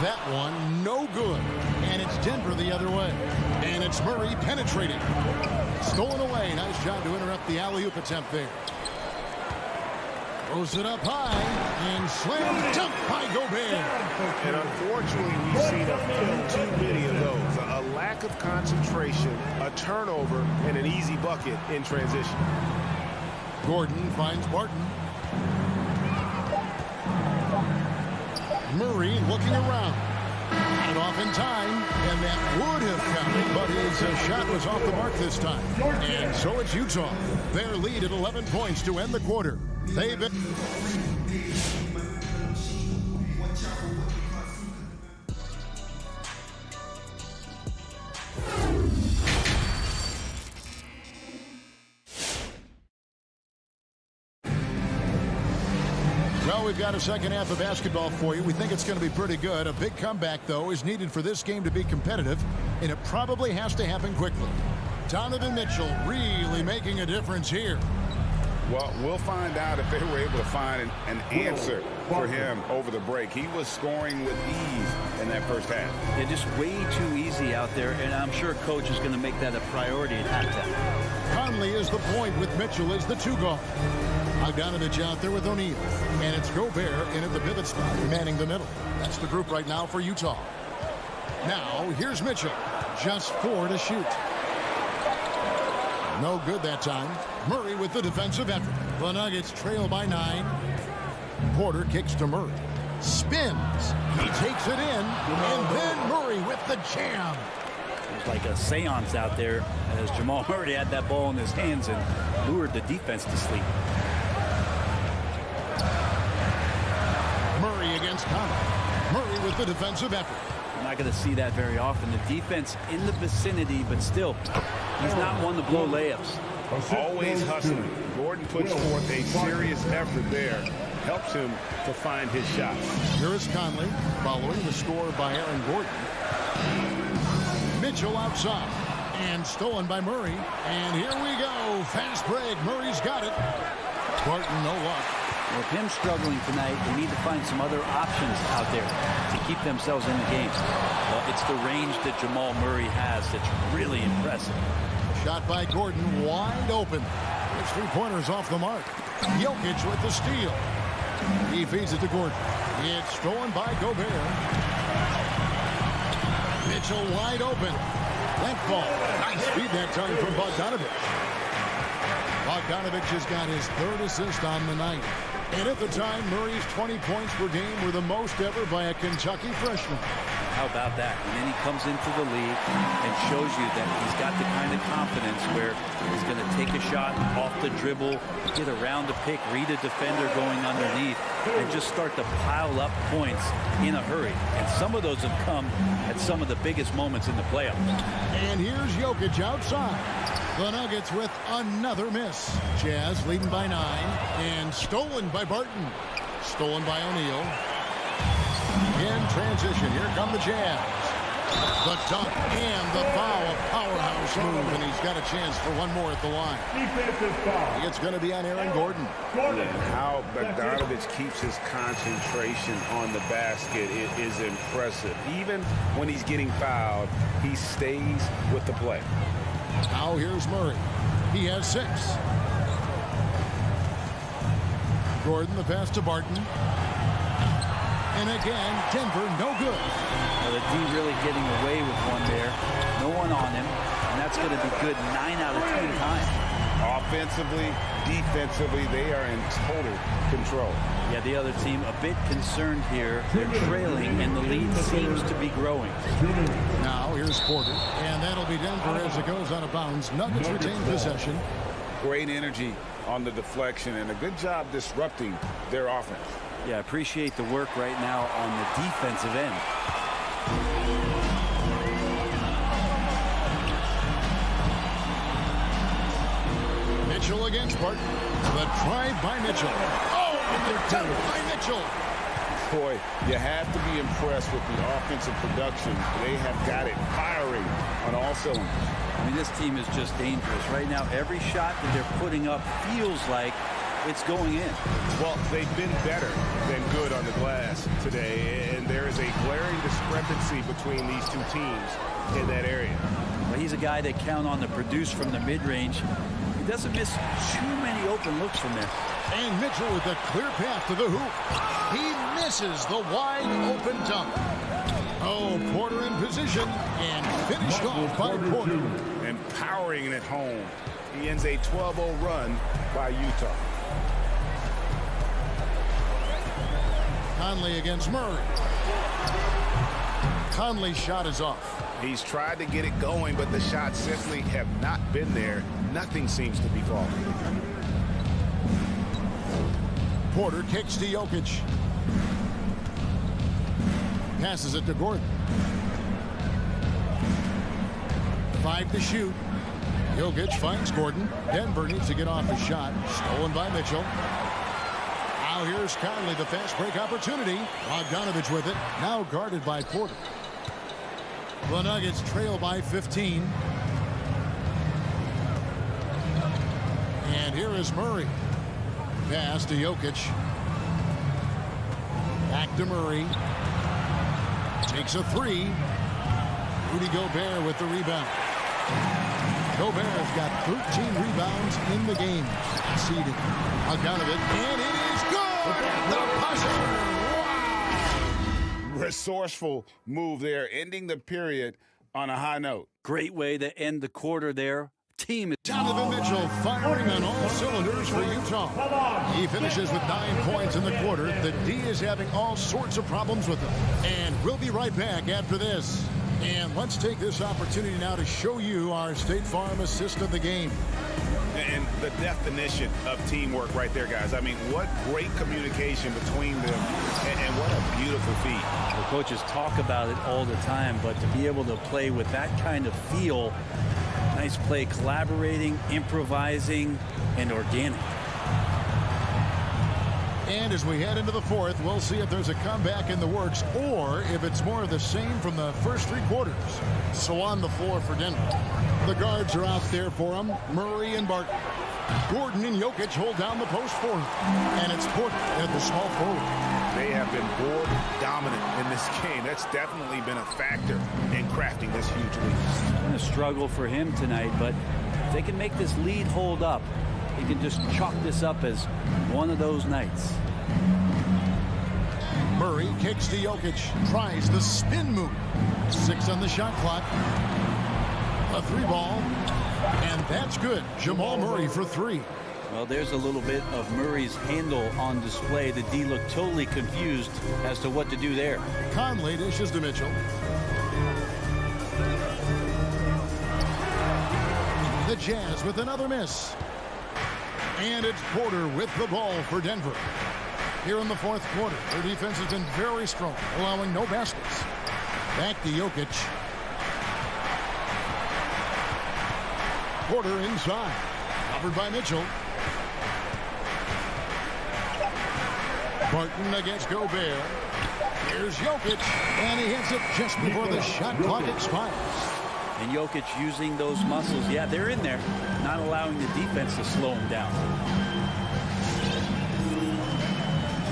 That one, no good. And it's Denver the other way. And it's Murray penetrating. Stolen away. Nice job to interrupt the alley-oop attempt there. Throws it up high. And slam dunk by Gobert. And unfortunately, we've seen too many of those. A lack of concentration, a turnover, and an easy bucket in transition. Gordon finds Barton. Murray looking around. And off in time, and that would have counted, but his shot was off the mark this time. And so it's Utah. Their lead at 11 points to end the quarter. They've been... Well, we've got a second half of basketball for you. We think it's going to be pretty good. A big comeback, though, is needed for this game to be competitive, and it probably has to happen quickly. Donovan Mitchell really making a difference here. Well, we'll find out if they were able to find an answer for him over the break. He was scoring with ease in that first half. They're just way too easy out there, and I'm sure coach is going to make that a priority at halftime. Conley is the point with Mitchell as the two guard. Bogdanovich out there with O'Neal. And it's Gobert in at the pivot spot, manning the middle. That's the group right now for Utah. Now, here's Mitchell. Just 4 to shoot. No good that time. Murray with the defensive effort. The Nuggets trail by 9. Porter kicks to Murray. Spins. He takes it in. And then Murray with the jam. It was like a seance out there as Jamal Murray had that ball in his hands and lured the defense to sleep. Murray against Conley. Murray with the defensive effort. You're not going to see that very often. The defense in the vicinity, but still, he's not one to blow layups. Always hustling. Gordon puts forth a serious effort there. Helps him to find his shot. Here is Conley following the score by Aaron Gordon. Mitchell outside. And stolen by Murray. And here we go. Fast break. Murray's got it. Barton, no luck. With him struggling tonight, they need to find some other options out there to keep themselves in the game. Well, it's the range that Jamal Murray has that's really impressive. Shot by Gordon, wide open. His three-pointer's off the mark. Jokic with the steal. He feeds it to Gordon. It's stolen by Gobert. Mitchell wide open. Length ball. Nice feed that time from Bogdanovich. Bogdanovich has got his 3rd assist on the night. And at the time, Murray's 20 points per game were the most ever by a Kentucky freshman. How about that? And then he comes into the league and shows you that he's got the kind of confidence where he's going to take a shot off the dribble, get around the pick, read a defender going underneath, and just start to pile up points in a hurry. And some of those have come at some of the biggest moments in the playoffs. And here's Jokic outside. The Nuggets with another miss. Jazz leading by 9. And stolen by Barton. Stolen by O'Neal. In transition, here come the Jazz. The dunk and the foul. A powerhouse move, and he's got a chance for one more at the line. Defensive foul. It's going to be on Aaron Gordon. And how Bogdanovich keeps his concentration on the basket is impressive. Even when he's getting fouled, he stays with the play. Now here's Murray. He has 6. Gordon, the pass to Barton. And again, Denver, no good. Well, the D really getting away with one there. No one on him. And that's going to be good 9 out of 10 times. Offensively, defensively, they are in total control. Yeah, the other team a bit concerned here. They're trailing, and the lead seems to be growing. Now here's Porter. And that'll be Denver as it goes out of bounds. Nuggets retain possession. Great energy on the deflection, and a good job disrupting their offense. Yeah, appreciate the work right now on the defensive end. Mitchell against Barton. The drive by Mitchell. Oh, and the dunk by Mitchell. Boy, you have to be impressed with the offensive production. They have got it firing on all cylinders. I mean, this team is just dangerous. Right now, every shot that they're putting up feels like it's going in. Well, they've been better than good on the glass today, and there is a glaring discrepancy between these two teams in that area. Well, he's a guy they count on to produce from the mid-range. He doesn't miss too many open looks from there. And Mitchell with a clear path to the hoop. He misses the wide open dunk. Oh, Porter in position and finished off by Porter. Empowering it home. He ends a 12-0 run by Utah. Conley against Murray. Conley's shot is off. He's tried to get it going, but the shots simply have not been there. Nothing seems to be falling. Porter kicks to Jokic. Passes it to Gordon. 5 to shoot. Jokic finds Gordon. Denver needs to get off the shot. Stolen by Mitchell. Now here's Conley, the fast break opportunity. Bogdanovich with it. Now guarded by Porter. The Nuggets trail by 15. And here is Murray. Pass to Jokic. Back to Murray. Takes a 3. Rudy Gobert with the rebound. Gobert's got 13 rebounds in the game. Succeeded. Bogdanovich, and it is good! The buzzer! Wow! Resourceful move there, ending the period on a high note. Great way to end the quarter there. Team. Donovan Mitchell firing on all cylinders for Utah. He finishes with 9 points in the quarter. The D is having all sorts of problems with him. And we'll be right back after this. And let's take this opportunity now to show you our State Farm assist of the game. And the definition of teamwork right there, guys. I mean, what great communication between them, and what a beautiful feat. The coaches talk about it all the time, but to be able to play with that kind of feel, nice play, collaborating, improvising, and organic. And as we head into the fourth, we'll see if there's a comeback in the works or if it's more of the same from the first 3 quarters. So on the floor for Denver. The guards are out there for him. Murray and Barton. Gordon and Jokic hold down the post for him. And it's Porter at the small forward. They have been board dominant in this game. That's definitely been a factor in crafting this huge lead. It's been a struggle for him tonight, but if they can make this lead hold up, he can just chalk this up as one of those nights. Murray kicks to Jokic. Tries the spin move. 6 on the shot clock. A 3 ball. And that's good. Jamal Murray for 3. Well, there's a little bit of Murray's handle on display. The D looked totally confused as to what to do there. Conley dishes to Mitchell. The Jazz with another miss. And it's Porter with the ball for Denver. Here in the fourth quarter, their defense has been very strong, allowing no baskets. Back to Jokic. Porter inside. Covered by Mitchell. Barton against Gobert. Here's Jokic, and he hits it just before the shot clock expires. And Jokic using those muscles. Yeah, they're in there, not allowing the defense to slow him down.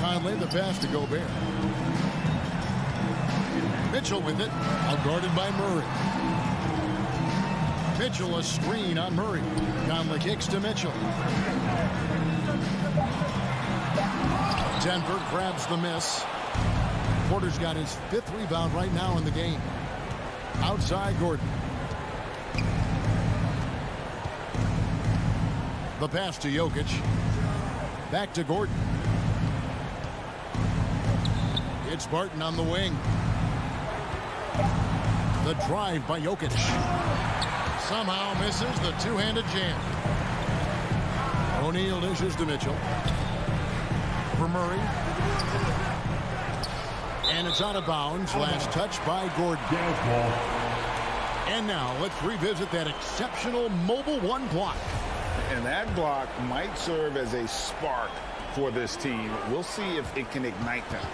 Conley, the pass to Gobert. Mitchell with it, outguarded by Murray. Mitchell a screen on Murray. Conley kicks to Mitchell. Denver grabs the miss. Porter's got his 5th rebound right now in the game. Outside Gordon. The pass to Jokic. Back to Gordon. It's Barton on the wing. The drive by Jokic. Somehow misses the two-handed jam. O'Neal dishes to Mitchell. For Murray. And it's out of bounds. Last touch by Gordon. And now let's revisit that exceptional mobile one block. And that block might serve as a spark for this team. We'll see if it can ignite them.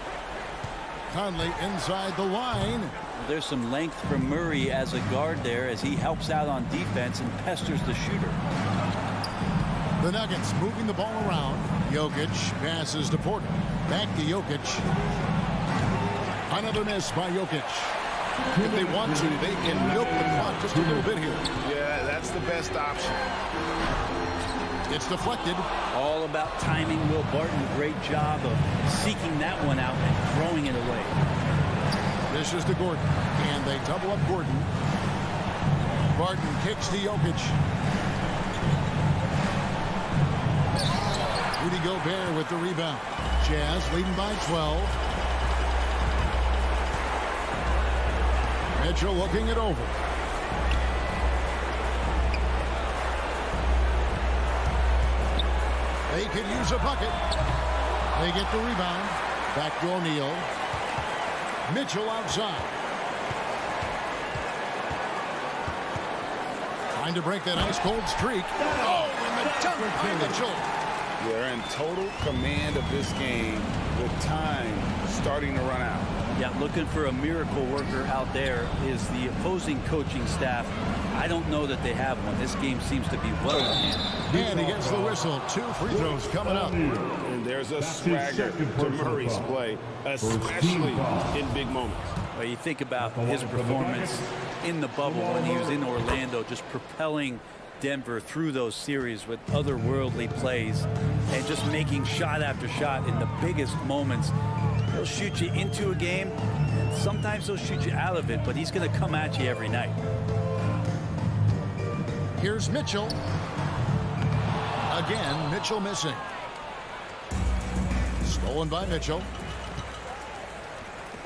Conley inside the line. There's some length from Murray as a guard there as he helps out on defense and pesters the shooter. The Nuggets moving the ball around. Jokic passes to Porter. Back to Jokic. Another miss by Jokic. If they want to, they can milk the clock just a little bit here. Yeah, that's the best option. It's deflected. All about timing. Will Barton, great job of seeking that one out and throwing it away. This is to Gordon, and they double up Gordon. Barton kicks to Jokic. Rudy Gobert with the rebound. Jazz leading by 12. Mitchell looking it over. They could use a bucket. They get the rebound. Back to O'Neal. Mitchell outside. Trying to break that ice-cold streak. Oh, and the dunk by Mitchell. They're in total command of this game with time starting to run out. Yeah, looking for a miracle worker out there is the opposing coaching staff. I don't know that they have one. This game seems to be well in hand. And he gets the whistle. 2 free throws coming up. And there's a swagger to Murray's play, especially in big moments. Well, you think about his performance in the bubble when he was in Orlando, just propelling Denver through those series with otherworldly plays and just making shot after shot in the biggest moments. He'll shoot you into a game, and sometimes he'll shoot you out of it, but he's going to come at you every night. Here's Mitchell. Again, Mitchell missing. Stolen by Mitchell.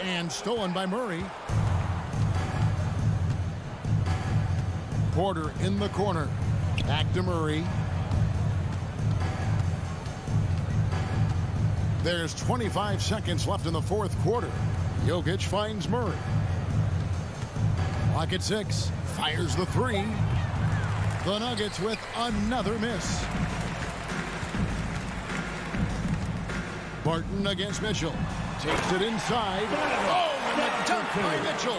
And stolen by Murray. Porter in the corner. Back to Murray. There's 25 seconds left in the 4th quarter. Jokic finds Murray. Clock at 6. Fires the 3. The Nuggets with another miss. Barton against Mitchell. Takes it inside. Oh, and a dunk by Mitchell.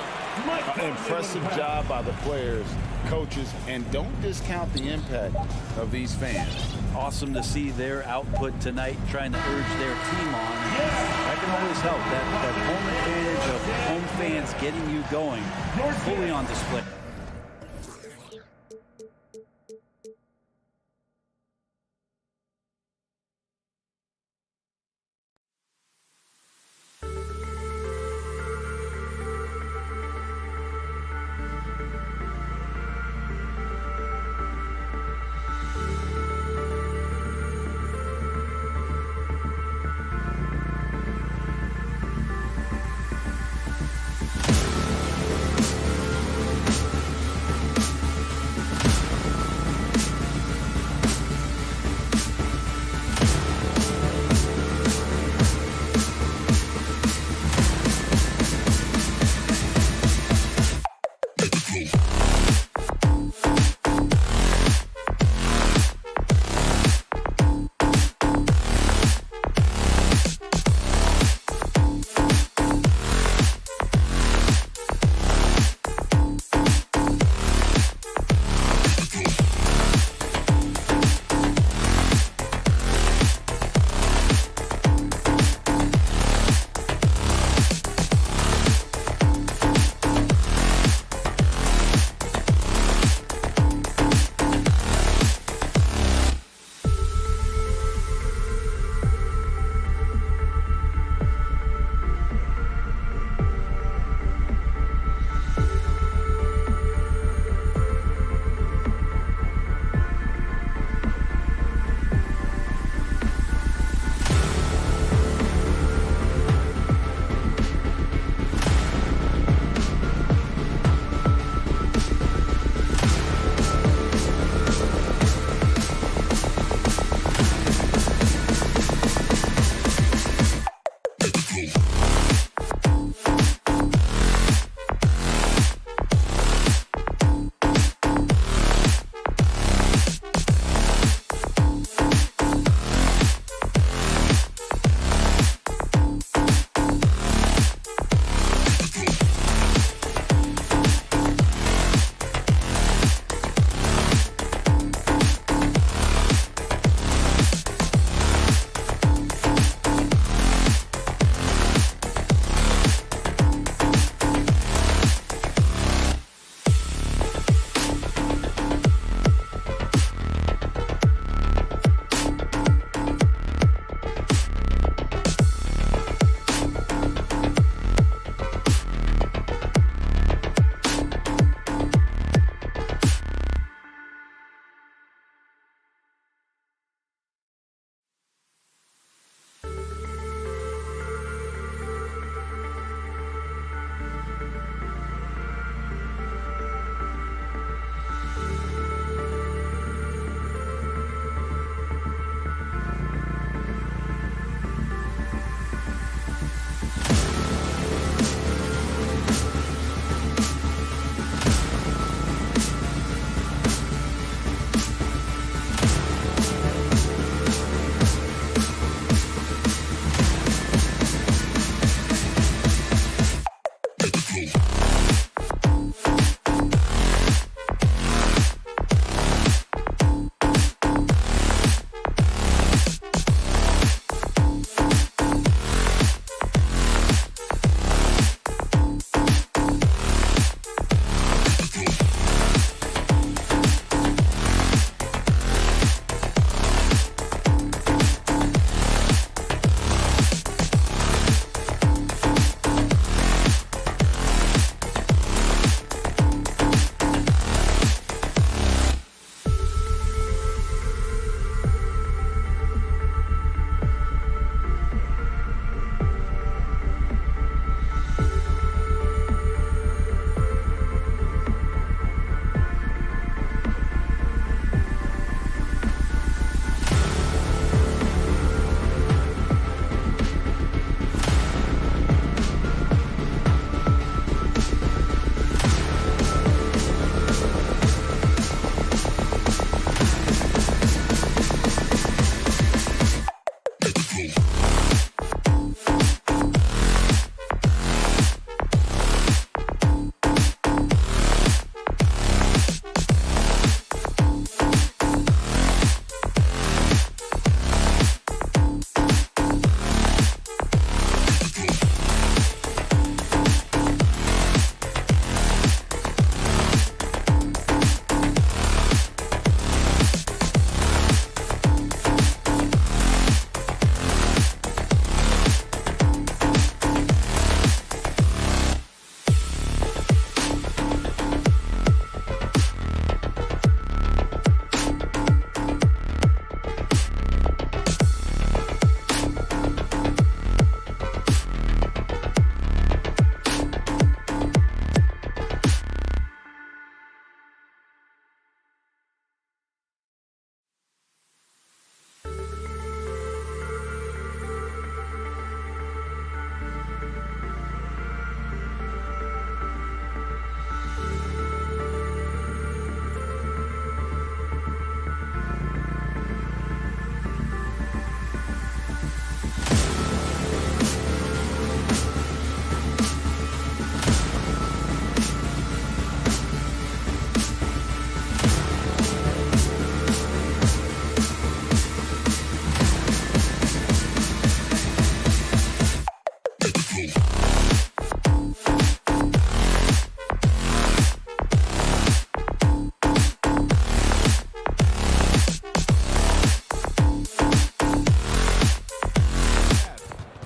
Impressive job by the players, coaches, and don't discount the impact of these fans. Awesome to see their output tonight, trying to urge their team on. That can always help. That home advantage of home fans getting you going, fully on display.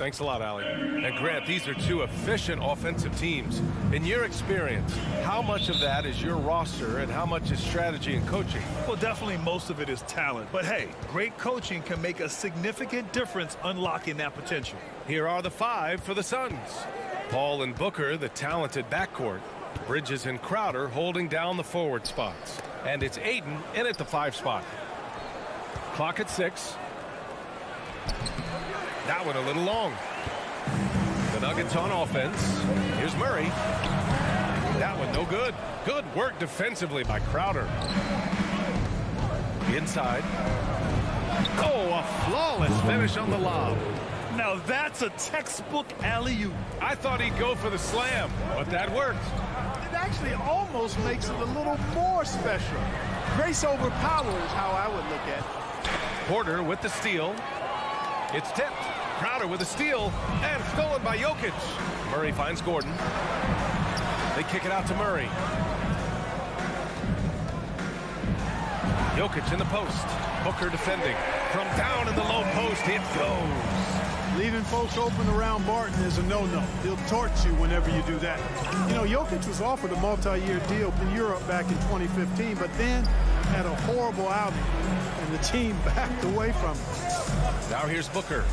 Thanks a lot, Allie. And Grant, these are two efficient offensive teams. In your experience, how much of that is your roster and how much is strategy and coaching? Well, definitely most of it is talent. But hey, great coaching can make a significant difference unlocking that potential. Here are the 5 for the Suns. Paul and Booker, the talented backcourt. Bridges and Crowder holding down the forward spots. And it's Ayton in at the 5 spot. Clock at 6. That one a little long. The Nuggets on offense. Here's Murray. That one no good. Good work defensively by Crowder. Inside. Oh, a flawless finish on the lob. Now that's a textbook alley-oop. I thought he'd go for the slam, but that worked. It actually almost makes it a little more special. Grace over power is how I would look at it. Porter with the steal. It's tipped. Crowder with a steal and stolen by Jokic. Murray finds Gordon. They kick it out to Murray. Jokic in the post. Booker defending. From down in the low post, it goes. Leaving folks open around Barton is a no-no. He'll torch you whenever you do that. You know, Jokic was offered a multi-year deal in Europe back in 2015, but then had a horrible outing, and the team backed away from him. Now here's Booker.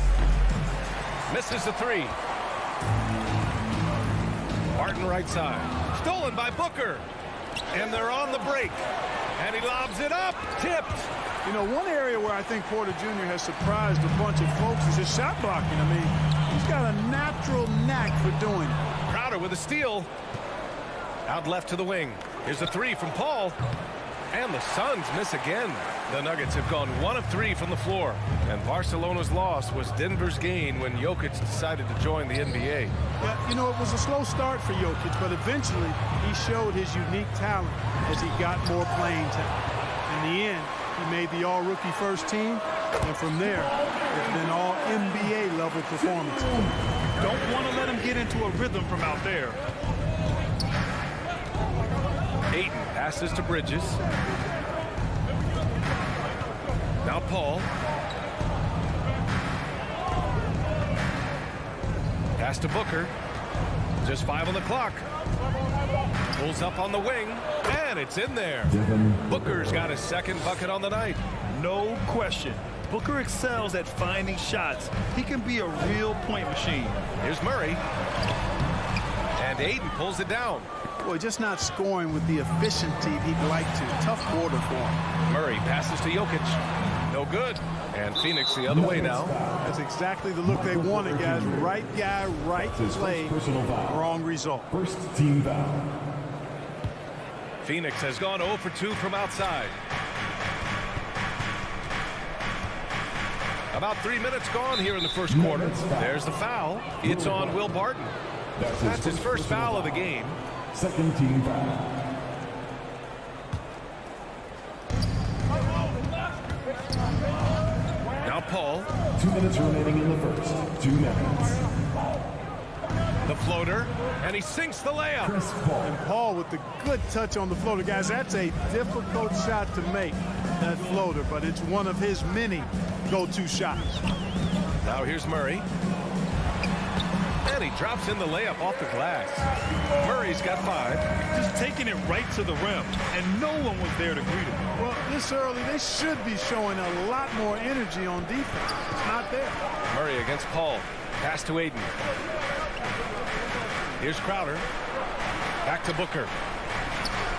Misses the 3. Barton right side. Stolen by Booker. And they're on the break. And he lobs it up. Tipped. You know, one area where I think Porter Jr. has surprised a bunch of folks is his shot blocking. I mean, he's got a natural knack for doing it. Crowder with a steal. Out left to the wing. Here's a 3 from Paul. And the Suns miss again. The Nuggets have gone 1 of 3 from the floor. And Barcelona's loss was Denver's gain when Jokic decided to join the NBA. Yeah, you know, it was a slow start for Jokic, but eventually he showed his unique talent as he got more playing time. In the end, he made the all-rookie first team, and from there, it's been all NBA level performances. Don't want to let him get into a rhythm from out there. Ayton passes to Bridges. Now Paul. Pass to Booker. Just 5 on the clock. Pulls up on the wing, and it's in there. Booker's got his second bucket on the night. No question. Booker excels at finding shots. He can be a real point machine. Here's Murray. And Ayton pulls it down. Boy, just not scoring with the efficiency he'd like to. Tough quarter for him. Murray passes to Jokic. No good. And Phoenix the other way now. That's exactly the look they wanted, guys. Right guy, right play, wrong result. First team foul. Phoenix has gone 0 for 2 from outside. About 3 minutes gone here in the first quarter. There's the foul. It's on Will Barton. That's his first foul of the game. Second team foul. Now Paul. 2 minutes remaining in the first. 2 minutes. The floater, and he sinks the layup. And Paul with the good touch on the floater. Guys, that's a difficult shot to make, that floater, but it's one of his many go-to shots. Now here's Murray. And he drops in the layup off the glass. Murray's got 5. Just taking it right to the rim, and no one was there to greet him. Well, this early, they should be showing a lot more energy on defense. It's not there. Murray against Paul. Pass to Ayton. Here's Crowder. Back to Booker.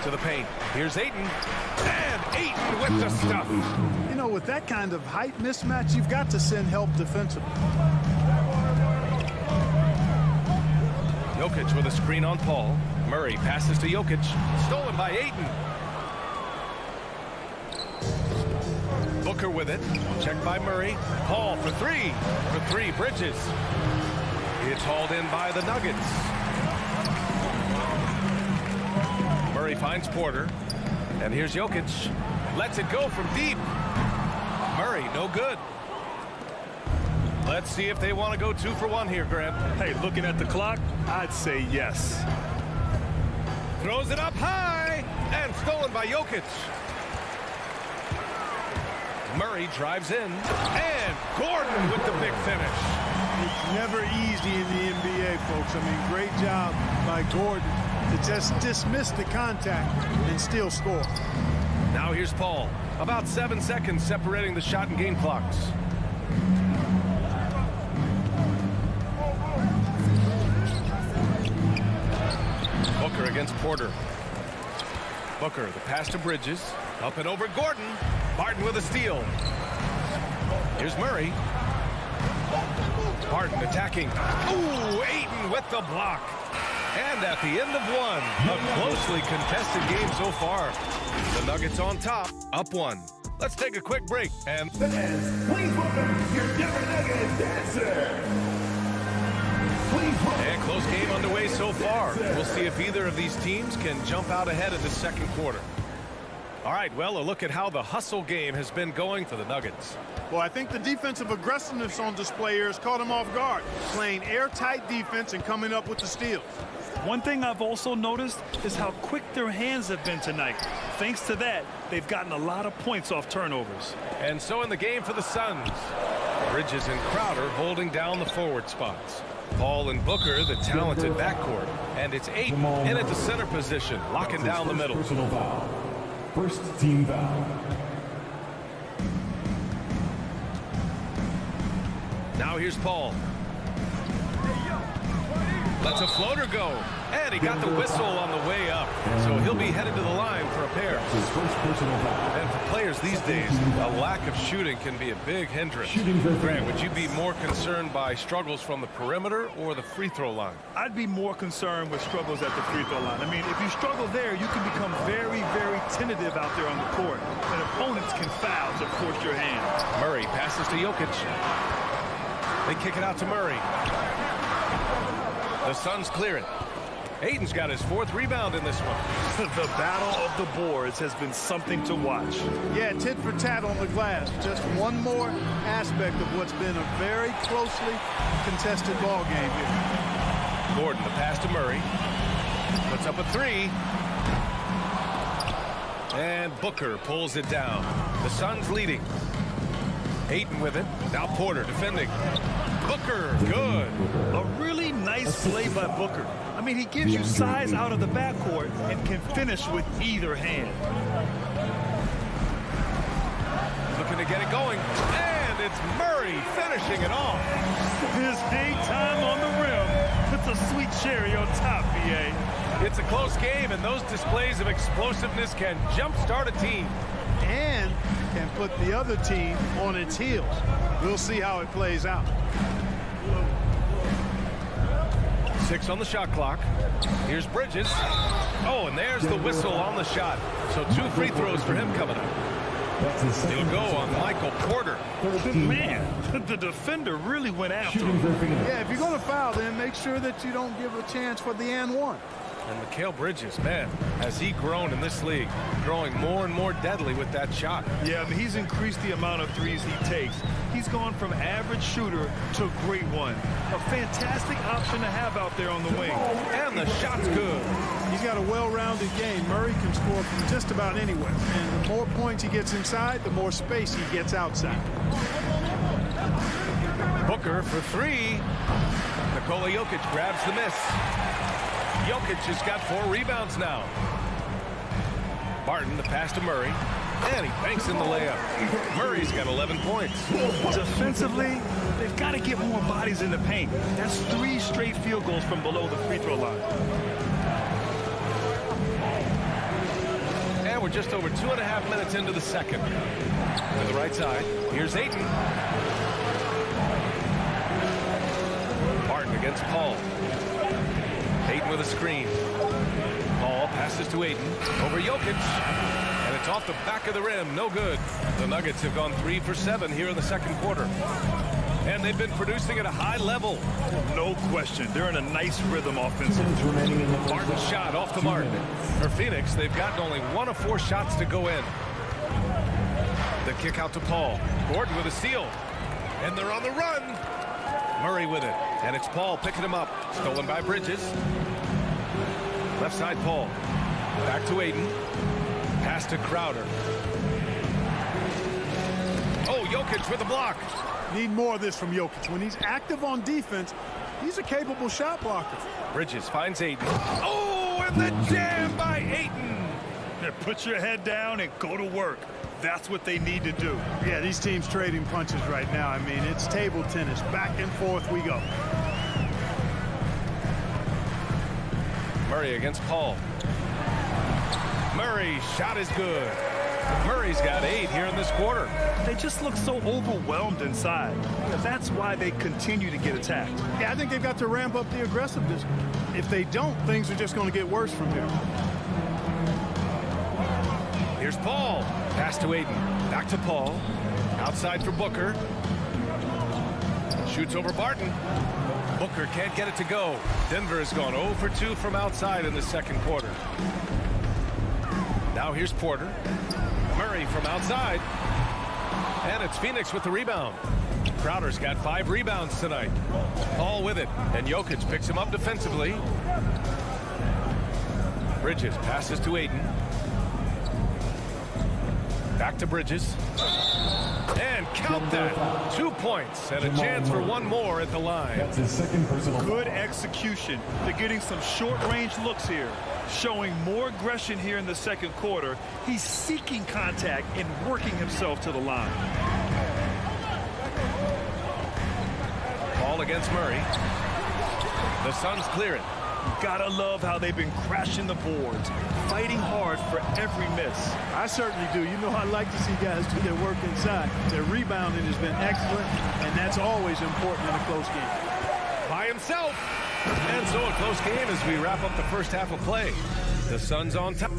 To the paint. Here's Ayton. And Ayton with the stuff. You know, with that kind of height mismatch, you've got to send help defensively. Jokic with a screen on Paul. Murray passes to Jokic. Stolen by Ayton. Booker with it. Checked by Murray. Paul for 3. For 3, Bridges. It's hauled in by the Nuggets. Murray finds Porter. And here's Jokic. Lets it go from deep. Murray, no good. Let's see if they want to go 2 for 1 here, Grant. Hey, looking at the clock, I'd say yes. Throws it up high. And stolen by Jokic. Murray drives in. And Gordon with the big finish. It's never easy in the NBA, folks. I mean, great job by Gordon to just dismiss the contact and still score. Now here's Paul. About 7 seconds separating the shot and game clocks. Booker against Porter. Booker, the pass to Bridges. Up and over Gordon. Barton with a steal. Here's Murray. Barton attacking. Ooh, Ayton with the block. And at the end of one, a closely contested game so far. The Nuggets on top, up one. Let's take a quick break. And fans, please welcome your Denver Nuggets dancer. And close game underway so far. We'll see if either of these teams can jump out ahead of the second quarter. All right, well, a look at how the hustle game has been going for the Nuggets. Well, I think the defensive aggressiveness on display here has caught them off guard, playing airtight defense and coming up with the steals. One thing I've also noticed is how quick their hands have been tonight. Thanks to that, they've gotten a lot of points off turnovers. And so in the game for the Suns, Bridges and Crowder holding down the forward spots. Paul and Booker, the talented backcourt. And it's Ayton in at the center position, locking down the middle. Personal foul. First team foul. Now here's Paul. Lets a floater go. And he got the whistle on the way up. So he'll be headed to the line for a pair. And for players these days, a lack of shooting can be a big hindrance. Grant, would you be more concerned by struggles from the perimeter or the free throw line? I'd be more concerned with struggles at the free throw line. I mean, if you struggle there, you can become very, very tentative out there on the court. And opponents can foul to force your hand. Murray passes to Jokic. They kick it out to Murray. The Suns clear it. Ayton's got his fourth rebound in this one. The battle of the boards has been something to watch. Yeah, tit for tat on the glass. Just one more aspect of what's been a very closely contested ball game here. Gordon, the pass to Murray. Puts up a three. And Booker pulls it down. The Suns leading. Ayton with it. Now Porter defending. Booker, good. A really nice play by Booker. I mean, he gives you size out of the backcourt and can finish with either hand. Looking to get it going. And it's Murray finishing it off. His hang time on the rim puts a sweet cherry on top, BA. It's a close game, and those displays of explosiveness can jumpstart a team. And can put the other team on its heels. We'll see how it plays out. 6 on the shot clock. Here's Bridges. Oh, and there's the whistle on the shot. So 2 free throws for him coming up. He'll go on Michael Porter. Man, the defender really went after him. Yeah, if you're going to foul, then make sure that you don't give a chance for the and one. And Mikal Bridges, man, has he grown in this league, growing more and more deadly with that shot. Yeah, I mean, he's increased the amount of threes he takes. He's gone from average shooter to great one. A fantastic option to have out there on the wing. And the shot's good. He's got a well-rounded game. Murray can score from just about anywhere. And the more points he gets inside, the more space he gets outside. Booker for 3. Nikola Jokic grabs the miss. Jokic has got 4 rebounds now. Barton, the pass to Murray. And he banks in the layup. Murray's got 11 points. Defensively, they've got to get more bodies in the paint. That's 3 straight field goals from below the free throw line. And we're just over 2.5 minutes into the second. To the right side, here's Ayton. Barton against Paul. Ayton with a screen. Paul passes to Ayton. Over Jokic. And it's off the back of the rim. No good. The Nuggets have gone 3 for 7 here in the second quarter. And they've been producing at a high level. No question. They're in a nice rhythm offensively. Barton's shot off the mark. For Phoenix, they've gotten only 1 of 4 shots to go in. The kick out to Paul. Gordon with a steal. And they're on the run. Murray with it. And it's Paul picking him up. Stolen by Bridges. Left side Paul. Back to Ayton. Pass to Crowder. Oh, Jokic with the block. Need more of this from Jokic. When he's active on defense, he's a capable shot blocker. Bridges finds Ayton. Oh, and the jam by Ayton. Put your head down and go to work. That's what they need to do. Yeah, these teams trading punches right now. I mean, it's table tennis. Back and forth we go. Murray against Paul. Murray's shot is good. Murray's got 8 here in this quarter. They just look so overwhelmed inside. That's why they continue to get attacked. Yeah, I think they've got to ramp up the aggressiveness. If they don't, things are just going to get worse from here. Here's Paul. Pass to Ayton. Back to Paul. Outside for Booker. Shoots over Barton. Booker can't get it to go. Denver has gone 0 for 2 from outside in the second quarter. Now here's Porter. Murray from outside. And it's Phoenix with the rebound. Crowder's got 5 rebounds tonight. Paul with it. And Jokic picks him up defensively. Bridges passes to Ayton. Back to Bridges. And count that. 2 points and a chance for one more at the line. That's his second personal. Good execution. They're getting some short-range looks here. Showing more aggression here in the second quarter. He's seeking contact and working himself to the line. Ball against Murray. The Suns clear it. Gotta love how they've been crashing the boards, fighting hard for every miss. I certainly do. You know, I like to see guys do their work inside. Their rebounding has been excellent, and that's always important in a close game. By himself. And so a close game as we wrap up the first half of play. The Suns on top.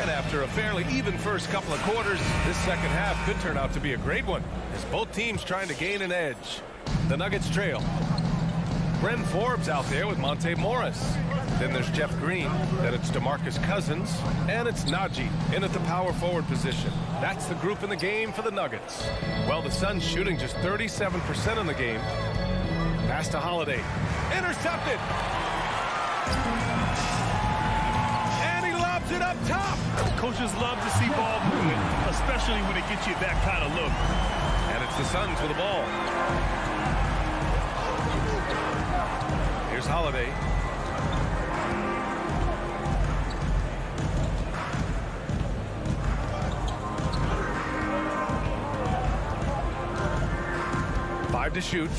After a fairly even first couple of quarters, this second half could turn out to be a great one as both teams trying to gain an edge. The Nuggets trail. Bryn Forbes out there with Monte Morris. Then there's Jeff Green. Then it's DeMarcus Cousins. And it's Najee in at the power forward position. That's the group in the game for the Nuggets. Well, the Suns shooting just 37% in the game. Pass to Holiday. Intercepted. It up top. Coaches love to see ball movement, especially when it gets you that kind of look. And it's the Suns with the ball. Here's Holiday. Five to shoot.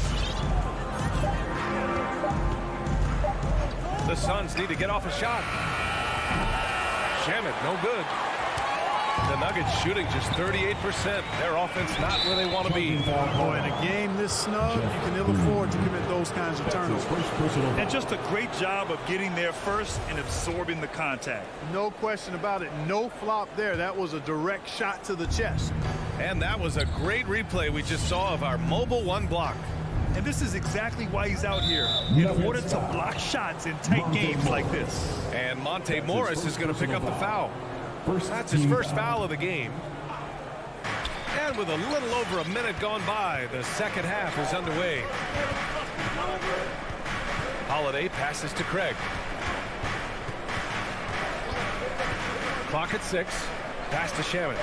The Suns need to get off a shot. Shamet, no good. The Nuggets shooting just 38%. Their offense not where they want to be. Boy, in a game this snug, you can ill afford to commit those kinds of turnovers. And just a great job of getting there first and absorbing the contact. No question about it. No flop there. That was a direct shot to the chest. And that was a great replay we just saw of our mobile one block. And this is exactly why he's out here, in order to block shots in tight games like this. And Monte Morris is going to pick up the foul. That's his first foul of the game. And with a little over a minute gone by, the second half is underway. Holiday passes to Craig. Clock at 6. Pass to Shamet.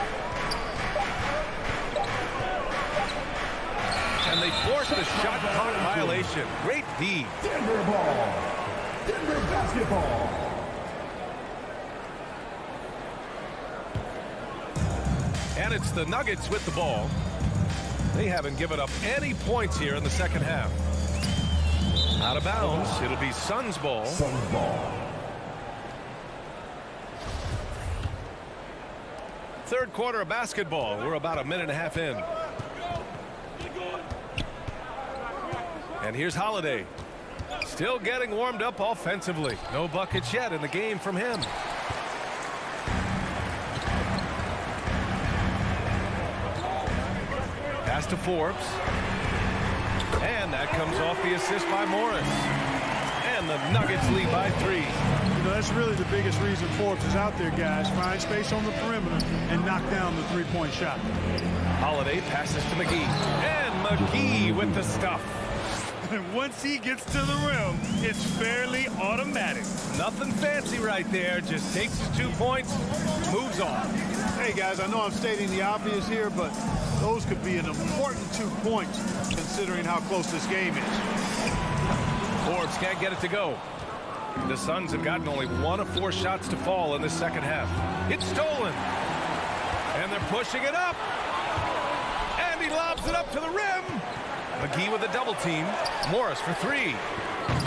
And they forced a shot clock violation. Great D. Denver ball. Denver basketball. And it's the Nuggets with the ball. They haven't given up any points here in the second half. Out of bounds. It'll be Suns ball. Suns ball. Third quarter of basketball. We're about a minute and a half in. And here's Holiday. Still getting warmed up offensively. No buckets yet in the game from him. Pass to Forbes. And that comes off the assist by Morris. And the Nuggets lead by 3. You know, that's really the biggest reason Forbes is out there, guys. Find space on the perimeter and knock down the three-point shot. Holiday passes to McGee. And McGee with the stuff. And once he gets to the rim, it's fairly automatic. Nothing fancy right there. Just takes his 2 points, moves on. Hey, guys, I know I'm stating the obvious here, but those could be an important 2 points considering how close this game is. Forbes can't get it to go. The Suns have gotten only 1 of 4 shots to fall in the second half. It's stolen. And they're pushing it up. And he lobs it up to the rim. McGee with a double team. Morris for 3.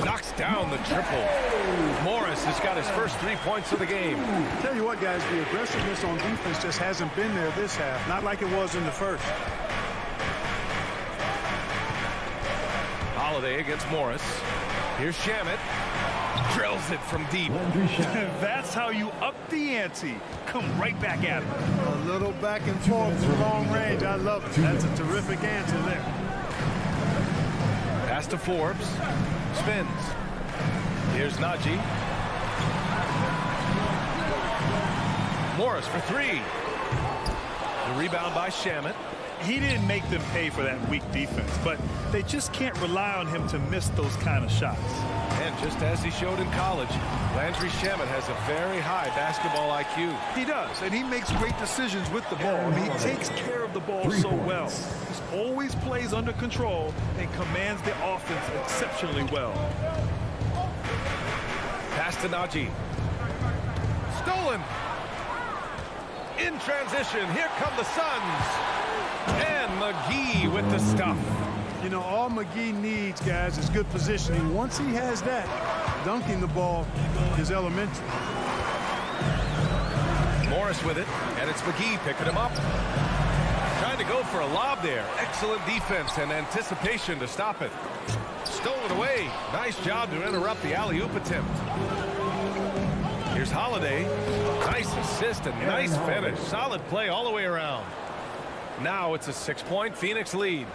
Knocks down the triple. Morris has got his first 3 points of the game. Tell you what, guys, the aggressiveness on defense just hasn't been there this half. Not like it was in the first. Holiday against Morris. Here's Shamet. Drills it from deep. That's how you up the ante. Come right back at him. A little back and forth from long range. I love it. That's a terrific answer there. Pass to Forbes. Spins. Here's Najee. Morris for 3. The rebound by Shamet. He didn't make them pay for that weak defense, but they just can't rely on him to miss those kind of shots. And just as he showed in college, Landry Shamet has a very high basketball IQ. He does, and he makes great decisions with the ball. I mean, he takes care of the ball so well. He always plays under control and commands the offense exceptionally well. Pass to Najee. Stolen. In transition, here come the Suns. And McGee with the stuff. You know, all McGee needs, guys, is good positioning. Once he has that, dunking the ball is elementary. Morris with it, and it's McGee picking him up. Trying to go for a lob there. Excellent defense and anticipation to stop it. Stolen away. Nice job to interrupt the alley-oop attempt. Here's Holiday. Nice assist and nice finish. Solid play all the way around. Now it's a 6-point Phoenix lead.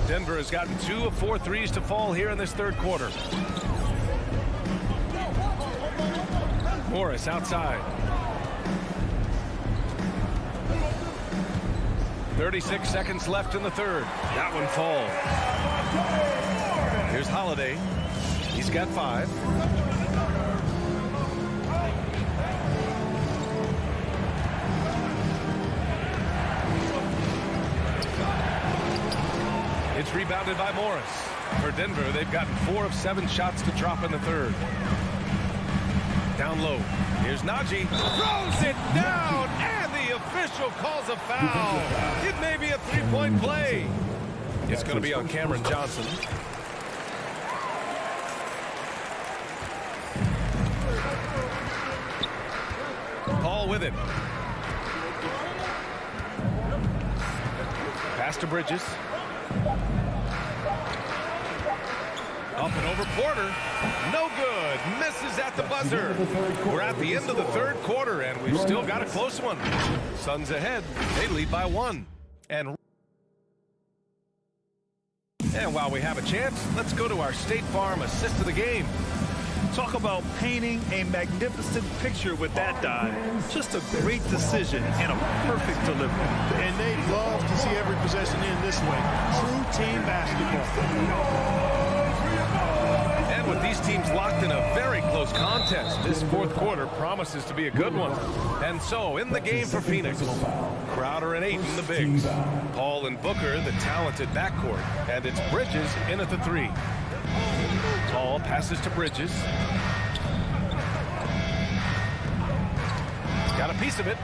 Denver has gotten 2 of 4 threes to fall here in this third quarter. Morris outside. 36 seconds left in the third. That one falls. Here's Holiday. He's got 5. It's rebounded by Morris. For Denver, they've gotten 4 of 7 shots to drop in the third. Down low. Here's Najee. Throws it down, and the official calls a foul. It may be a 3-point play. It's going to be on Cameron Johnson. Paul with it. Pass to Bridges. Up and over Porter. No good. Misses at the buzzer. We're at the end of the third quarter, and we've still got a close one. Suns ahead. They lead by 1. And while we have a chance, let's go to our State Farm assist of the game. Talk about painting a magnificent picture with that dive. Just a great decision and a perfect delivery. And they love to see every possession in this way. True team basketball. And with these teams locked in a very close contest, this fourth quarter promises to be a good one. And so, in the game for Phoenix, Crowder and Ayton, the bigs. Paul and Booker, the talented backcourt. And it's Bridges in at the 3. Paul passes to Bridges. Got a piece of it.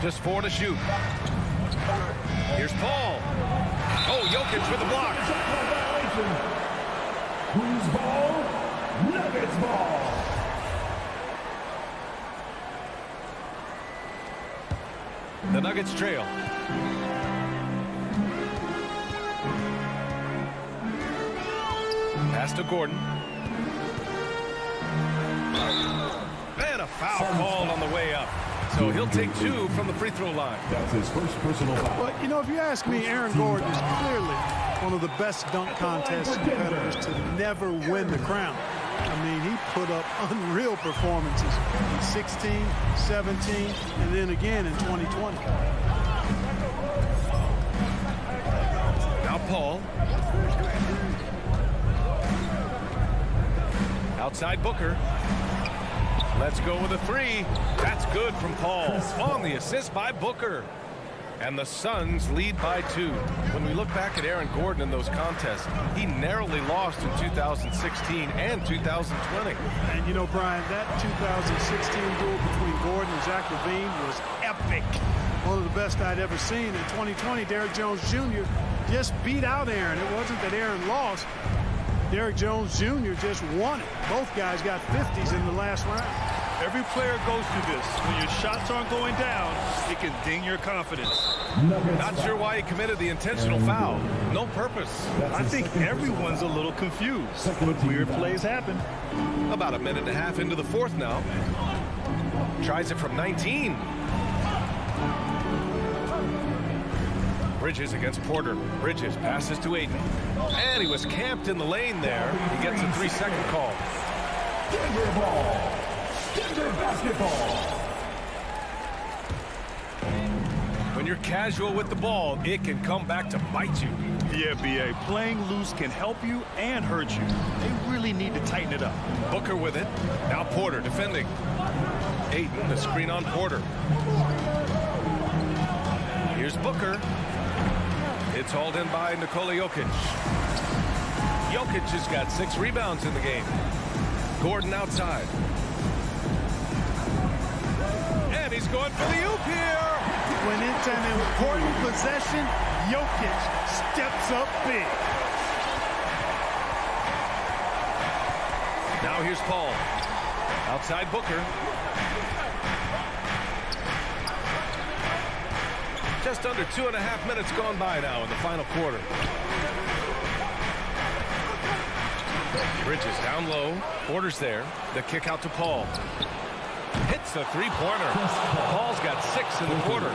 Just 4 to shoot. Here's Paul. Oh, Jokic with the block. Who's ball? Nuggets ball. The Nuggets trail. Pass to Gordon. And a foul called on the way up. So he'll take 2 from the free throw line. That's his first personal foul. But, you know, if you ask me, Aaron Gordon is clearly one of the best dunk contest competitors to never win the crown. I mean, he put up unreal performances in 16, 17, and then again in 2020. Now Paul. Outside Booker. Let's go with a three. That's good from Paul. On the assist by Booker. And the Suns lead by 2. When we look back at Aaron Gordon in those contests, he narrowly lost in 2016 and 2020. And you know, Brian, that 2016 duel between Gordon and Zach LaVine was epic. One of the best I'd ever seen. In 2020, Derrick Jones Jr. just beat out Aaron. It wasn't that Aaron lost. Derrick Jones Jr. just won it. Both guys got 50s in the last round. Every player goes through this. When your shots aren't going down, it can ding your confidence. Not sure why he committed the intentional foul. No purpose. I think everyone's a little confused, but weird plays happen. About a minute and a half into the fourth now. Tries it from 19. Bridges against Porter. Bridges passes to Ayton. And he was camped in the lane there. He gets a 3-second call. Denver ball. Denver basketball. When you're casual with the ball, it can come back to bite you. Yeah, B.A. Playing loose can help you and hurt you. They really need to tighten it up. Booker with it. Now Porter defending. Ayton, the screen on Porter. Here's Booker. It's hauled in by Nikola Jokic. Jokic has got 6 rebounds in the game. Gordon outside. And he's going for the oop here. When it's an important possession, Jokic steps up big. Now here's Paul. Outside Booker. Just under 2.5 minutes gone by now in the final quarter. Bridges down low. Porter's there. The kick out to Paul. Hits the three-pointer. Paul's got 6 in the quarter.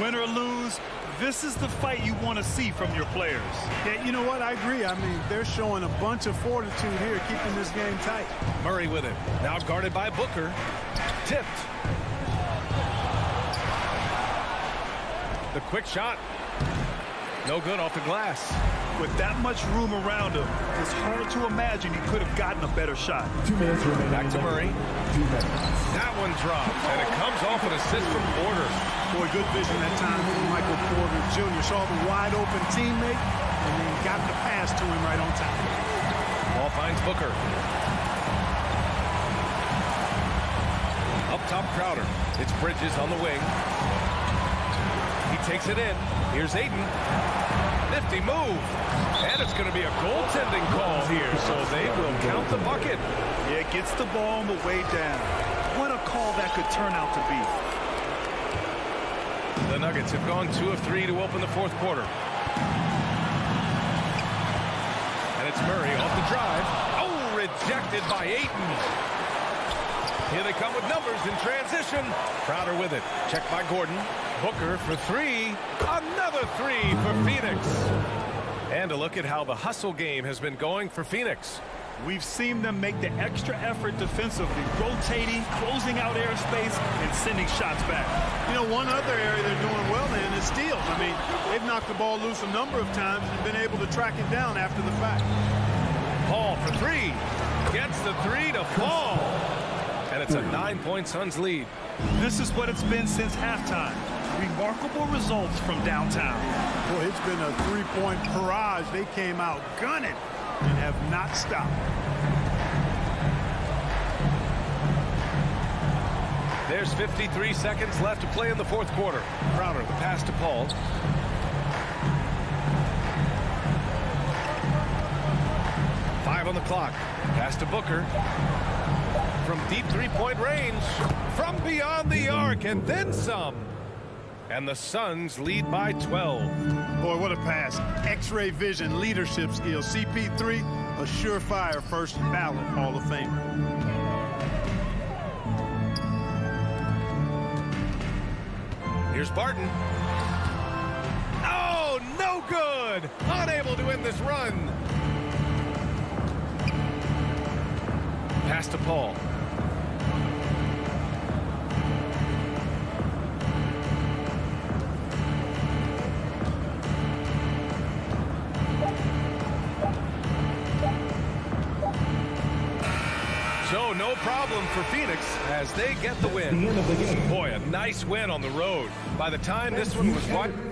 Win or lose, this is the fight you want to see from your players. Yeah, you know what? I agree. I mean, they're showing a bunch of fortitude here, keeping this game tight. Murray with it. Now guarded by Booker. Tipped. The quick shot. No good off the glass. With that much room around him, it's hard to imagine he could have gotten a better shot. 2 minutes remaining. Back to Murray. 2 minutes. That one drops, and it comes off an assist from Porter. Boy, good vision that time from Michael Porter Jr. Saw the wide-open teammate, and then got the pass to him right on time. Ball finds Booker. Up top, Crowder. It's Bridges on the wing. He takes it in. Here's Ayton. Nifty move. And it's going to be a goaltending call here, so they will count the bucket. Yeah, gets the ball on the way down. What a call that could turn out to be. The Nuggets have gone 2 of 3 to open the fourth quarter. And it's Murray off the drive. Oh, rejected by Ayton. Here they come with numbers in transition. Crowder with it. Checked by Gordon. Booker for 3. Another 3 for Phoenix. And a look at how the hustle game has been going for Phoenix. We've seen them make the extra effort defensively, rotating, closing out airspace, and sending shots back. You know, one other area they're doing well in is steals. I mean, they've knocked the ball loose a number of times and been able to track it down after the fact. Paul for 3. Gets the 3 to fall. And it's a 9-point Suns lead. This is what it's been since halftime. Remarkable results from downtown. Boy, it's been a three-point barrage. They came out gunning and have not stopped. There's 53 seconds left to play in the fourth quarter. Crowder, the pass to Paul. Five on the clock. Pass to Booker. From deep three-point range. From beyond the arc and then some. And the Suns lead by 12. Boy, what a pass. X-ray vision, leadership skills. CP3, a surefire first ballot Hall of Famer. Here's Barton. Oh, no good. Unable to end this run. Pass to Paul. So no problem for Phoenix as they get the win. Boy, a nice win on the road. By the time this one was won,